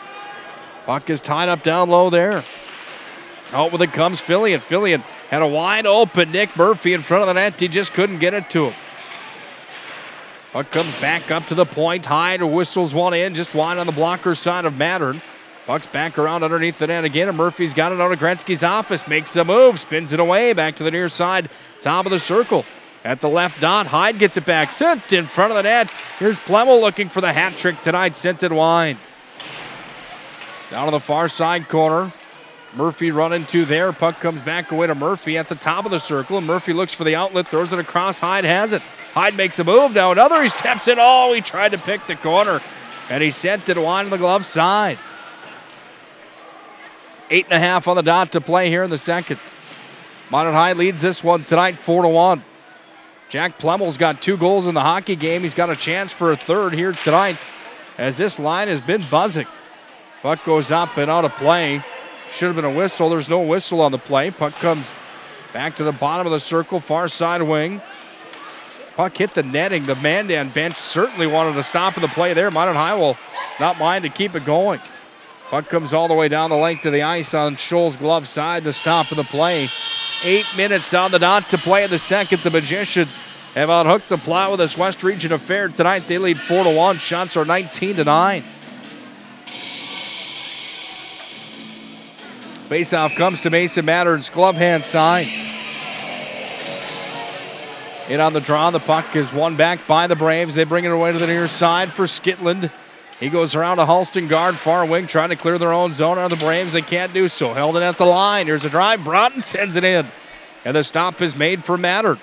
Puck is tied up down low there. Out with it comes Fillion. Fillion had a wide open Nick Murphy in front of the net. He just couldn't get it to him. Puck comes back up to the point. Hyde whistles one in, just wide on the blocker side of Mattern. Puck's back around underneath the net again, and Murphy's got it out of Gretzky's office. Makes a move, spins it away, back to the near side, top of the circle. At the left dot, Hyde gets it back, sent in front of the net. Here's Plemmel looking for the hat trick tonight, sent it wide. Down to the far side corner. Murphy running to there. Puck comes back away to Murphy at the top of the circle, and Murphy looks for the outlet, throws it across. Hyde has it. Hyde makes a move, now another, he steps it. Oh, he tried to pick the corner, and he sent it wide on the glove side. 8.5 on the dot to play here in the second. Minot High leads this one tonight 4-1. Jack Plemmel's got 2 goals in the hockey game. He's got a chance for a third here tonight, as this line has been buzzing. Puck goes up and out of play. Should have been a whistle. There's no whistle on the play. Puck comes back to the bottom of the circle, far side wing. Puck hit the netting. The Mandan bench certainly wanted to stop in the play there. Minot High will not mind to keep it going. Puck comes all the way down the length of the ice on Scholl's glove side to stop of the play. 8 minutes on the dot to play in the second. The Magicians have outhooked the Plow with this West Region affair tonight. They lead 4-1. Shots are 19-9. Faceoff comes to Mason Mattern's glove hand side. In on the draw, the puck is won back by the Braves. They bring it away to the near side for Skitland. He goes around to Halston guard, far wing, trying to clear their own zone on the Braves. They can't do so. Held it at the line. Here's a drive. Broughton sends it in. And the stop is made for Mattern.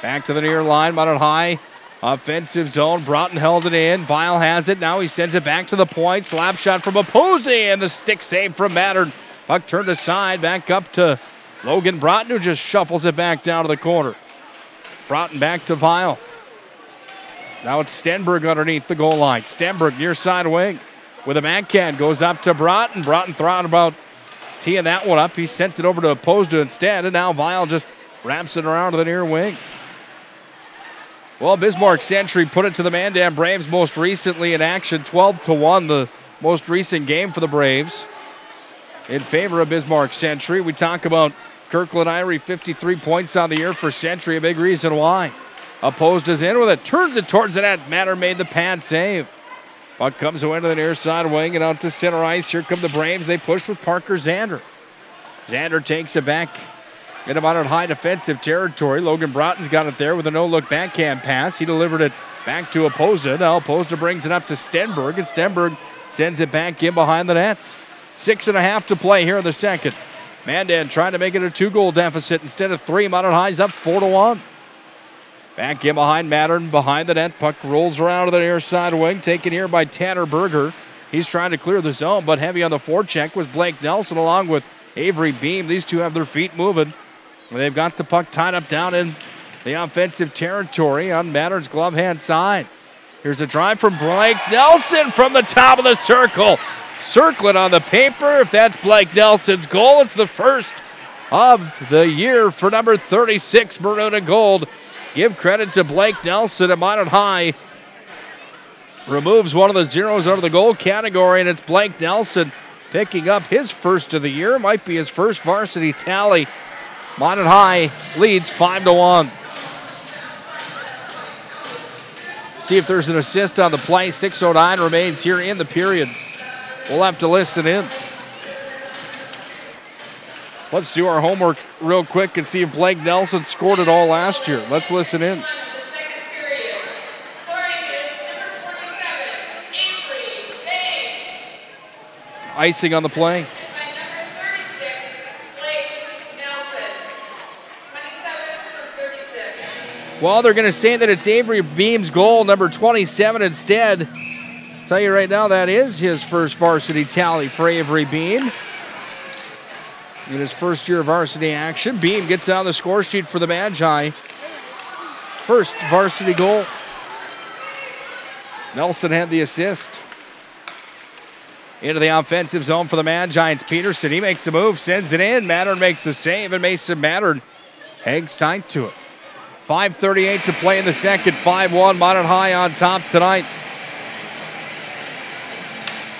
Back to the near line. Minot High offensive zone. Broughton held it in. Vial has it. Now he sends it back to the point. Slap shot from Opposda, and the stick save from Mattern. Puck turned aside, back up to Logan Broughton, who just shuffles it back down to the corner. Broughton back to Vial. Now it's Stenberg underneath the goal line. Stenberg near side wing with a backhand. Goes up to Broughton. Broughton throwing about teeing that one up. He sent it over to Opposed instead, and now Vial just wraps it around to the near wing. Well, Bismarck Century put it to the Mandan Braves most recently in action. 12-1, the most recent game for the Braves in favor of Bismarck Century. We talk about Kirkland Irie, 53 points on the year for Century, a big reason why. Opposed is in with it, turns it towards the net. Matter made the pad save. Puck comes away to the near side wing and out to center ice. Here come the Braves. They push with Parker Zander. Zander takes it back in about in high defensive territory. Logan Broughton's got it there with a no-look backhand pass. He delivered it back to Opposed. Now Opposed brings it up to Stenberg, and Stenberg sends it back in behind the net. 6.5 to play here in the second. Mandan trying to make it a 2-goal deficit instead of 3. Minot High's up 4-1. Back in behind Mattern, behind the net. Puck rolls around to the near side wing, taken here by Tanner Berger. He's trying to clear the zone, but heavy on the forecheck was Blake Nelson along with Avery Beam. These two have their feet moving. They've got the puck tied up down in the offensive territory on Mattern's glove hand side. Here's a drive from Blake Nelson from the top of the circle. Circling on the paper. If that's Blake Nelson's goal, it's the first of the year for number 36, Maroon and Gold. Give credit to Blake Nelson at Minot High. Removes one of the zeros out of the goal category, and it's Blake Nelson picking up his first of the year. Might be his first varsity tally. Minot High leads 5-1. See if there's an assist on the play. 6:09 remains here in the period. We'll have to listen in. Let's do our homework real quick and see if Blake Nelson scored it all last year. Let's listen in. Icing on the play. Well, they're going to say that it's Avery Beam's goal, number 27 instead. Tell you right now, that is his first varsity tally for Avery Beam. In his first year of varsity action, Beam gets on the score sheet for the Magi. First varsity goal. Nelson had the assist. Into the offensive zone for the Magi. It's Peterson. He makes a move, sends it in. Mattern makes the save, and Mason Mattern hangs tight to it. 5:38 to play in the second. 5-1, Minot High on top tonight.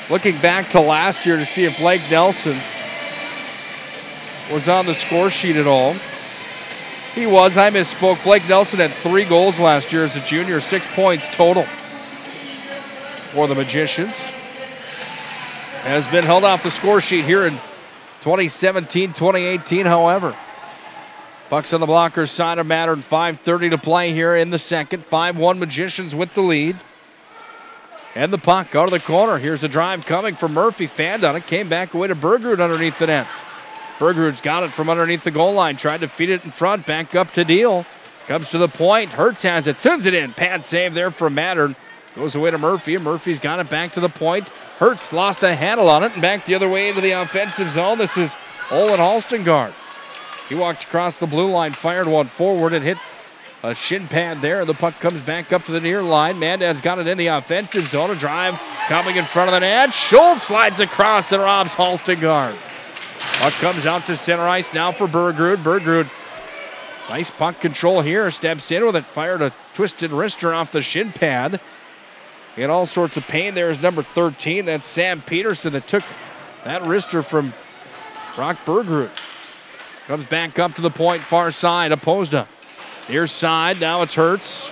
Looking back to last year to see if Blake Nelson was on the score sheet at all. He was. I misspoke. Blake Nelson had 3 goals last year as a junior, 6 points total for the Magicians. Has been held off the score sheet here in 2017-2018, however. Puck's on the blocker's side of Mattern. 5:30 to play here in the second. 5-1 Magicians with the lead. And the puck out of the corner. Here's a drive coming from Murphy. Fanned on it. Came back away to Bergerud underneath the net. Bergerud's got it from underneath the goal line. Tried to feed it in front. Back up to Deal. Comes to the point. Hertz has it. Sends it in. Pad save there from Mattern. Goes away to Murphy. Murphy's got it back to the point. Hertz lost a handle on it and back the other way into the offensive zone. This is Olin Halstengard. He walked across the blue line, fired one forward, and hit a shin pad there. The puck comes back up to the near line. Mandan's got it in the offensive zone. A drive coming in front of the net. Schultz slides across and robs Halstengard. Puck comes out to center ice now for Bergerud. Bergerud, nice puck control here. Steps in with it. Fired a twisted wrister off the shin pad. In all sorts of pain there is number 13. That's Sam Peterson that took that wrister from Brock Bergerud. Comes back up to the point, far side. Opposed near side. Now it's Hertz.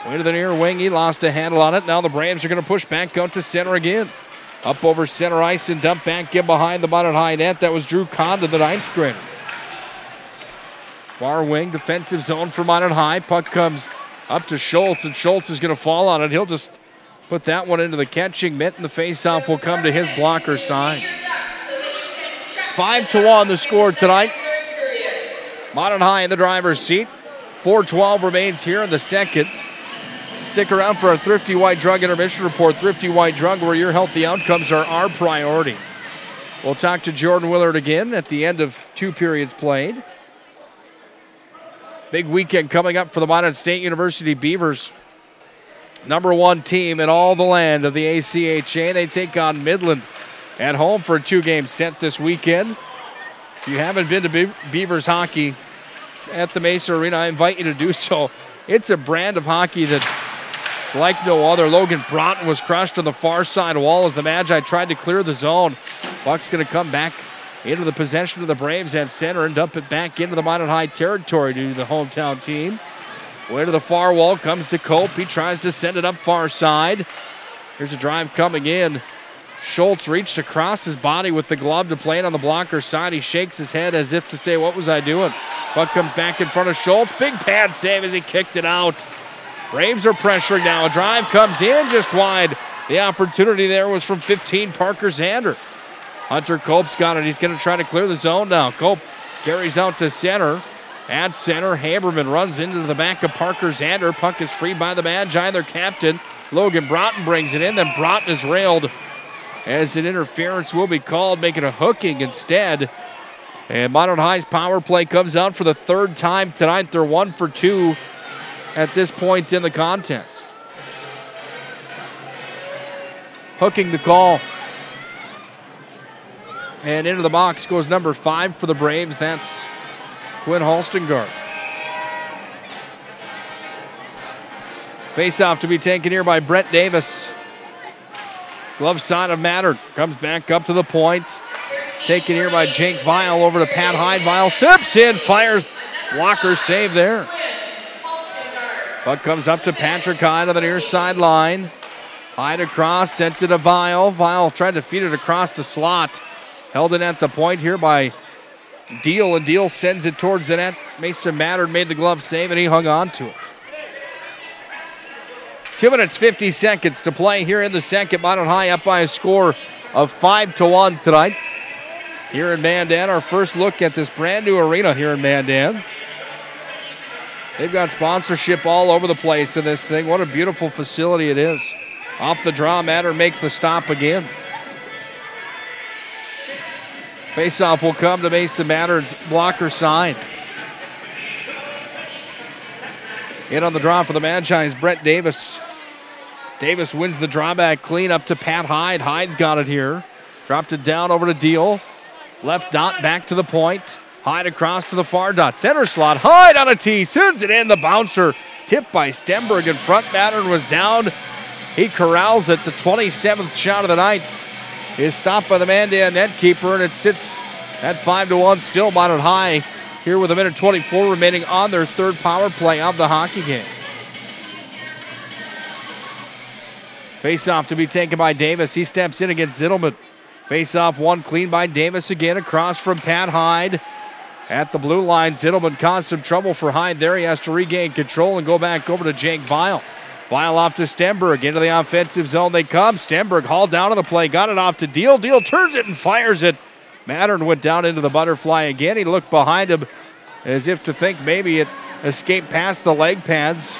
Way to the near wing. He lost a handle on it. Now the Braves are going to push back out to center again. Up over center ice and dump back in behind the Minot High net. That was Drew Condon, the 9th grader. Far wing, defensive zone for Minot High. Puck comes up to Schultz, and Schultz is going to fall on it. He'll just put that one into the catching mitt, and the faceoff will come to his blocker side. 5-1 the score tonight. Minot High in the driver's seat. 4:12 remains here in the second. Stick around for our Thrifty White Drug intermission report. Thrifty White Drug, where your healthy outcomes are our priority. We'll talk to Jordan Willard again at the end of 2 periods played. Big weekend coming up for the Minot State University Beavers. #1 team in all the land of the ACHA. They take on Midland at home for a 2-game set this weekend. If you haven't been to Beavers hockey at the Mesa Arena, I invite you to do so. It's a brand of hockey that like no other. Logan Broughton was crushed on the far side wall as the Magi tried to clear the zone. Buck's going to come back into the possession of the Braves at center and dump it back into the Minot High territory to the hometown team. Way to the far wall comes to Cope. He tries to send it up far side. Here's a drive coming in. Schultz reached across his body with the glove to play it on the blocker side. He shakes his head as if to say, what was I doing? Buck comes back in front of Schultz. Big pad save as he kicked it out. Braves are pressuring now. A drive comes in just wide. The opportunity there was from 15, Parker Zander. Hunter Cope's got it. He's going to try to clear the zone now. Cope carries out to center. At center, Haberman runs into the back of Parker Zander. Puck is freed by the Magi, their captain. Logan Broughton brings it in. Then Broughton is railed as an interference will be called, making a hooking instead. And Minot High's power play comes out for the 3rd time tonight. They're 1 for 2 at this point in the contest. Hooking the call. And into the box goes number 5 for the Braves. That's Quinn Halstengard. Face-off to be taken here by Brett Davis. Glove side of Matter. Comes back up to the point. It's taken here by Jake Vial over to Pat Hyde. Vial steps in, fires. Blocker save there. Puck comes up to Patrick Hyde on the near sideline. Hyde across, sent it to Vial. Vial tried to feed it across the slot. Held it at the point here by Deal, and Deal sends it towards the net. Mason Mattern made the glove save, and he hung on to it. 2 minutes, 50 seconds to play here in the second. Minot High up by a score of 5-1 tonight. Here in Mandan, our first look at this brand new arena here in Mandan. They've got sponsorship all over the place in this thing. What a beautiful facility it is. Off the draw, Matter makes the stop again. Faceoff will come to Mason Matter's blocker side. In on the draw for the Magi is Brett Davis. Davis wins the drawback clean up to Pat Hyde. Hyde's got it here. Dropped it down over to Deal. Left dot back to the point. Hyde across to the far dot. Center slot. Hyde on a tee. Sends it in. The bouncer tipped by Stenberg in front. Mattern was down. He corrals it. The 27th shot of the night is stopped by the Mandan net keeper, and it sits at 5-1. Still Minot High here with 1:24 remaining on their 3rd power play of the hockey game. Face-off to be taken by Davis. He steps in against Zittelman. Face-off one clean by Davis again across from Pat Hyde. At the blue line, Zittelman caused some trouble for Hyde there. He has to regain control and go back over to Jake Vial. Vial off to Stenberg. Into the offensive zone they come. Stenberg hauled down on the play. Got it off to Deal. Deal turns it and fires it. Mattern went down into the butterfly again. He looked behind him as if to think maybe it escaped past the leg pads.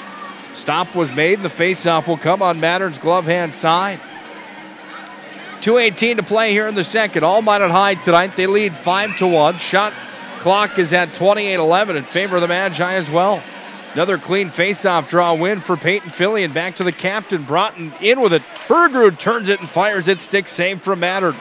Stop was made, and the faceoff will come on Mattern's glove hand side. 2:18 to play here in the second. All Minot High tonight. They lead 5-1. Shot clock is at 28-11 in favor of the Magi as well. Another clean faceoff draw win for Peyton Fillion. Back to the captain. Broughton in with it. Bergerud turns it and fires it. Stick save from Mattern.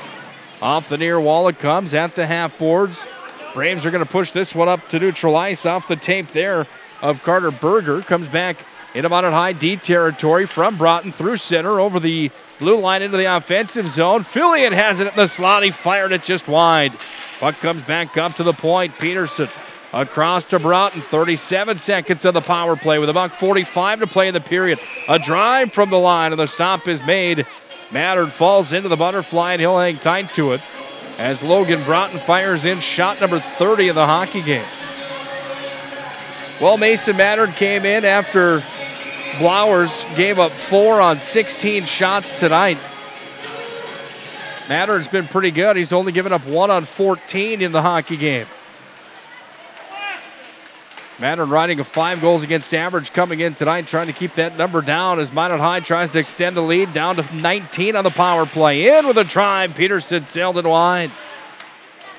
Off the near wall it comes at the half boards. Braves are going to push this one up to neutral ice. Off the tape there of Carter Berger. Comes back into Minot High D territory from Broughton through center over the blue line into the offensive zone. Fillion has it in the slot. He fired it just wide. Puck comes back up to the point. Peterson across to Broughton. 37 seconds of the power play with about 45 to play in the period. A drive from the line, and the stop is made. Mattern falls into the butterfly, and he'll hang tight to it as Logan Broughton fires in shot number 30 of the hockey game. Well, Mason Mattern came in after Blowers gave up 4 on 16 shots tonight. Mattern's been pretty good. He's only given up 1 on 14 in the hockey game. Mattern riding a 5 goals against average coming in tonight, trying to keep that number down as Minot High tries to extend the lead down to 19 on the power play. In with a drive. Peterson sailed it wide.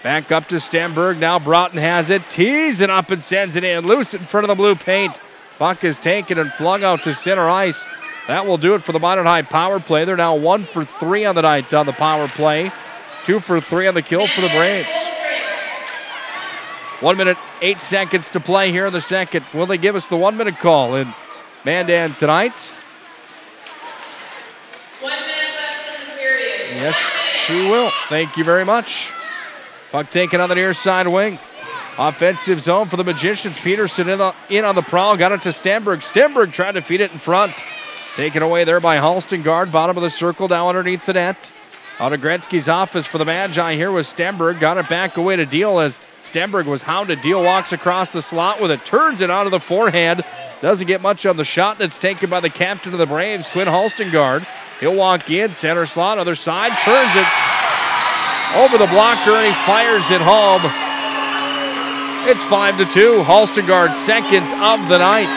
Back up to Stenberg. Now Broughton has it. Tees it up and sends it in. Loose in front of the blue paint. Buck is taken and flung out to center ice. That will do it for the Minot High power play. They're now 1 for 3 on the night on the power play. 2 for 3 on the kill for the Braves. 1 minute, 8 seconds to play here in the second. Will they give us the 1 minute call in Mandan tonight? 1 minute left in the period. Yes, she will. Thank you very much. Puck taken on the near side wing. Offensive zone for the Magicians. Peterson in on the prowl. Got it to Stenberg. Stenberg trying to feed it in front. Taken away there by Halstengard. Bottom of the circle down underneath the net. Out of Gretzky's office for the Magi here was Stenberg. Got it back away to Deal as Stenberg was hounded. Deal walks across the slot with it. Turns it out of the forehand. Doesn't get much on the shot. And it's taken by the captain of the Braves, Quinn Halstengard. He'll walk in. Center slot. Other side. Turns it over the blocker, and he fires it home. It's 5-2. Halstengard second of the night.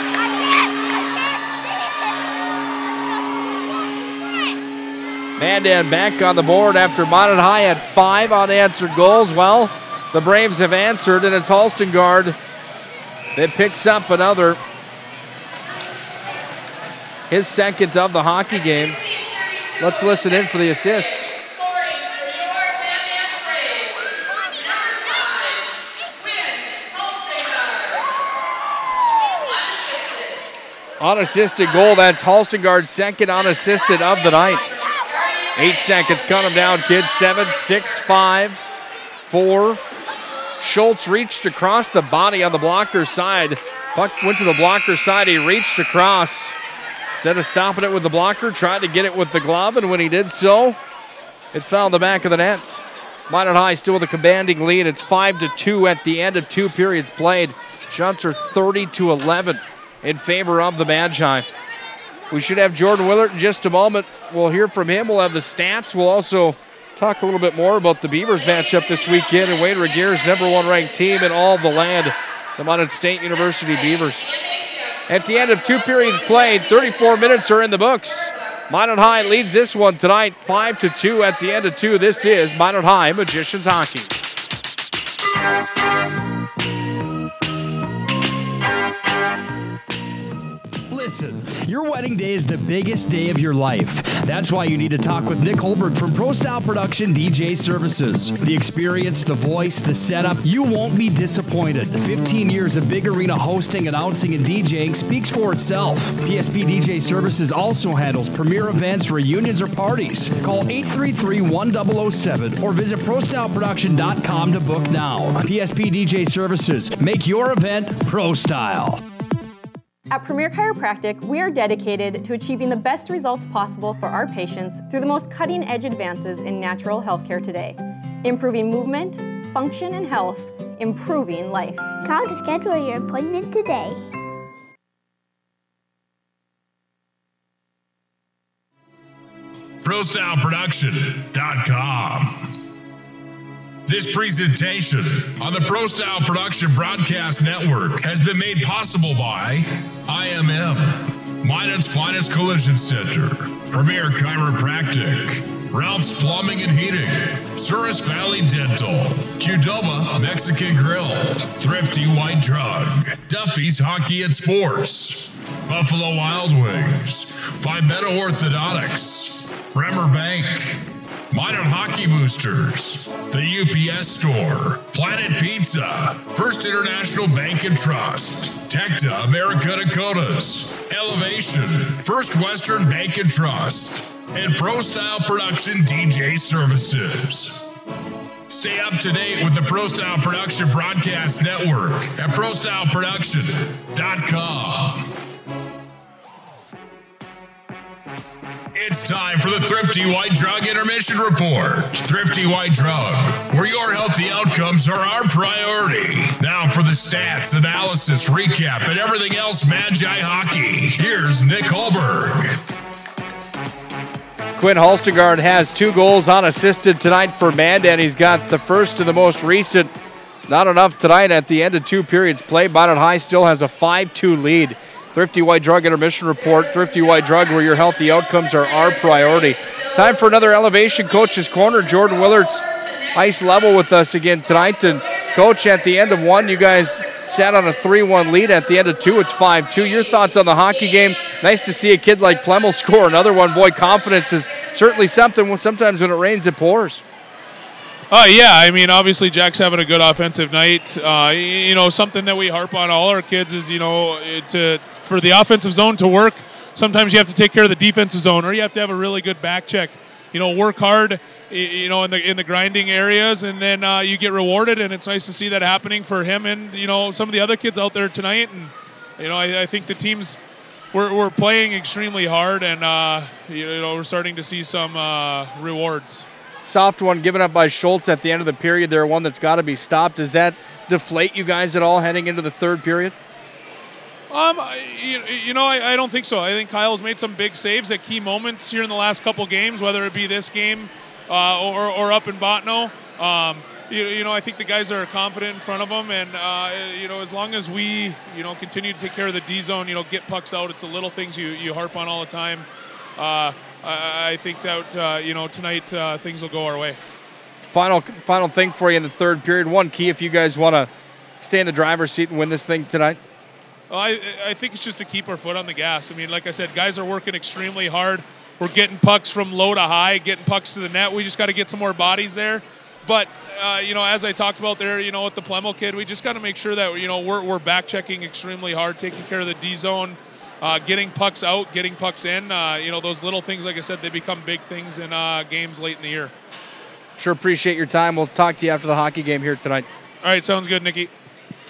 Mandan back on the board after Minot High had 5 unanswered goals. Well, the Braves have answered, and it's Halstengard that picks up another. His second of the hockey game. Let's listen in for the assist. Unassisted goal. That's Halstengard's second unassisted of the night. 8 seconds. Cut him down, kids. 7, 6, 5, 4. Schultz reached across the body on the blocker side. Puck went to the blocker side. He reached across. Instead of stopping it with the blocker, tried to get it with the glove, and when he did so, it fell in the back of the net. Minot High still with a commanding lead. It's 5-2 at the end of 2 periods played. Shots are 30-11 in favor of the Magi. We should have Jordan Willert in just a moment. We'll hear from him. We'll have the stats. We'll also talk a little bit more about the Beavers matchup this weekend and Wayne Regere's #1 ranked team in all the land, the Minot State University Beavers. At the end of 2 periods played, 34 minutes are in the books. Minot High leads this one tonight, 5-2 at the end of 2. This is Minot High Magicians Hockey. Listen, your wedding day is the biggest day of your life. That's why you need to talk with Nick Hulberg from Pro Style Production DJ Services. The experience, the voice, the setup, you won't be disappointed. 15 years of big arena hosting, announcing, and DJing speaks for itself. PSP DJ Services also handles premier events, reunions, or parties. Call 833-1007 or visit ProStyleProduction.com to book now. PSP DJ Services, make your event Pro Style. At Premier Chiropractic, we are dedicated to achieving the best results possible for our patients through the most cutting-edge advances in natural healthcare today. Improving movement, function, and health, improving life. Call to schedule your appointment today. ProStyleProduction.com. This presentation on the Pro Style Production Broadcast Network has been made possible by IMM, Minot's Finest Collision Center, Premier Chiropractic, Ralph's Plumbing and Heating, Souris Valley Dental, Qdoba Mexican Grill, Thrifty White Drug, Duffy's Hockey and Sports, Buffalo Wild Wings, Vibetta Orthodontics, Bremer Bank, Minot Hockey Boosters, the UPS Store, Planet Pizza, First International Bank and Trust, Tecta America Dakotas, Elevation, First Western Bank and Trust, and Pro Style Production DJ Services. Stay up to date with the Pro Style Production Broadcast Network at ProStyleProduction.com. It's time for the Thrifty White Drug Intermission Report. Thrifty White Drug, where your healthy outcomes are our priority. Now for the stats, analysis, recap, and everything else Magi Hockey. Here's Nick Hulberg. Quinn Halstengard has 2 goals unassisted tonight for Mandan. He's got the first and the most recent. Not enough tonight at the end of 2 periods played. Minot High still has a 5-2 lead. Thrifty White Drug Intermission Report. Thrifty White Drug, where your healthy outcomes are our priority. Time for another Elevation Coach's Corner. Jordan Willard's ice level with us again tonight. And Coach, at the end of one, you guys sat on a 3-1 lead. At the end of two, it's 5-2. Your thoughts on the hockey game? Nice to see a kid like Plemmel score another one. Boy, confidence is certainly something. Sometimes when it rains, it pours. Yeah, I mean, obviously Jack's having a good offensive night. Something that we harp on all our kids is, for the offensive zone to work, sometimes you have to take care of the defensive zone, or you have to have a really good back check. Work hard, in the grinding areas, and then you get rewarded, and it's nice to see that happening for him and, some of the other kids out there tonight. And, I think the teams, we're playing extremely hard, and, we're starting to see some rewards. Soft one given up by Schultz at the end of the period there, one that's got to be stopped. Does that deflate you guys at all heading into the third period? I don't think so. I think Kyle's made some big saves at key moments here in the last couple games, whether it be this game or up in Botno. I think the guys are confident in front of them, and as long as we continue to take care of the D zone, get pucks out. It's the little things you harp on all the time. I think that tonight things will go our way. Final thing for you in the third period. One key if you guys want to stay in the driver's seat and win this thing tonight. I think it's just to keep our foot on the gas. I mean, like I said, guys are working extremely hard. We're getting pucks from low to high, getting pucks to the net. We just got to get some more bodies there. But, as I talked about there, with the Plemmel kid, we just got to make sure that, we're back checking extremely hard, taking care of the D zone, getting pucks out, getting pucks in. Those little things, like I said, they become big things in games late in the year. Sure appreciate your time. We'll talk to you after the hockey game here tonight. All right, sounds good, Nikki.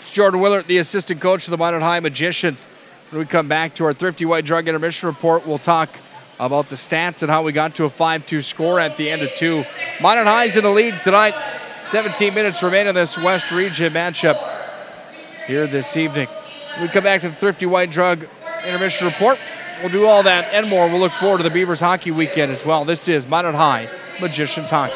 It's Jordan Willert, the assistant coach of the Minot High Magicians. When we come back to our Thrifty White Drug Intermission Report, we'll talk about the stats and how we got to a 5-2 score at the end of two. Minot High's in the lead tonight. 17 minutes remain in this West Region matchup here this evening. When we come back to the Thrifty White Drug Intermission Report, we'll do all that and more. We'll look forward to the Beavers hockey weekend as well. This is Minot High Magicians Hockey.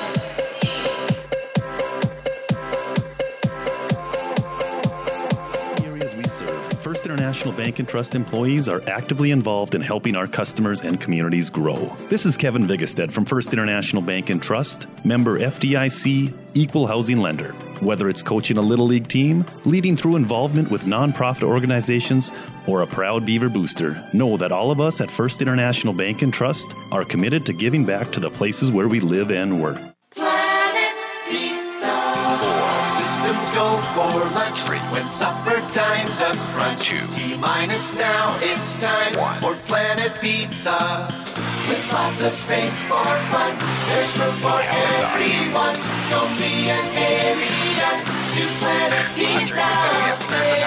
First International Bank and Trust employees are actively involved in helping our customers and communities grow. This is Kevin Vigestad from First International Bank and Trust, member FDIC, equal housing lender. Whether it's coaching a Little League team, leading through involvement with nonprofit organizations, or a proud Beaver booster, know that all of us at First International Bank and Trust are committed to giving back to the places where we live and work. Systems go for lunch when supper time's a crunch. T-minus now, it's time for Planet Pizza. With lots of space for fun, there's room for everyone. Don't be an alien to Planet Pizza. Space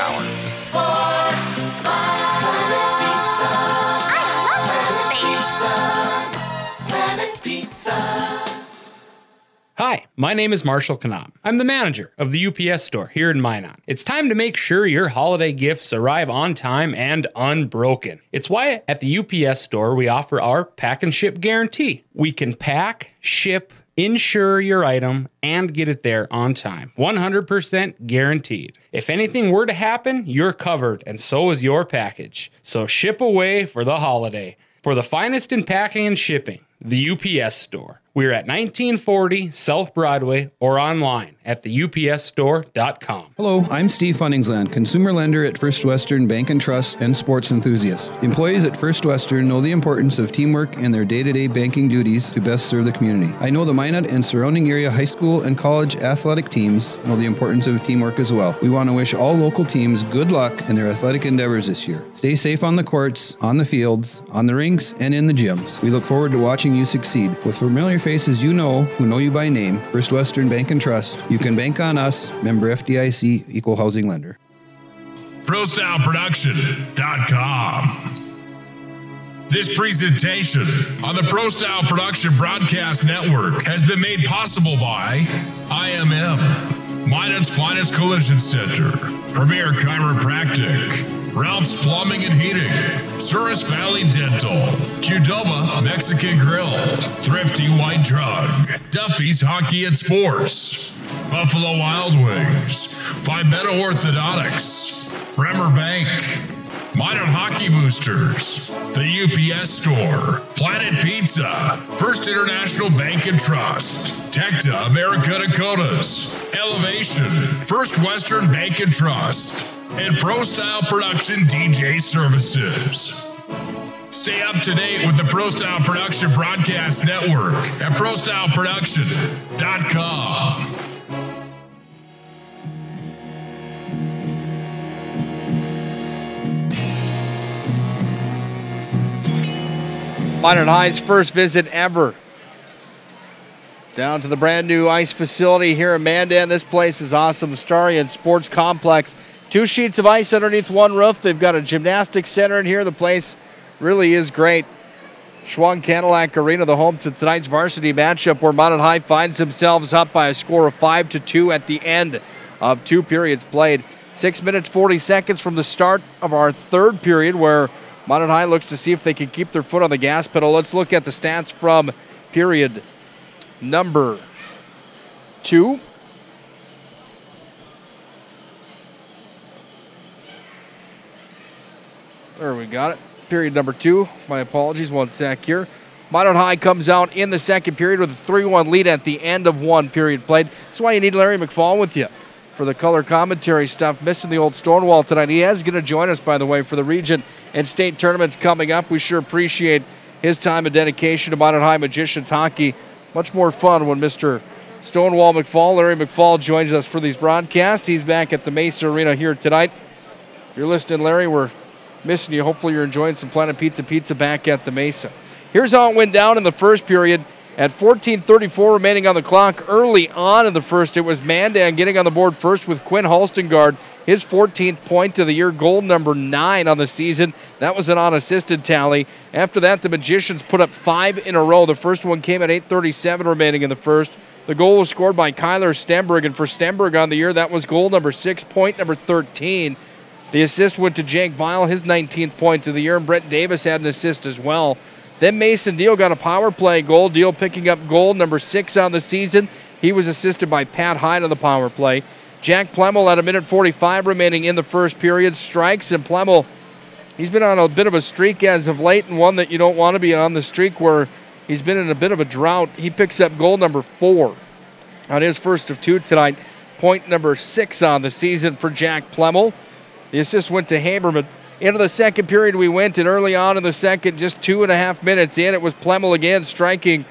for fun. Planet Pizza. I love Planet Pizza. Hi, my name is Marshall Kanam. I'm the manager of the UPS store here in Minot. It's time to make sure your holiday gifts arrive on time and unbroken. It's why at the UPS store we offer our pack and ship guarantee. We can pack, ship, insure your item, and get it there on time. 100% guaranteed. If anything were to happen, you're covered, and so is your package. So ship away for the holiday. For the finest in packing and shipping, the UPS store. We're at 1940 South Broadway or online at theupsstore.com. Hello, I'm Steve Funningsland, consumer lender at First Western Bank and Trust and sports enthusiast. Employees at First Western know the importance of teamwork in their day-to-day banking duties to best serve the community. I know the Minot and surrounding area high school and college athletic teams know the importance of teamwork as well. We want to wish all local teams good luck in their athletic endeavors this year. Stay safe on the courts, on the fields, on the rinks, and in the gyms. We look forward to watching you succeed. With familiar faces you know, who know you by name, First Western Bank and Trust, you can bank on us, member FDIC, equal housing lender. ProStyleProduction.com. This presentation on the Pro Style Production Broadcast Network has been made possible by IMM, Minot's Finest Collision Center, Premier Chiropractic, Ralph's Plumbing and Heating, Souris Valley Dental, Qdoba Mexican Grill, Thrifty White Drug, Duffy's Hockey and Sports, Buffalo Wild Wings, Five Meadow Orthodontics, Bremer Bank, Minot Hockey Boosters, the UPS Store, Planet Pizza, First International Bank and Trust, Tecta America Dakotas, Elevation, First Western Bank and Trust, and Pro Style Production DJ Services. Stay up to date with the Pro Style Production Broadcast Network at ProStyleProduction.com. Minot High's first visit ever down to the brand new ice facility here in Mandan. This place is awesome. Starion Sports Complex. 2 sheets of ice underneath one roof. They've got a gymnastics center in here. The place really is great. Schwung Cadillac Arena, the home to tonight's varsity matchup where Minot High finds themselves up by a score of 5-2 at the end of 2 periods played. 6 minutes, 40 seconds from the start of our 3rd period where Minot High looks to see if they can keep their foot on the gas pedal. Let's look at the stats from period number 2. There we got it. Period number 2. My apologies, 1 sec here. Minot High comes out in the 2nd period with a 3-1 lead at the end of 1 period played. That's why you need Larry McFall with you for the color commentary stuff. Missing the old Stonewall tonight. He is going to join us, by the way, for the region and state tournaments coming up. We sure appreciate his time and dedication to Minot High Magicians hockey. Much more fun when Mr. Stonewall McFall, Larry McFall, joins us for these broadcasts. He's back at the Mesa Arena here tonight. If you're listening, Larry, we're missing you. Hopefully you're enjoying some Planet Pizza back at the Mesa. Here's how it went down in the first period. At 14:34 remaining on the clock, early on in the first, it was Mandan getting on the board first with Quinn Halstengard, his 14th point of the year, goal number 9 on the season. That was an unassisted tally. After that, the Magicians put up 5 in a row. The first one came at 8:37 remaining in the first. The goal was scored by Kyler Stenberg, and for Stenberg on the year, that was goal number 6, point number 13. The assist went to Jake Vile, his 19th point of the year, and Brett Davis had an assist as well. Then Mason Deal got a power play goal. Deal picking up goal number 6 on the season. He was assisted by Pat Hyde on the power play. Jack Plemmel at 1:45 remaining in the first period strikes, and Plemmel, he's been on a bit of a streak as of late, and one that you don't want to be on, the streak where he's been in a bit of a drought. He picks up goal number 4 on his first of 2 tonight. Point number 6 on the season for Jack Plemmel. The assist went to Haberman. Into the second period we went, and early on in the second, just 2.5 minutes in, it was Plemmel again striking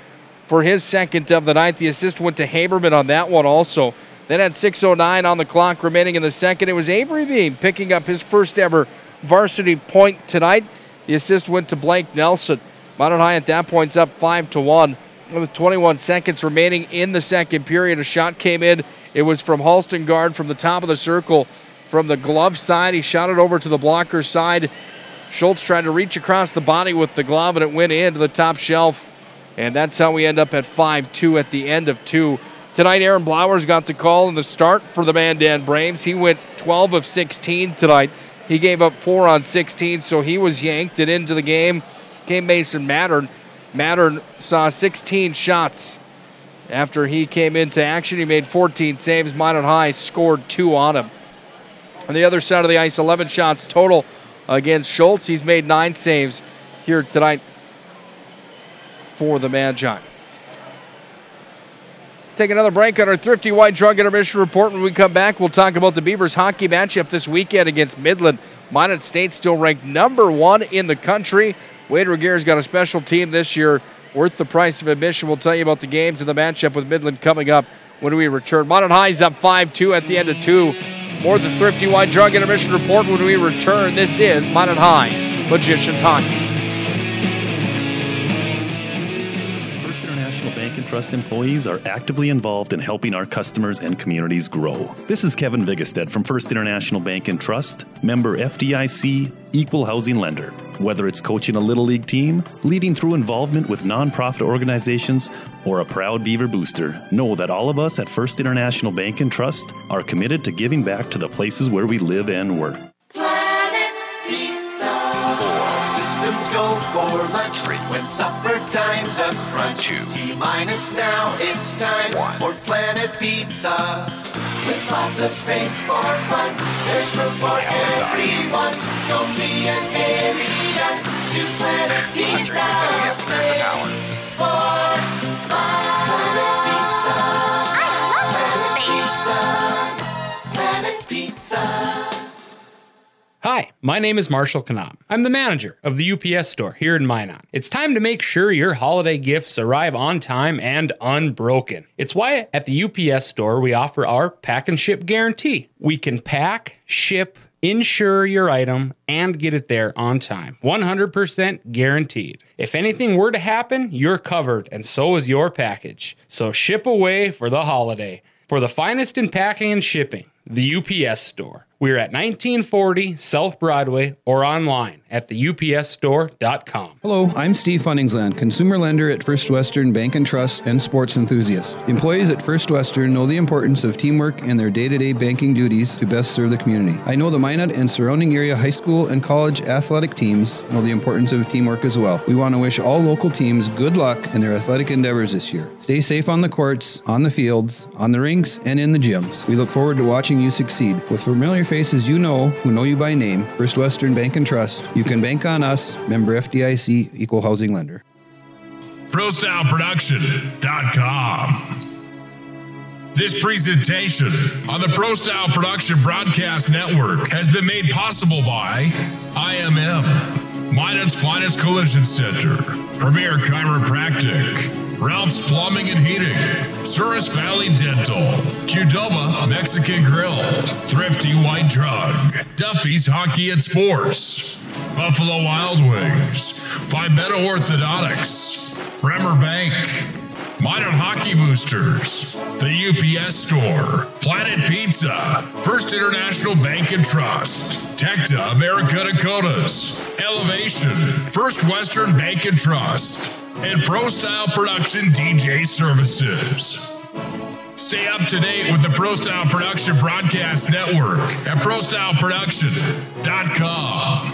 for his second of the night. The assist went to Haberman on that one also. Then at 6:09 on the clock remaining in the second, it was Avery Beam picking up his first ever varsity point tonight. The assist went to Blake Nelson. Minot High at that point's up 5-1. With 21 seconds remaining in the second period, a shot came in. It was from Halstengard from the top of the circle. From the glove side, he shot it over to the blocker side. Schultz tried to reach across the body with the glove, and it went into the top shelf. And that's how we end up at 5-2 at the end of 2. Tonight, Aaron Blowers got the call in the start for the Mandan Braves. He went 12 of 16 tonight. He gave up 4 on 16, so he was yanked. And into the game came Mason Mattern. Mattern saw 16 shots. After he came into action, he made 14 saves. Minot High scored 2 on him. On the other side of the ice, 11 shots total against Schultz. He's made 9 saves here tonight for the Magi. Take another break on our Thrifty White Drug Intermission Report. When we come back, we'll talk about the Beavers hockey matchup this weekend against Midland. Minot State still ranked number 1 in the country. Wade Regere's got a special team this year worth the price of admission. We'll tell you about the games and the matchup with Midland coming up when we return. Minot High's up 5-2 at the end of 2. More than Thrifty White Drug Intermission Report when we return. This is Minot High Magicians Hockey. First International Bank and Trust employees are actively involved in helping our customers and communities grow. This is Kevin Vigestad from First International Bank and Trust, member FDIC, equal housing lender. Whether it's coaching a Little League team, leading through involvement with nonprofit organizations, or a proud Beaver booster, know that all of us at First International Bank and Trust are committed to giving back to the places where we live and work. Planet Pizza. 4 systems go for lunch. Frequent supper time's a crunch. T-minus now, it's time for Planet Pizza. with lots of space for fun. There's room for everyone. Don't be an alien to Planet Pizza. Space for Planet Pizza. Planet Pizza. Hi, my name is Marshall Knop. I'm the manager of the UPS store here in Minot. It's time to make sure your holiday gifts arrive on time and unbroken. It's why at the UPS store we offer our pack and ship guarantee. We can pack, ship, insure your item, and get it there on time. 100% guaranteed. If anything were to happen, you're covered, and so is your package. So ship away for the holiday. For the finest in packing and shipping, the UPS store. We're at 1940 South Broadway or online at theupsstore.com. Hello, I'm Steve Funningsland, consumer lender at First Western Bank and Trust and sports enthusiast. Employees at First Western know the importance of teamwork in their day-to-day banking duties to best serve the community. I know the Minot and surrounding area high school and college athletic teams know the importance of teamwork as well. We want to wish all local teams good luck in their athletic endeavors this year. Stay safe on the courts, on the fields, on the rinks, and in the gyms. We look forward to watching you succeed. With familiar faces you know, who know you by name, First Western Bank and Trust, you can bank on us, member FDIC, equal housing lender. ProStyleProduction.com. This presentation on the ProStyle Production Broadcast Network has been made possible by IMM, Minot's finest collision center, Premier Chiropractic, Ralph's Plumbing and Heating, Souris Valley Dental, Qdoba Mexican Grill, Thrifty White Drug, Duffy's Hockey and Sports, Buffalo Wild Wings, Phibeta Orthodontics, Bremer Bank, Minot Hockey Boosters, the UPS Store, Planet Pizza, First International Bank and Trust, Tecta America Dakotas, Elevation, First Western Bank and Trust, and ProStyle Production DJ Services. Stay up to date with the ProStyle Production Broadcast Network at ProStyleProduction.com.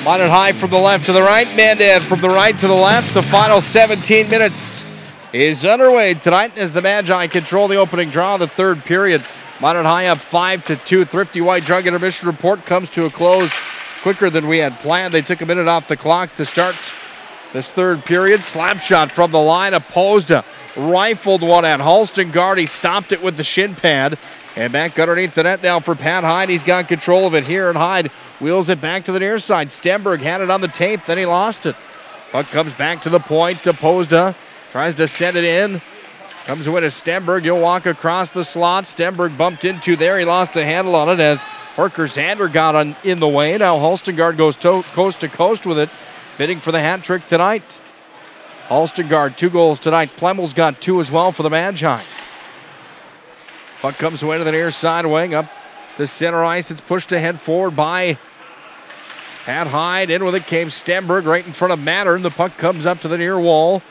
Minot High from the left to the right, Mandan from the right to the left. The final 17 minutes is underway tonight as the Magi control the opening draw of the third period. Minot High up 5-2. Thrifty White Drug intermission report comes to a close quicker than we had planned. They took a minute off the clock to start this third period. Slap shot from the line, opposed, rifled one at Halston guard. He stopped it with the shin pad. And back underneath the net now for Pat Hyde. He's got control of it here, and Hyde wheels it back to the near side. Stenberg had it on the tape, then he lost it. Puck comes back to the point. Opposed, tries to send it in. Comes away to Stenberg. He'll walk across the slot. Stenberg bumped into there. He lost a handle on it as Parker Zander got in the way. Now Halstengard goes coast to coast with it, bidding for the hat trick tonight. Halstengard, 2 goals tonight. Plemmel's got 2 as well for the Magi. Puck comes away to the near side wing, up the center ice. It's pushed ahead forward by Pat Hyde. In with it came Stenberg right in front of Mattern. The puck comes up to the near wall.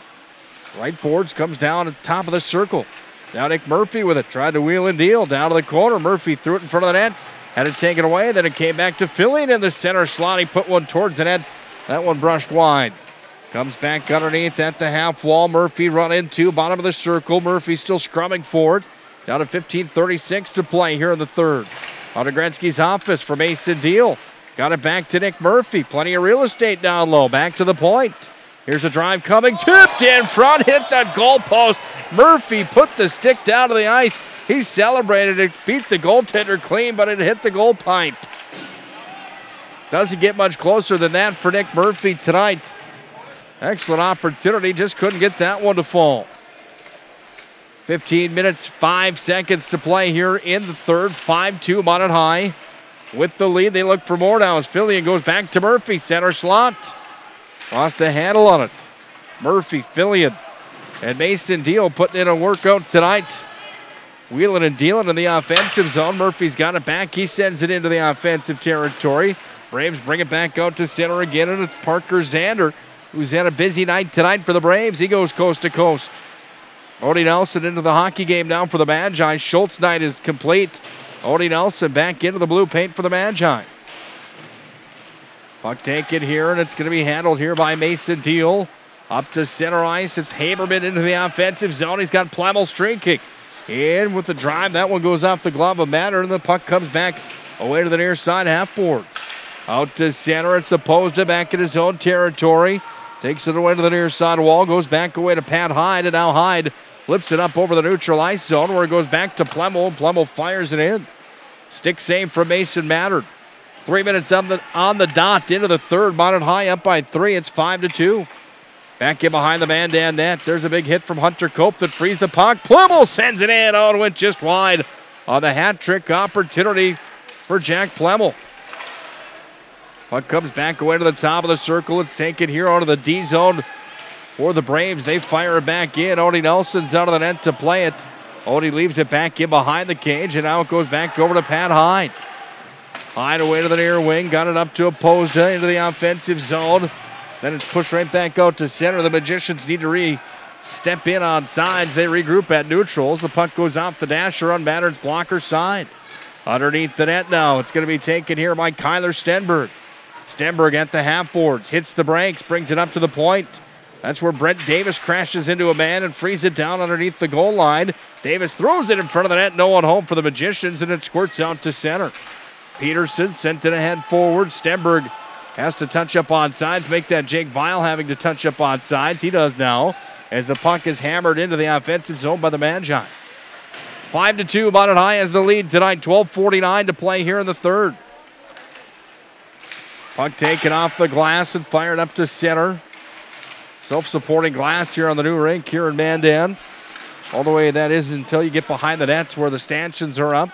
Right boards, comes down at the top of the circle. Now Nick Murphy with it. Tried to wheel and deal down to the corner. Murphy threw it in front of the net. Had it taken away. Then it came back to Fillion in the center slot. He put one towards the net. That one brushed wide. Comes back underneath at the half wall. Murphy run into bottom of the circle. Murphy still scrumming forward. Down to 15:36 to play here in the third. Out of Gretzky's office for Mason Deal. Got it back to Nick Murphy. Plenty of real estate down low. Back to the point. Here's a drive coming. Tipped in front. Hit that goalpost. Murphy put the stick down to the ice. He celebrated it. Beat the goaltender clean, but it hit the goal pipe. Doesn't get much closer than that for Nick Murphy tonight. Excellent opportunity. Just couldn't get that one to fall. 15 minutes, 5 seconds to play here in the third. 5-2 Minot High. With the lead, they look for more now as Fillion goes back to Murphy. Center slot. Lost a handle on it. Murphy, Fillion, and Mason Deal putting in a workout tonight. Wheeling and dealing in the offensive zone. Murphy's got it back. He sends it into the offensive territory. Braves bring it back out to center again, and it's Parker Zander, who's had a busy night tonight for the Braves. He goes coast to coast. Odie Nelson into the hockey game now for the Magi. Schultz night is complete. Odie Nelson back into the blue paint for the Magi. Puck taken here, and it's going to be handled here by Mason Deal. Up to center ice. It's Haberman into the offensive zone. He's got Plemmel streaking. In with the drive. That one goes off the glove of Matter, and the puck comes back away to the near side half boards. Out to center. It's Opposed back in his own territory. Takes it away to the near side wall. Goes back away to Pat Hyde, and now Hyde flips it up over the neutral ice zone where it goes back to Plemmel. Plemmel fires it in. Stick save from Mason Mattern. 3 minutes on the dot into the third. Minot High up by 3. It's 5-2. Back in behind the Mandan net. There's a big hit from Hunter Cope that frees the puck. Plemmel sends it in. Oh, it went just wide on the hat trick opportunity for Jack Plemmel. Puck comes back away to the top of the circle. It's taken here out of the D zone for the Braves. They fire it back in. Odie Nelson's out of the net to play it. Odie leaves it back in behind the cage, and now it goes back over to Pat Hyde. Hyde away to the near wing. Got it up to Opposed into the offensive zone. Then it's pushed right back out to center. The Magicians need to step in on sides. They regroup at neutrals. The puck goes off the dasher on Mattern's blocker side. Underneath the net now. It's going to be taken here by Kyler Stenberg. Stenberg at the half boards. Hits the brakes. Brings it up to the point. That's where Brent Davis crashes into a man and frees it down underneath the goal line. Davis throws it in front of the net. No one home for the Magicians, and it squirts out to center. Peterson sent it ahead forward. Stenberg has to touch up on sides, make that Jake Vial having to touch up on sides. He does now as the puck is hammered into the offensive zone by the Magi. 5-2, Minot High has the lead tonight. 12:49 to play here in the third. Puck taken off the glass and fired up to center. Self-supporting glass here on the new rink here in Mandan. All the way that is until you get behind the nets where the stanchions are up.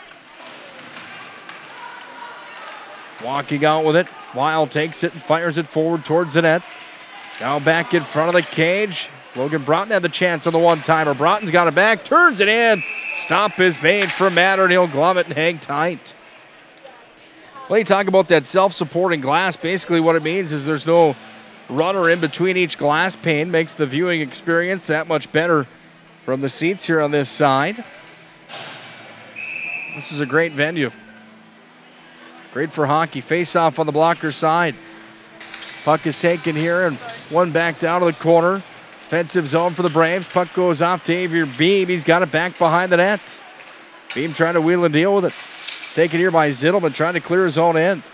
Walking out with it. Weil takes it and fires it forward towards the net. Now back in front of the cage. Logan Broughton had the chance on the one-timer. Broughton's got it back, turns it in. Stop is made from Mattern. He'll glove it and hang tight. Well, you talk about that self-supporting glass. Basically what it means is there's no runner in between each glass pane. Makes the viewing experience that much better from the seats here on this side. This is a great venue. Great for hockey. Face-off on the blocker side. Puck is taken here and one back down to the corner. Defensive zone for the Braves. Puck goes off to Xavier Beam. He's got it back behind the net. Beam trying to wheel and deal with it. Taken here by Zittelman, trying to clear his own end.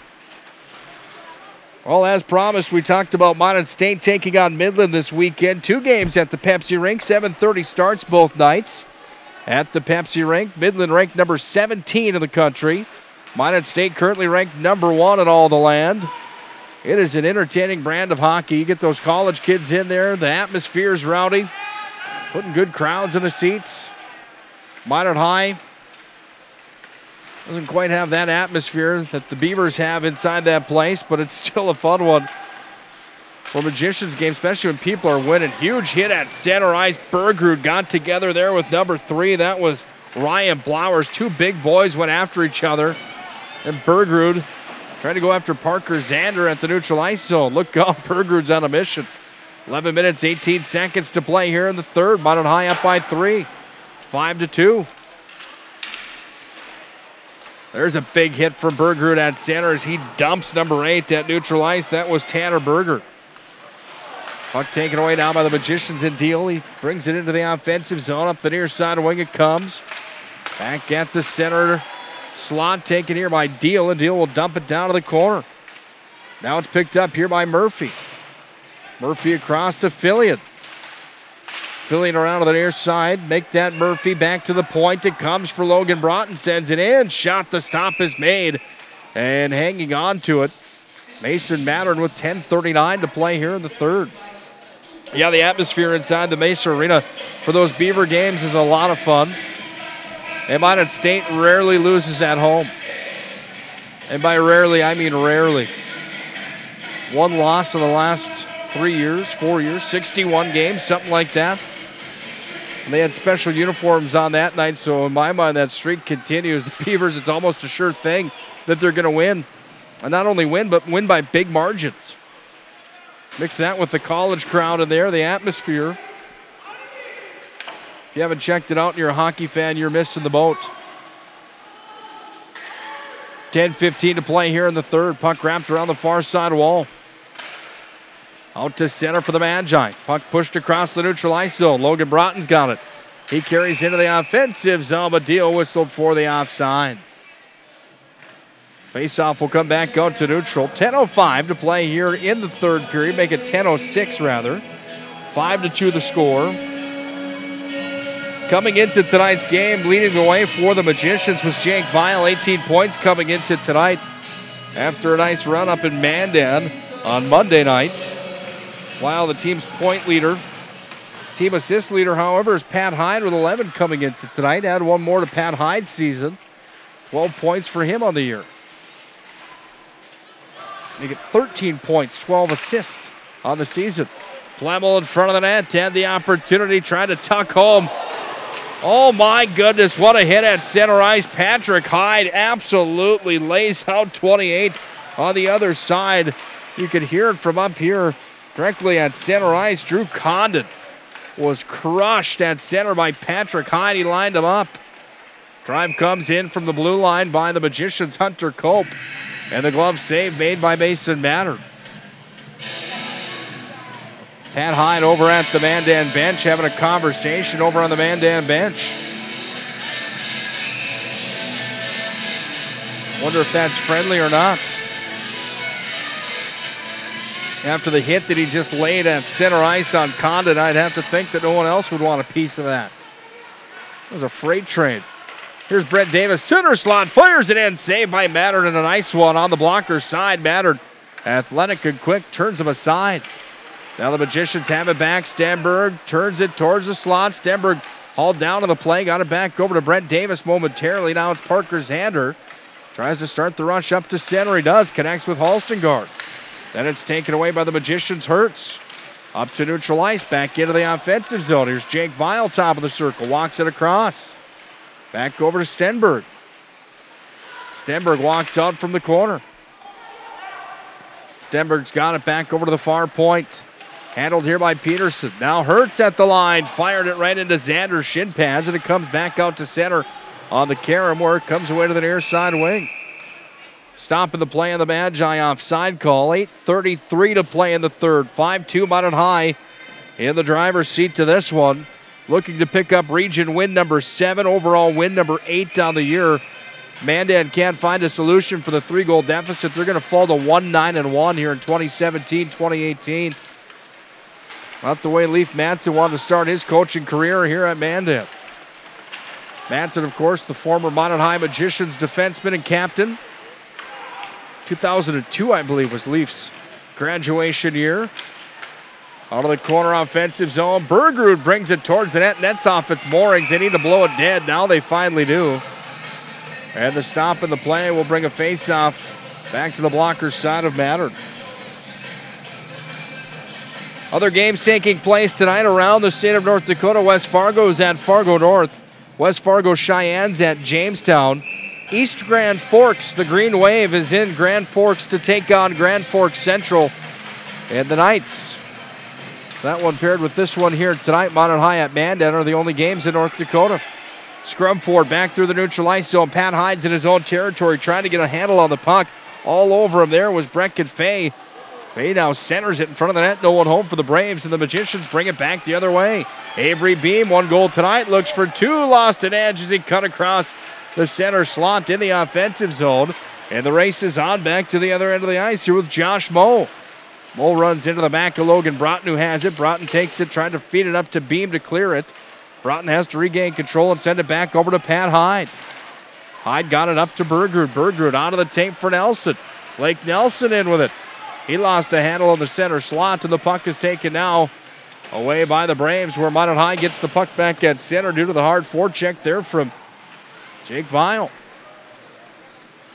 Well, as promised, we talked about Minot State taking on Midland this weekend. 2 games at the Pepsi Rink. 7:30 starts both nights at the Pepsi Rink. Midland ranked number 17 in the country. Minot State currently ranked number 1 in all the land. It is an entertaining brand of hockey. You get those college kids in there. The atmosphere is rowdy. Putting good crowds in the seats. Minot High doesn't quite have that atmosphere that the Beavers have inside that place, but it's still a fun one for Magicians game, especially when people are winning. Huge hit at center ice. Bergrud got together there with number 3. That was Ryan Blowers. 2 big boys went after each other. And Bergrud trying to go after Parker Zander at the neutral ice zone. Look out, Bergrud's on a mission. 11 minutes, 18 seconds to play here in the third. Minot High up by 3. 5-2. There's a big hit from Bergrud at center as he dumps number 8 at neutral ice. That was Tanner Berger. Puck taken away now by the Magicians in Deal. He brings it into the offensive zone. Up the near side wing it comes. Back at the center slot taken here by Deal, and Deal will dump it down to the corner. Now it's picked up here by Murphy. Murphy across to Fillion. Fillion around to the near side. Make that Murphy back to the point. It comes for Logan Broughton. Sends it in. Shot. The stop is made. And hanging on to it, Mason Mattern with 10:39 to play here in the third. Yeah, the atmosphere inside the Mesa Arena for those Beaver games is a lot of fun. And Minot State rarely loses at home. And by rarely, I mean rarely. 1 loss in the last 3 years, 4 years, 61 games, something like that. And they had special uniforms on that night, so in my mind, that streak continues. The Beavers, it's almost a sure thing that they're going to win. And not only win, but win by big margins. Mix that with the college crowd in there, the atmosphere. If you haven't checked it out and you're a hockey fan, you're missing the boat. 10:15 to play here in the third. Puck wrapped around the far side wall. Out to center for the Magi. Puck pushed across the neutral ice zone. Logan Broughton's got it. He carries into the offensive zone, but Dio whistled for the offside. Faceoff will come back out to neutral. 10:05 to play here in the third period. Make it 10:06 rather. 5-2 the score. Coming into tonight's game, leading the way for the Magicians was Jake Vial, 18 points coming into tonight after a nice run up in Mandan on Monday night. While the team's point leader, team assist leader, however, is Pat Hyde with 11 coming into tonight. Add one more to Pat Hyde's season. 12 points for him on the year. They get 13 points, 12 assists on the season. Plemmel in front of the net, had the opportunity, trying to tuck home. Oh my goodness, what a hit at center ice. Patrick Hyde absolutely lays out 28 on the other side. You could hear it from up here directly at center ice. Drew Condon was crushed at center by Patrick Hyde. He lined him up. Drive comes in from the blue line by the Magicians' Hunter Cope. And the glove save made by Mason Matter. Pat Hyde over at the Mandan bench, having a conversation over on the Mandan bench. Wonder if that's friendly or not. After the hit that he just laid at center ice on Condon, I'd have to think that no one else would want a piece of that. It was a freight train. Here's Brett Davis, center slot, fires it in, saved by Mattern, and a nice one on the blocker's side. Mattern, athletic and quick, turns him aside. Now the Magicians have it back. Stenberg turns it towards the slot. Stenberg hauled down to the play, got it back over to Brett Davis momentarily. Now it's Parker Zander. Tries to start the rush up to center. He does, connects with Halstengard. Then it's taken away by the Magicians. Hurts up to neutral ice, back into the offensive zone. Here's Jake Vial, top of the circle, walks it across. Back over to Stenberg. Stenberg walks out from the corner. Stenberg's got it back over to the far point. Handled here by Peterson. Now Hurts at the line. Fired it right into Xander's shin pads, and it comes back out to center on the carom where it comes away to the near side wing. Stopping the play on the Magi offside call. 8:33 to play in the third. 5-2 Minot High in the driver's seat to this one. Looking to pick up region win number 7, overall win number 8 on the year. Mandan can't find a solution for the 3-goal deficit. They're going to fall to 1-9-1 here in 2017-2018. Not the way Leif Manson wanted to start his coaching career here at Mandan. Manson, of course, the former Minot High Magicians defenseman and captain. 2002, I believe, was Leaf's graduation year. Out of the corner offensive zone. Bergerud brings it towards the net. Nets off its moorings. They need to blow it dead. Now they finally do. And the stop in the play will bring a face-off back to the blocker's side of Mattern. Other games taking place tonight around the state of North Dakota. West Fargo's at Fargo North. West Fargo Cheyenne's at Jamestown. East Grand Forks, the Green Wave, is in Grand Forks to take on Grand Forks Central. And the Knights, that one paired with this one here tonight, Minot High at Mandan, are the only games in North Dakota. Scrum forward back through the neutral ice zone. Pat Hyde's in his own territory trying to get a handle on the puck. All over him there was Brecken Fay. Fay now centers it in front of the net. No one home for the Braves, and the Magicians bring it back the other way. Avery Beam, 1 goal tonight, looks for 2, lost an edge as he cut across the center slot in the offensive zone. And the race is on back to the other end of the ice here with Josh Moe. Moe runs into the back of Logan Broughton, who has it. Broughton takes it, trying to feed it up to Beam to clear it. Broughton has to regain control and send it back over to Pat Hyde. Hyde got it up to Bergerud. Bergerud out of the tape for Nelson. Blake Nelson in with it. He lost a handle on the center slot, and the puck is taken now away by the Braves, where Minot High gets the puck back at center due to the hard forecheck there from Jake Vial.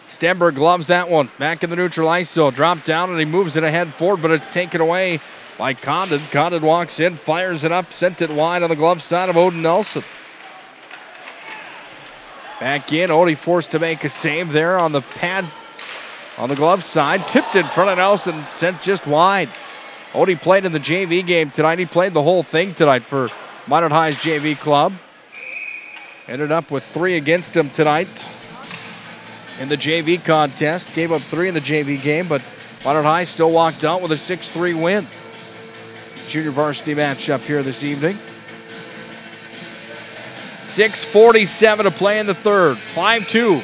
Stenberg gloves that one. Back in the neutral ice zone. Dropped down, and he moves it ahead forward, but it's taken away by Condon. Condon walks in, fires it up, sent it wide on the glove side of Odin Nelson. Back in, Odie forced to make a save there on the pads on the glove side. Tipped in front of Nelson, sent just wide. Odie played in the JV game tonight. He played the whole thing tonight for Minot High's JV club. Ended up with 3 against him tonight in the JV contest. Gave up 3 in the JV game, but Minot High still walked out with a 6-3 win. junior varsity matchup here this evening. 6:47 to play in the third. 5-2.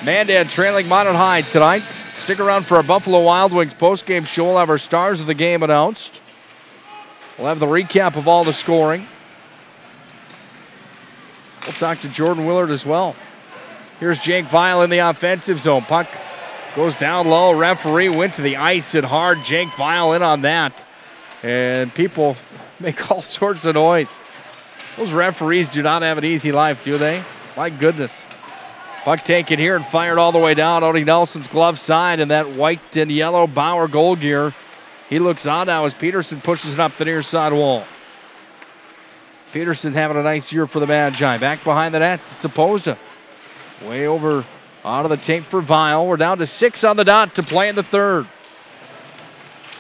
Mandan trailing Minot High tonight. Stick around for our Buffalo Wild Wings postgame show. We'll have our stars of the game announced. We'll have the recap of all the scoring. We'll talk to Jordan Willard as well. Here's Jake Vial in the offensive zone. Puck goes down low. Referee went to the ice and hard. Jake Vial in on that. And people make all sorts of noise. Those referees do not have an easy life, do they? My goodness. Puck taken here and fired all the way down. Odie Nelson's glove side and that white and yellow Bauer goal gear. He looks on now as Peterson pushes it up the near side wall. Peterson having a nice year for the Magi. Back behind the net, it's Opposed. Way over out of the tape for Vial. We're down to 6 on the dot to play in the third.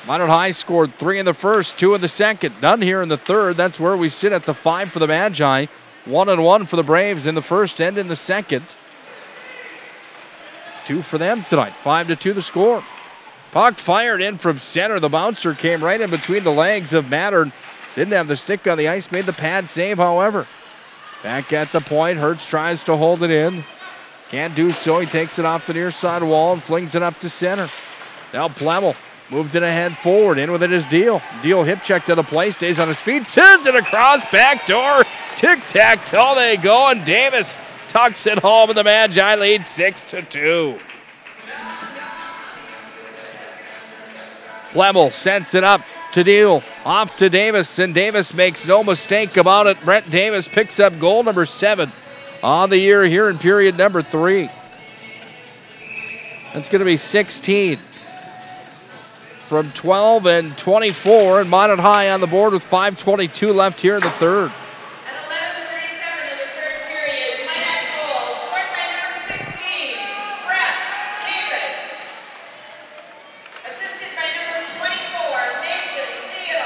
Minot High scored 3 in the first, 2 in the second. None here in the third. That's where we sit at the 5 for the Magi. 1-1 for the Braves in the first and in the second. 2 for them tonight. 5-2 the score. Puck fired in from center. The bouncer came right in between the legs of Mattern. Didn't have the stick on the ice. Made the pad save, however. Back at the point. Hertz tries to hold it in. Can't do so. He takes it off the near side wall and flings it up to center. Now Plemmel moved it ahead forward. In with it is Deal. Deal hip check to the play. Stays on his feet. Sends it across. Back door. Tic-tac-toe they go. And Davis tucks it home. And the Magi lead 6-2. Plemmel sends it up to Deal. Off to Davis. And Davis makes no mistake about it. Brent Davis picks up goal number 7 on the year here in period number 3. That's going to be 16 from 12 and 24, and Minot High on the board with 5:22 left here in the third. At 11:37 in the third period, Minot goal scored by number 16, Brett Davis. Assisted by number 24, Mason Theo.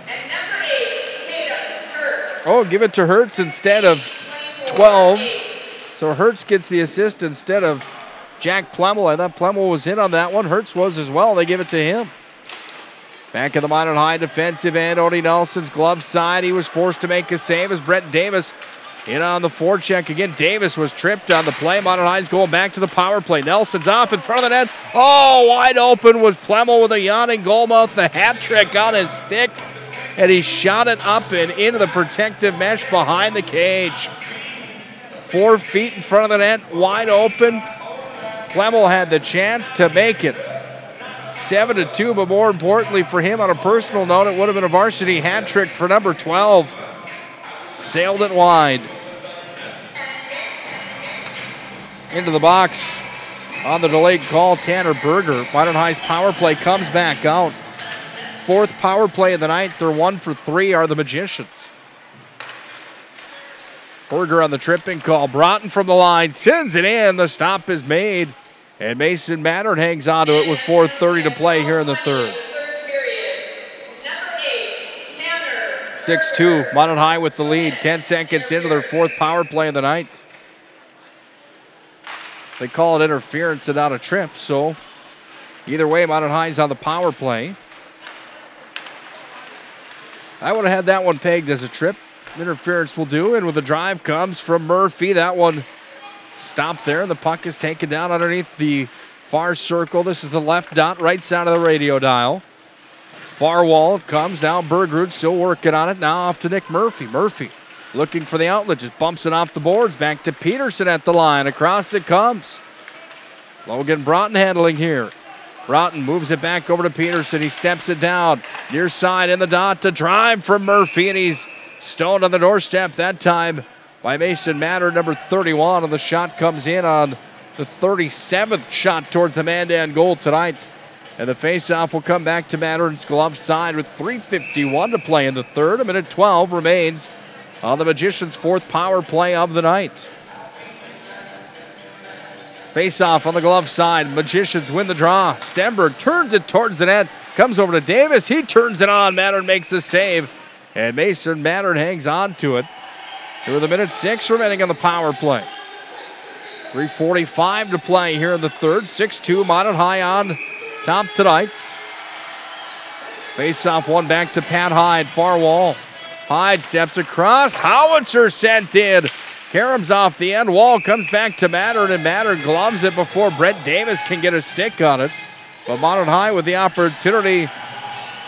And number 8, Tatum Hertz. Oh, give it to Hertz instead of 12. So Hertz gets the assist instead of Jack Plemmel. I thought Plemmel was in on that one. Hertz was as well. They give it to him. Back of the Minot High defensive end. Odie Nelson's glove side. He was forced to make a save as Brett Davis in on the forecheck again. Davis was tripped on the play. Minot High's going back to the power play. Nelson's off in front of the net. Oh, wide open was Plemmel with a yawning goal mouth. The hat trick on his stick. And he shot it up and into the protective mesh behind the cage. 4 feet in front of the net, wide open. Plemmel had the chance to make it 7-2, but more importantly for him, on a personal note, it would have been a varsity hat trick for number 12. Sailed it wide. Into the box on the delayed call, Tanner Berger. Minot High's power play comes back out. 4th power play of the night. They're 1 for 3 are the Magicians. Berger on the tripping call. Broughton from the line sends it in. The stop is made. And Mason Mattern hangs on to it with 4:30 to play here in the third. 6-2. Minot High with the lead. 10 seconds into their 4th power play of the night. They call it interference and not a trip. So either way, Minot High's on the power play. I would have had that one pegged as a trip. Interference will do, and with the drive comes from Murphy. That one stopped there. The puck is taken down underneath the far circle. This is the left dot, right side of the radio dial. Far wall comes down. Bergrud still working on it. Now off to Nick Murphy. Murphy looking for the outlet, just bumps it off the boards. Back to Peterson at the line. Across it comes. Logan Broughton handling here. Broughton moves it back over to Peterson. He steps it down. Near side in the dot to drive from Murphy, and he's stoned on the doorstep that time by Mason Mattern, number 31, and the shot comes in on the 37th shot towards the Mandan goal tonight. And the faceoff will come back to Mattern's glove side with 3:51 to play in the third. 1:12 remains on the Magicians' 4th power play of the night. Faceoff on the glove side. Magicians win the draw. Stenberg turns it towards the net. Comes over to Davis. He turns it on. Mattern makes the save. And Mason Mattern hangs on to it. With 1:06 remaining on the power play. 3:45 to play here in the third. 6-2 Minot High on top tonight. Face-off one back to Pat Hyde, far wall. Hyde steps across, Howitzer sent in. Karam's off the end wall, comes back to Mattern, and Mattern gloves it before Brett Davis can get a stick on it. But Minot High with the opportunity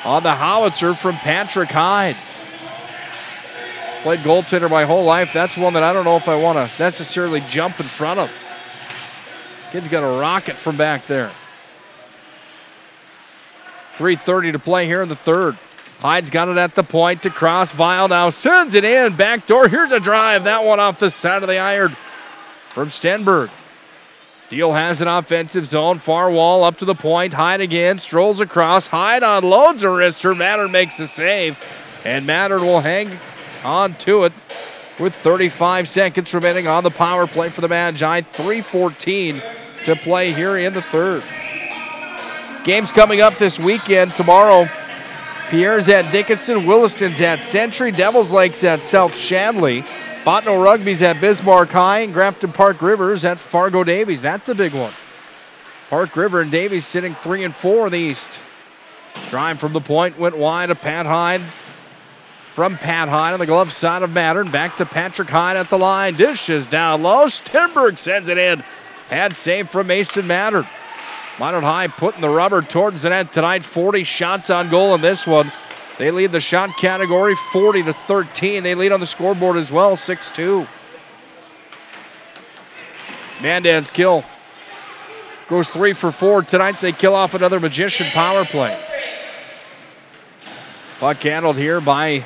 on the howitzer from Patrick Hyde. Played goaltender my whole life. That's one that I don't know if I want to necessarily jump in front of. Kid's got a rocket from back there. 3:30 to play here in the third. Hyde's got it at the point to cross. Vile now sends it in. Back door. Here's a drive. That one off the side of the iron from Stenberg. Deal has an offensive zone. Far wall up to the point. Hyde again. Strolls across. Hyde unloads a wrister. Mattern makes the save. And Mattern will hang on to it with 35 seconds remaining on the power play for the Magi. 3:14 to play here in the third. Games coming up this weekend. Tomorrow, Pierre's at Dickinson, Williston's at Century, Devils Lake's at South Shanley, Botno Rugby's at Bismarck High, and Grafton Park Rivers at Fargo Davies. That's a big one. Park River and Davies sitting 3 and 4 in the East. Drive from the point went wide to Pat Hyde. From Pat Hyde on the glove side of Mattern. Back to Patrick Hyde at the line. Dishes down low. Stenberg sends it in. Pad save from Mason Mattern. Minot High putting the rubber towards the net tonight. 40 shots on goal in this one. They lead the shot category 40-13. They lead on the scoreboard as well, 6-2. Mandan's kill goes 3 for 4. Tonight they kill off another Magician power play. Puck handled here by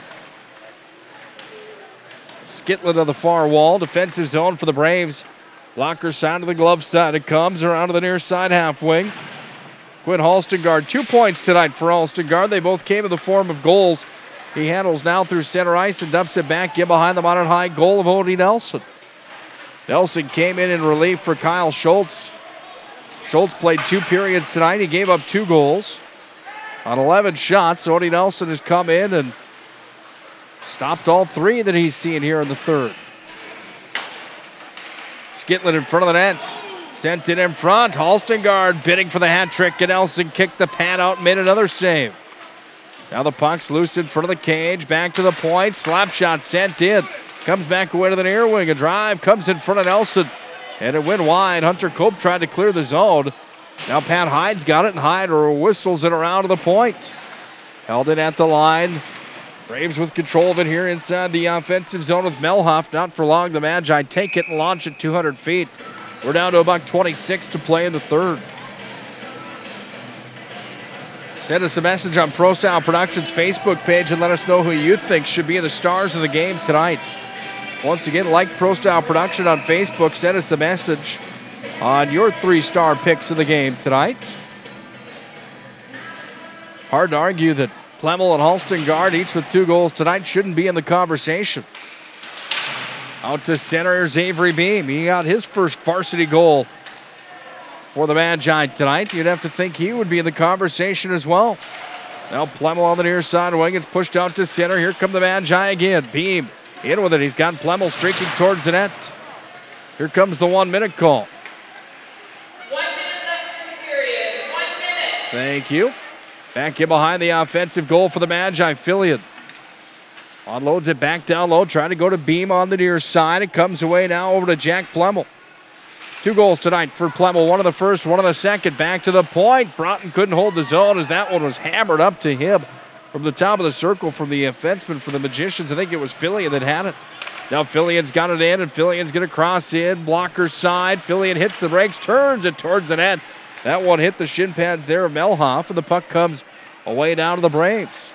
Skitland on the far wall. Defensive zone for the Braves. Blocker side to the glove side. It comes around to the near side half wing. Quinn Halstengard, 2 points tonight for Halstengard. They both came in the form of goals. He handles now through center ice and dumps it back in behind the Minot High goal of Odie Nelson. Nelson came in relief for Kyle Schultz. Schultz played 2 periods tonight. He gave up 2 goals on 11 shots. Odie Nelson has come in and stopped all 3 that he's seen here in the third. Skitland in front of the net. Sent it in front. Halstengard bidding for the hat trick. And Nelson kicked the pad out and made another save. Now the puck's loose in front of the cage. Back to the point. Slap shot sent in. Comes back away to the near wing. A drive comes in front of Nelson. And it went wide. Hunter Cope tried to clear the zone. Now Pat Hyde's got it. And Hyde whistles it around to the point. Held it at the line. Braves with control of it here inside the offensive zone with Melhoff. Not for long. The Magi take it and launch it 200 feet. We're down to about 26 to play in the third. Send us a message on Pro Style Productions Facebook page and let us know who you think should be the stars of the game tonight. Once again, like Pro Style Production on Facebook. Send us a message on your 3-star picks of the game tonight. Hard to argue that Plemmel and Halstengard, each with 2 goals tonight, shouldn't be in the conversation. Out to center, here's Avery Beam. He got his first varsity goal for the Magi tonight. You'd have to think he would be in the conversation as well. Now Plemmel on the near side wing. It's pushed out to center. Here come the Magi again. Beam in with it. He's got Plemmel streaking towards the net. Here comes the 1-minute call. 1 minute left in the period. 1 minute. Thank you. Back in behind the offensive goal for the Magi. Fillion unloads it back down low. Trying to go to Beam on the near side. It comes away now over to Jack Plemmel. 2 goals tonight for Plemmel. 1 of the first, 1 of the second. Back to the point. Broughton couldn't hold the zone as that one was hammered up to him from the top of the circle from the defenseman for the Magicians. I think it was Fillion that had it. Now Fillion's got it in, and Fillion's going to cross in. Blocker side. Fillion hits the brakes, turns it towards the net. That one hit the shin pads there of Melhoff, and the puck comes away down to the Braves.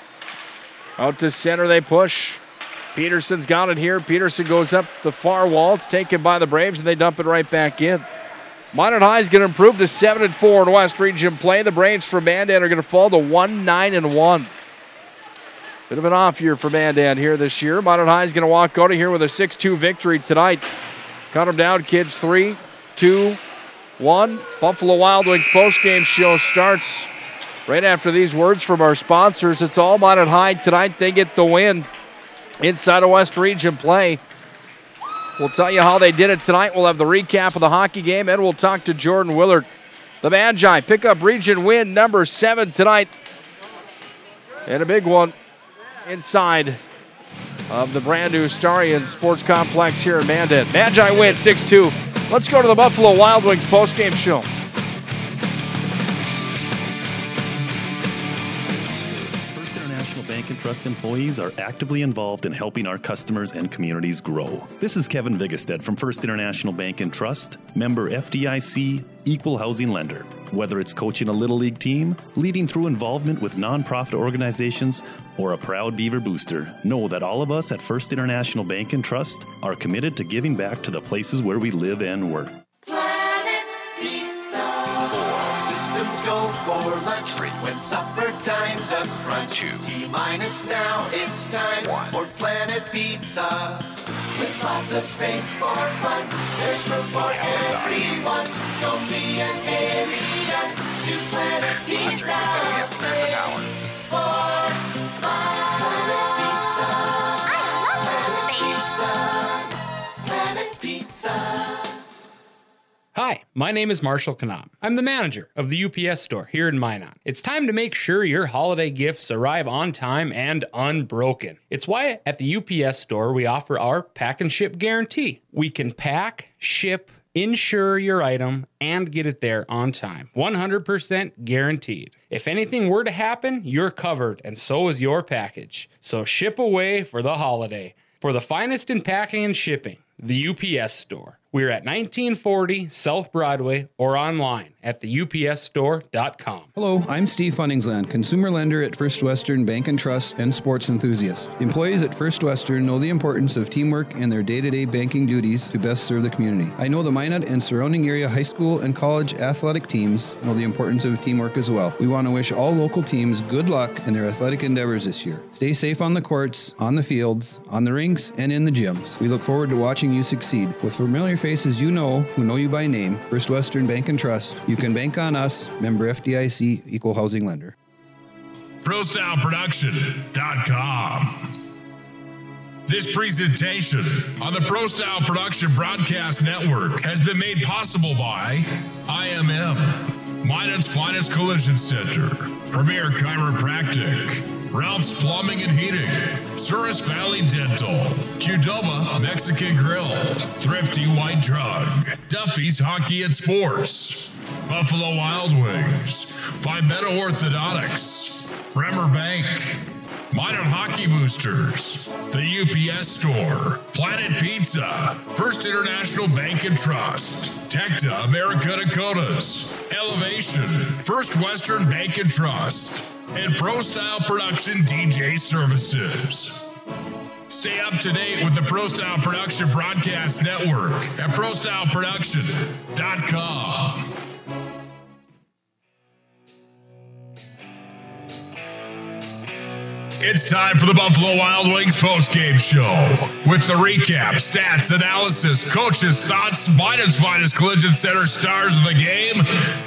Out to center they push. Peterson's got it here. Peterson goes up the far wall. It's taken by the Braves, and they dump it right back in. Minot High is going to improve to 7-4 in West Region play. The Braves from Mandan are going to fall to 1-9-1. Bit of an off year for Mandan here this year. Minot High is going to walk out of here with a 6-2 victory tonight. Cut them down, kids. 3, 2, 1. Buffalo Wild Wings postgame show starts right after these words from our sponsors. It's all Minot High tonight. They get the win inside of West Region play. We'll tell you how they did it tonight. We'll have the recap of the hockey game, and we'll talk to Jordan Willard. The Magi pick up region win number 7 tonight. And a big one inside of the brand new Starion Sports Complex here in Mandan. Magi win 6-2. Let's go to the Buffalo Wild Wings postgame show. First International Bank and Trust employees are actively involved in helping our customers and communities grow. This is Kevin Vigestad from First International Bank and Trust, member FDIC, equal housing lender. Whether it's coaching a Little League team, leading through involvement with nonprofit organizations, or a proud Beaver booster, know that all of us at First International Bank and Trust are committed to giving back to the places where we live and work. Planet Pizza. 4 systems go for lunch. When supper time's a crunch. T-minus now, it's time for Planet Pizza. With lots of space for fun, there's room for everyone. Don't be an alien to Planet Pizza. Space for fun. Planet Pizza. Planet Pizza. Hi, my name is Marshall Kanam. I'm the manager of the UPS store here in Minot. It's time to make sure your holiday gifts arrive on time and unbroken. It's why at the UPS store we offer our pack and ship guarantee. We can pack, ship, insure your item, and get it there on time. 100% guaranteed. If anything were to happen, you're covered, and so is your package. So ship away for the holiday. For the finest in packing and shipping, the UPS store. We're at 1940 South Broadway or online at theupsstore.com. Hello, I'm Steve Funningsland, consumer lender at First Western Bank and Trust and sports enthusiast. Employees at First Western know the importance of teamwork and their day-to-day banking duties to best serve the community. I know the Minot and surrounding area high school and college athletic teams know the importance of teamwork as well. We want to wish all local teams good luck in their athletic endeavors this year. Stay safe on the courts, on the fields, on the rinks, and in the gyms. We look forward to watching you succeed. With familiar faces you know, who know you by name, First Western Bank and Trust, you can bank on us, member FDIC, equal housing lender. ProStyleProduction.com. This presentation on the ProStyle Production Broadcast Network has been made possible by IMM, Minot's Finest Collision Center, Premier Chiropractic, Ralph's Plumbing and Heating, Souris Valley Dental, Qdoba Mexican Grill, Thrifty White Drug, Duffy's Hockey and Sports, Buffalo Wild Wings, Vibetta Orthodontics, Bremer Bank, Minot Hockey Boosters, the UPS Store, Planet Pizza, First International Bank and Trust, Tecta America Dakotas, Elevation, First Western Bank and Trust, and Pro Style Production DJ Services. Stay up to date with the Pro Style Production Broadcast Network at ProStyleProduction.com. It's time for the Buffalo Wild Wings postgame show with the recap, stats, analysis, coaches' thoughts, Minot's Finest Collision Center stars of the game,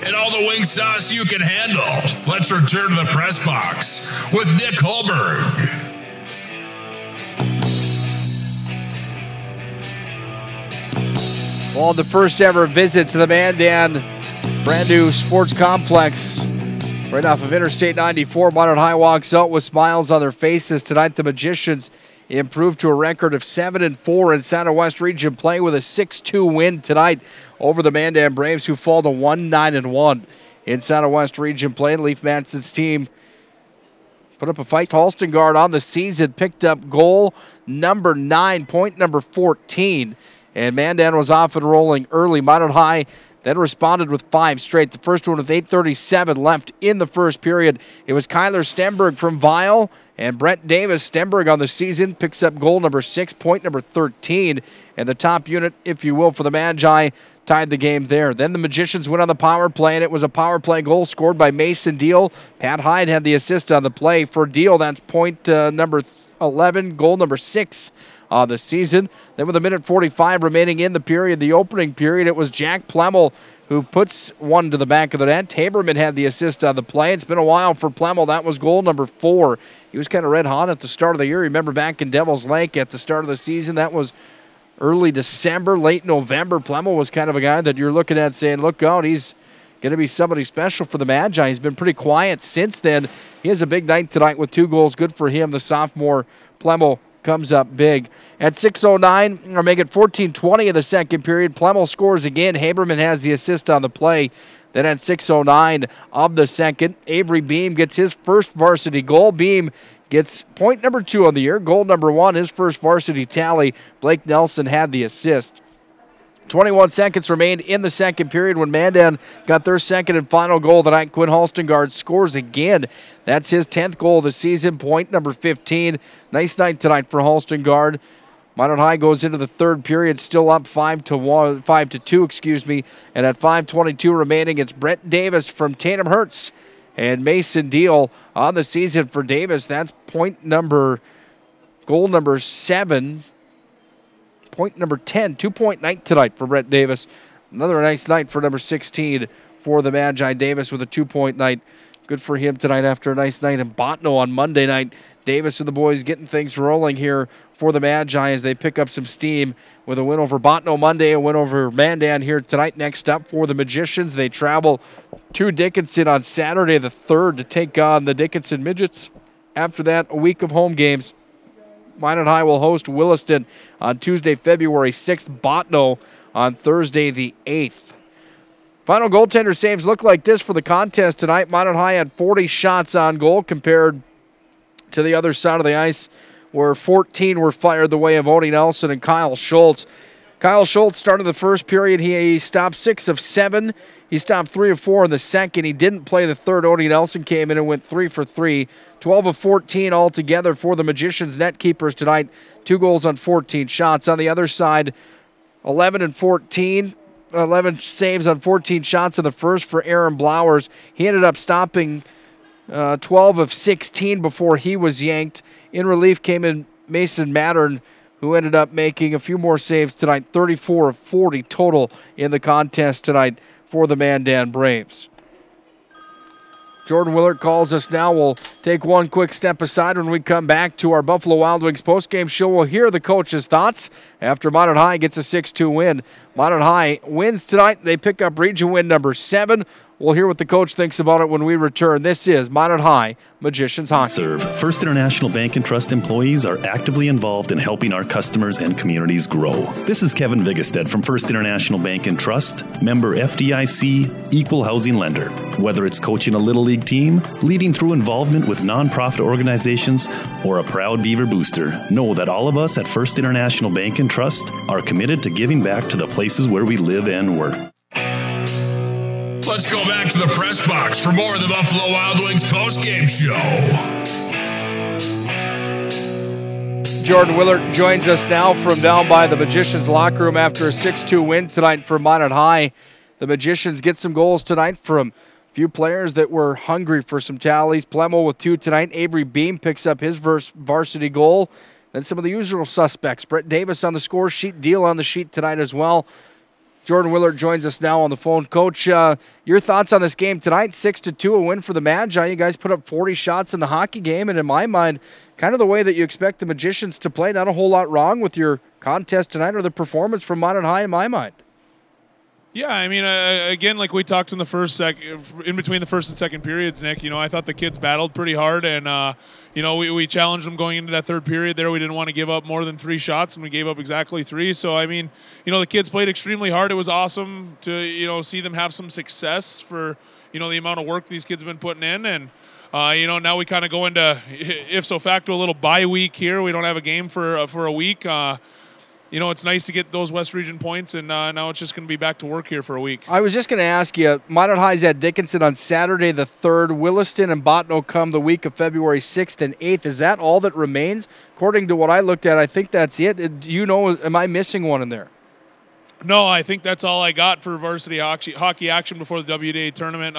and all the wing sauce you can handle. Let's return to the press box with Nick Hulberg. Well, the first ever visit to the Mandan brand new sports complex right off of Interstate 94. Minot High walks out with smiles on their faces. Tonight, the Magicians improved to a record of 7-4 in Center West Region play with a 6-2 win tonight over the Mandan Braves, who fall to 1-9-1 in Center West Region play. Leaf Manson's team put up a fight. Halstengard on the season picked up goal number 9, point number 14, and Mandan was off and rolling early. Minot High then responded with 5 straight. The first one with 8:37 left in the first period. It was Kyler Stenberg from Vial and Brent Davis. Stenberg on the season picks up goal number 6, point number 13. And the top unit, if you will, for the Magi tied the game there. Then the Magicians went on the power play, and it was a power play goal scored by Mason Deal. Pat Hyde had the assist on the play for Deal. That's point number 11, goal number 6 on the season. Then with 1:45 remaining in the period, the opening period, it was Jack Plemmel who puts one to the back of the net. Taberman had the assist on the play. It's been a while for Plemmel. That was goal number 4. He was kind of red hot at the start of the year. Remember back in Devil's Lake at the start of the season, that was early December, late November. Plemmel was kind of a guy that you're looking at saying, look out, he's going to be somebody special for the Magi. He's been pretty quiet since then. He has a big night tonight with 2 goals. Good for him. The sophomore Plemmel comes up big. At 6:09, or make it 14:20 of the second period, Plemmel scores again. Haberman has the assist on the play. Then at 6:09 of the second, Avery Beam gets his first varsity goal. Beam gets point number 2 on the year, goal number 1, his first varsity tally. Blake Nelson had the assist. 21 seconds remained in the second period when Mandan got their second and final goal of the night. Quinn Halstengard scores again. That's his 10th goal of the season, point number 15. Nice night tonight for Halstengard. Minot High goes into the third period still up 5-2, and at 5:22 remaining, it's Brett Davis from Tatum Hertz and Mason Deal on the season for Davis. That's goal number 7. Point number 10, 2-point night tonight for Brett Davis. Another nice night for number 16 for the Magi. Davis with a 2-point night. Good for him tonight after a nice night in Botno on Monday night. Davis and the boys getting things rolling here for the Magi as they pick up some steam with a win over Botno Monday, a win over Mandan here tonight. Next up for the Magicians, they travel to Dickinson on Saturday the 3rd to take on the Dickinson Midgets. After that, a week of home games. Minot High will host Williston on Tuesday, February 6th. Botno on Thursday, the 8th. Final goaltender saves look like this for the contest tonight. Minot High had 40 shots on goal compared to the other side of the ice, where 14 were fired the way of Odie Nelson and Kyle Schultz. Kyle Schultz started the first period. He stopped 6 of 7. He stopped 3 of 4 in the second. He didn't play the third. Odie Nelson came in and went 3 for 3. 12 of 14 altogether for the Magicians net keepers tonight. 2 goals on 14 shots. On the other side, 11 and 14. 11 saves on 14 shots in the first for Aaron Blowers. He ended up stopping 12 of 16 before he was yanked. In relief came in Mason Mattern, who ended up making a few more saves tonight. 34 of 40 total in the contest tonight for the Mandan Braves. Jordan Willard calls us now. We'll take one quick step aside. When we come back to our Buffalo Wild Wings postgame show, we'll hear the coach's thoughts after Minot High gets a 6-2 win. Minot High wins tonight. They pick up region win number 7. We'll hear what the coach thinks about it when we return. This is Minot High Magicians Hockey. Serve. First International Bank and Trust employees are actively involved in helping our customers and communities grow. This is Kevin Vigestead from First International Bank and Trust, member FDIC, equal housing lender. Whether it's coaching a Little League team, leading through involvement with nonprofit organizations, or a proud Beaver booster, know that all of us at First International Bank and Trust are committed to giving back to the places where we live and work. Let's go back to the press box for more of the Buffalo Wild Wings postgame show. Jordan Willard joins us now from down by the Magicians locker room after a 6-2 win tonight for Minot High. The Magicians get some goals tonight from a few players that were hungry for some tallies. Plemmel with 2 tonight. Avery Beam picks up his varsity goal. Then some of the usual suspects. Brett Davis on the score sheet, Deal on the sheet tonight as well. Jordan Willard joins us now on the phone. Coach, your thoughts on this game tonight? 6-2, a win for the Magi. You guys put up 40 shots in the hockey game, and in my mind, kind of the way that you expect the Magicians to play. Not a whole lot wrong with your contest tonight or the performance from Minot High in my mind. Yeah, I mean, again, like we talked in between the first and second periods, Nick, I thought the kids battled pretty hard, and, we challenged them going into that third period there. We didn't want to give up more than 3 shots, and we gave up exactly 3. So, I mean, the kids played extremely hard. It was awesome to, see them have some success for, the amount of work these kids have been putting in. And, now we kind of go into, if so facto, a little bye week here. We don't have a game for a week. It's nice to get those West Region points, and now it's just going to be back to work here for a week. I was just going to ask you, Minot High's at Dickinson on Saturday the 3rd. Williston and Botno come the week of February 6th and 8th. Is that all that remains? According to what I looked at, I think that's it. Am I missing one in there? No, I think that's all I got for varsity hockey action before the WDA tournament.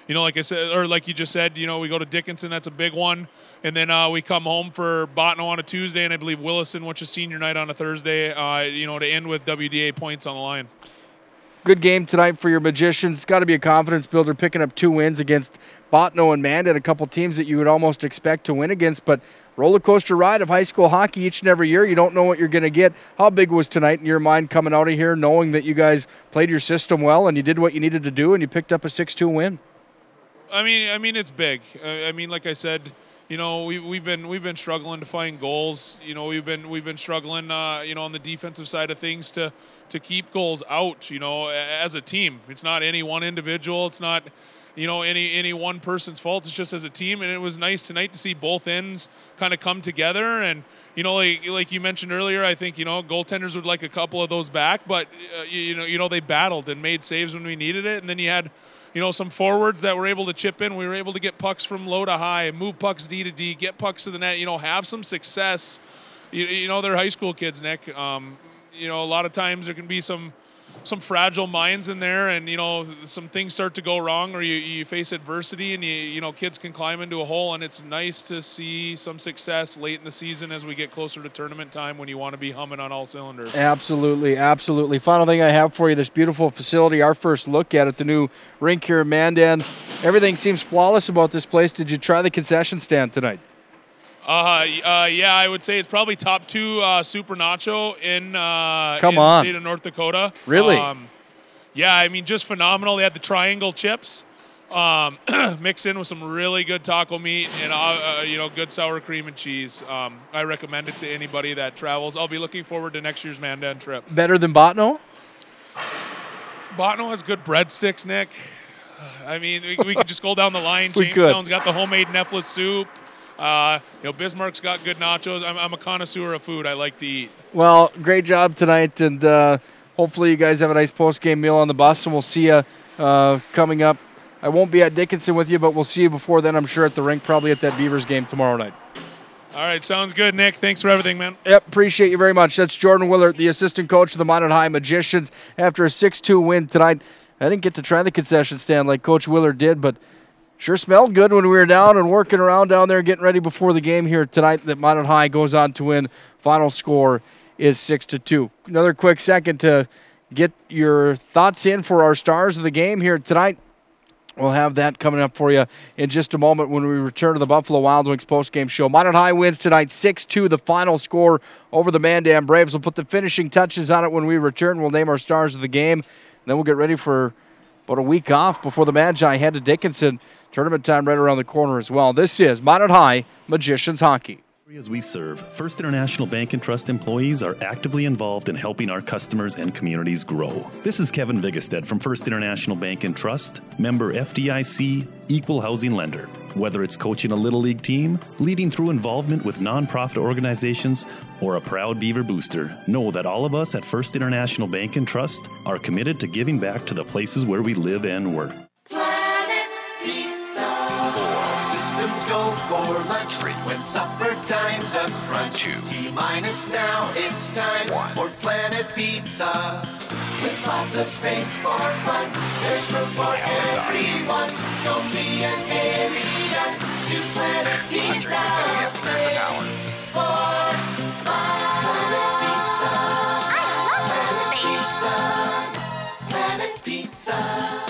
Like I said, or like you just said, we go to Dickinson. That's a big one. And then we come home for Botno on a Tuesday, and I believe Williston, which is senior night on a Thursday, to end with WDA points on the line. Good game tonight for your Magicians. Got to be a confidence builder picking up 2 wins against Botno and Mandan, a couple teams that you would almost expect to win against. But roller coaster ride of high school hockey each and every year. You don't know what you're going to get. How big was tonight in your mind coming out of here, knowing that you guys played your system well and you did what you needed to do and you picked up a 6-2 win? I mean, it's big. I mean, like I said, we've been struggling to find goals. We've been struggling, on the defensive side of things to keep goals out. As a team, it's not any one individual. It's not, any one person's fault. It's just as a team. And it was nice tonight to see both ends kind of come together. And like you mentioned earlier, I think goaltenders would like a couple of those back, but they battled and made saves when we needed it. And then you had some forwards that were able to chip in. We were able to get pucks from low to high, move pucks D to D, get pucks to the net, have some success. They're high school kids, Nick. A lot of times there can be some fragile minds in there, and some things start to go wrong, or you face adversity, and kids can climb into a hole. And it's nice to see some success late in the season as we get closer to tournament time, when you want to be humming on all cylinders. Absolutely. Final thing I have for you: this beautiful facility. Our first look at it, the new rink here in Mandan. Everything seems flawless about this place. Did you try the concession stand tonight? Yeah, I would say it's probably top 2 Super Nacho in the state of North Dakota. Really? Yeah, I mean, just phenomenal. They had the triangle chips mixed in with some really good taco meat and good sour cream and cheese. I recommend it to anybody that travels. I'll be looking forward to next year's Mandan trip. Better than Botno? Botno has good breadsticks, Nick. I mean, we could just go down the line. We Jamestown's got the homemade Nefla soup. Bismarck's got good nachos. I'm a connoisseur of food. I like to eat. Well, great job tonight, and hopefully you guys have a nice post-game meal on the bus, and we'll see you coming up. I won't be at Dickinson with you, but we'll see you before then, I'm sure, at the rink, probably at that Beavers game tomorrow night. All right, sounds good, Nick. Thanks for everything, man. Yep, appreciate you very much. That's Jordan Willert, the assistant coach of the Minot High Magicians. After a 6-2 win tonight, I didn't get to try the concession stand like Coach Willert did, but sure smelled good when we were down and working around down there getting ready before the game here tonight that Minot High goes on to win. Final score is 6-2. Another quick second to get your thoughts in for our stars of the game here tonight. We'll have that coming up for you in just a moment when we return to the Buffalo Wild Wings postgame show. Minot High wins tonight 6-2, the final score over the Mandan Braves. We'll put the finishing touches on it when we return. We'll name our stars of the game. Then we'll get ready for about a week off before the Magi head to Dickinson. Tournament time right around the corner as well. This is Minot High Magicians Hockey. As we serve, First International Bank and Trust employees are actively involved in helping our customers and communities grow. This is Kevin Vigestad from First International Bank and Trust, member FDIC, equal housing lender. Whether it's coaching a Little League team, leading through involvement with nonprofit organizations, or a proud Beaver booster, know that all of us at First International Bank and Trust are committed to giving back to the places where we live and work. Systems go for lunch when supper time's a crunch. T-minus now, it's time for Planet Pizza. With lots of space for fun, there's room for everyone. Don't be an alien to Planet Pizza. Space for Planet Pizza. Planet Pizza.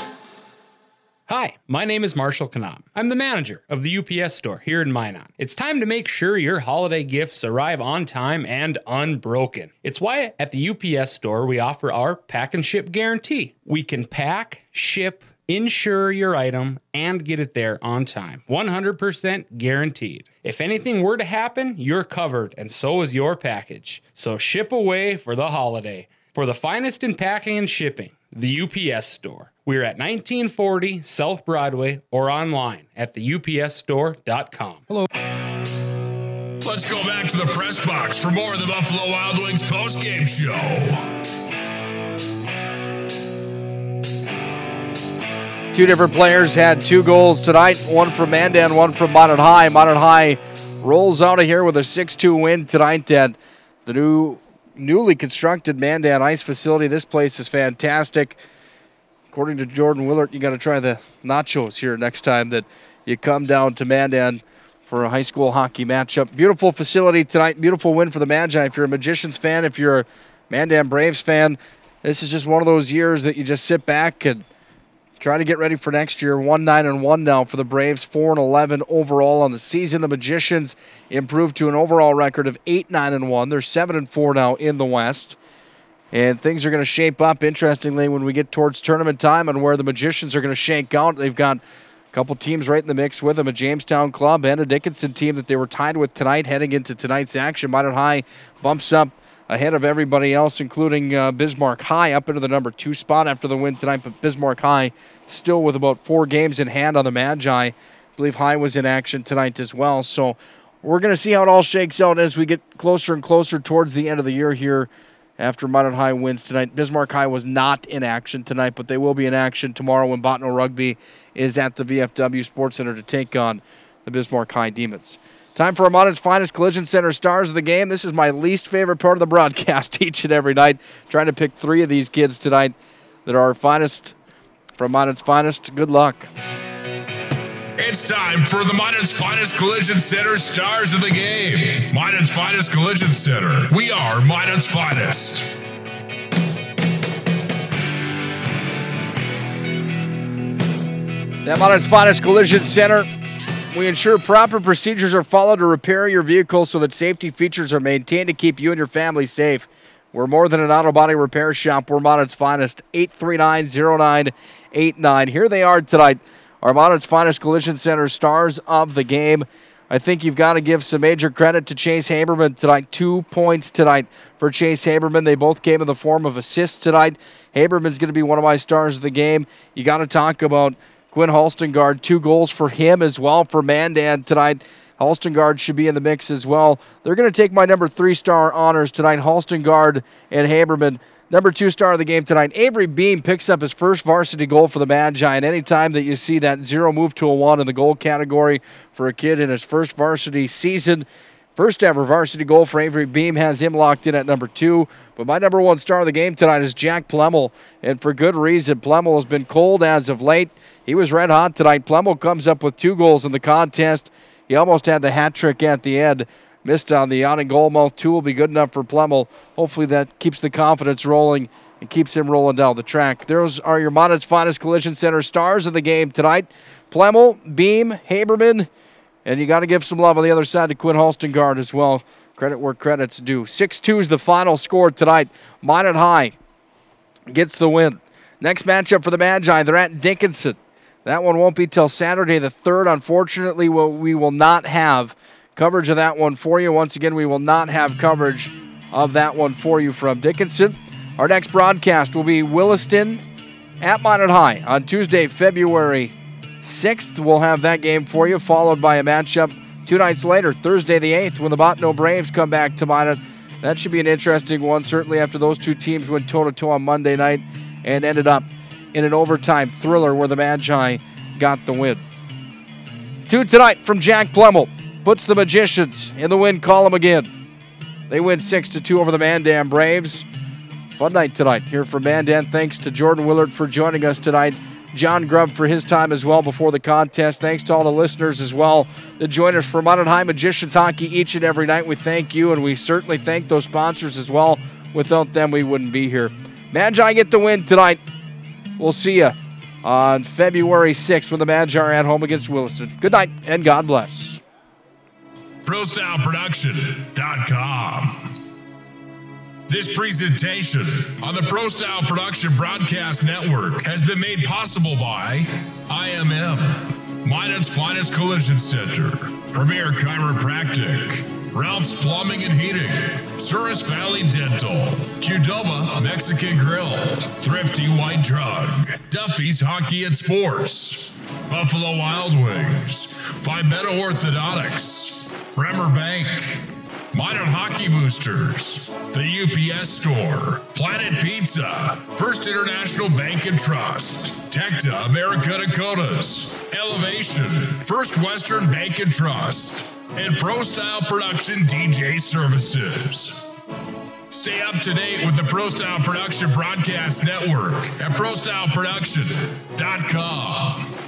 Hi, my name is Marshall Knop. I'm the manager of the UPS store here in Minot. It's time to make sure your holiday gifts arrive on time and unbroken. It's why at the UPS store we offer our pack and ship guarantee. We can pack, ship, insure your item, and get it there on time. 100% guaranteed. If anything were to happen, you're covered, and so is your package. So ship away for the holiday. For the finest in packing and shipping, the UPS store. We're at 1940 South Broadway or online at theupsstore.com. Hello. Let's go back to the press box for more of the Buffalo Wild Wings postgame show. Two different players had 2 goals tonight, one from Mandan, one from Minot High. Minot High rolls out of here with a 6-2 win tonight at the newly constructed Mandan Ice facility. This place is fantastic. According to Jordan Willert, you got to try the nachos here next time that you come down to Mandan for a high school hockey matchup. Beautiful facility tonight. Beautiful win for the Magi. If you're a Magicians fan, if you're a Mandan Braves fan, this is just one of those years that you just sit back and try to get ready for next year. 1-9-1 now for the Braves, 4-11 overall on the season. The Magicians improved to an overall record of 8-9-1. They're 7-4 now in the West. And things are going to shape up, interestingly, when we get towards tournament time and where the Magicians are going to shake out. They've got a couple teams right in the mix with them, a Jamestown club and a Dickinson team that they were tied with tonight heading into tonight's action. Minot High bumps up ahead of everybody else, including Bismarck High, up into the number 2 spot after the win tonight. But Bismarck High still with about 4 games in hand on the Magi. I believe High was in action tonight as well. So we're going to see how it all shakes out as we get closer and closer towards the end of the year here. After Minot High wins tonight, Bismarck High was not in action tonight, but they will be in action tomorrow when Bottineau Rugby is at the VFW Sports Center to take on the Bismarck High Demons. Time for Minot's finest Collision Center stars of the game. This is my least favorite part of the broadcast each and every night. Trying to pick 3 of these kids tonight that are our finest from Minot's finest. Good luck. It's time for the Minot's Finest Collision Center stars of the game. Minot's Finest Collision Center. We are Minot's Finest. At Minot's Finest Collision Center, we ensure proper procedures are followed to repair your vehicle so that safety features are maintained to keep you and your family safe. We're more than an auto body repair shop. We're Minot's Finest. 839-0989. Here they are tonight. Our Minot's Finest Collision Center stars of the game. I think you've got to give some major credit to Chase Haberman tonight. 2 points tonight for Chase Haberman. They both came in the form of assists tonight. Haberman's going to be one of my stars of the game. You got to talk about Quinn Halstengard. 2 goals for him as well for Mandan tonight. Halstengard should be in the mix as well. They're going to take my number 3 star honors tonight, Halstengard and Haberman. Number 2 star of the game tonight, Avery Beam picks up his first varsity goal for the Magi. And anytime that you see that 0 move to a 1 in the goal category for a kid in his first varsity season, first ever varsity goal for Avery Beam has him locked in at number 2. But my number 1 star of the game tonight is Jack Plemmel. And for good reason. Plemmel has been cold as of late. He was red hot tonight. Plemmel comes up with 2 goals in the contest. He almost had the hat trick at the end. Missed on the on and goal mouth. 2 will be good enough for Plemmel. Hopefully that keeps the confidence rolling and keeps him rolling down the track. Those are your Minot's Finest Collision Center stars of the game tonight. Plemmel, Beam, Haberman, and you got to give some love on the other side to Quinn Halstengard as well. Credit where credit's due. 6-2 is the final score tonight. Minot High gets the win. Next matchup for the Magi, they're at Dickinson. That one won't be till Saturday the 3rd. Unfortunately, we will not have coverage of that one for you. Once again, we will not have coverage of that one for you from Dickinson. Our next broadcast will be Williston at Minot High on Tuesday, February 6th. We'll have that game for you, followed by a matchup 2 nights later, Thursday the 8th, when the Bottineau Braves come back to Minot. That should be an interesting one, certainly after those 2 teams went toe-to-toe on Monday night and ended up in an overtime thriller where the Magi got the win. 2 tonight from Jack Plemmel. Puts the Magicians in the win column again. They win 6-2 over the Mandan Braves. Fun night tonight here from Mandan. Thanks to Jordan Willard for joining us tonight. John Grubb for his time as well before the contest. Thanks to all the listeners as well that join us for Minot High Magicians hockey each and every night. We thank you, and we certainly thank those sponsors as well. Without them, we wouldn't be here. Magi get the win tonight. We'll see you on February 6th when the Magi are at home against Williston. Good night, and God bless. ProStyleProduction.com. This presentation on the Pro Style Production Broadcast Network has been made possible by IMM, Minot's Finest Collision Center, Premier Chiropractic, Ralph's Plumbing and Heating, Souris Valley Dental, Qdoba Mexican Grill, Thrifty White Drug, Duffy's Hockey and Sports, Buffalo Wild Wings, Vibetta Orthodontics, Bremer Bank, Minot Hockey Boosters, the UPS Store, Planet Pizza, First International Bank and Trust, Tecta America Dakotas, Elevation, First Western Bank and Trust, and Pro Style Production DJ Services. Stay up to date with the Pro Style Production Broadcast Network at ProStyleProduction.com.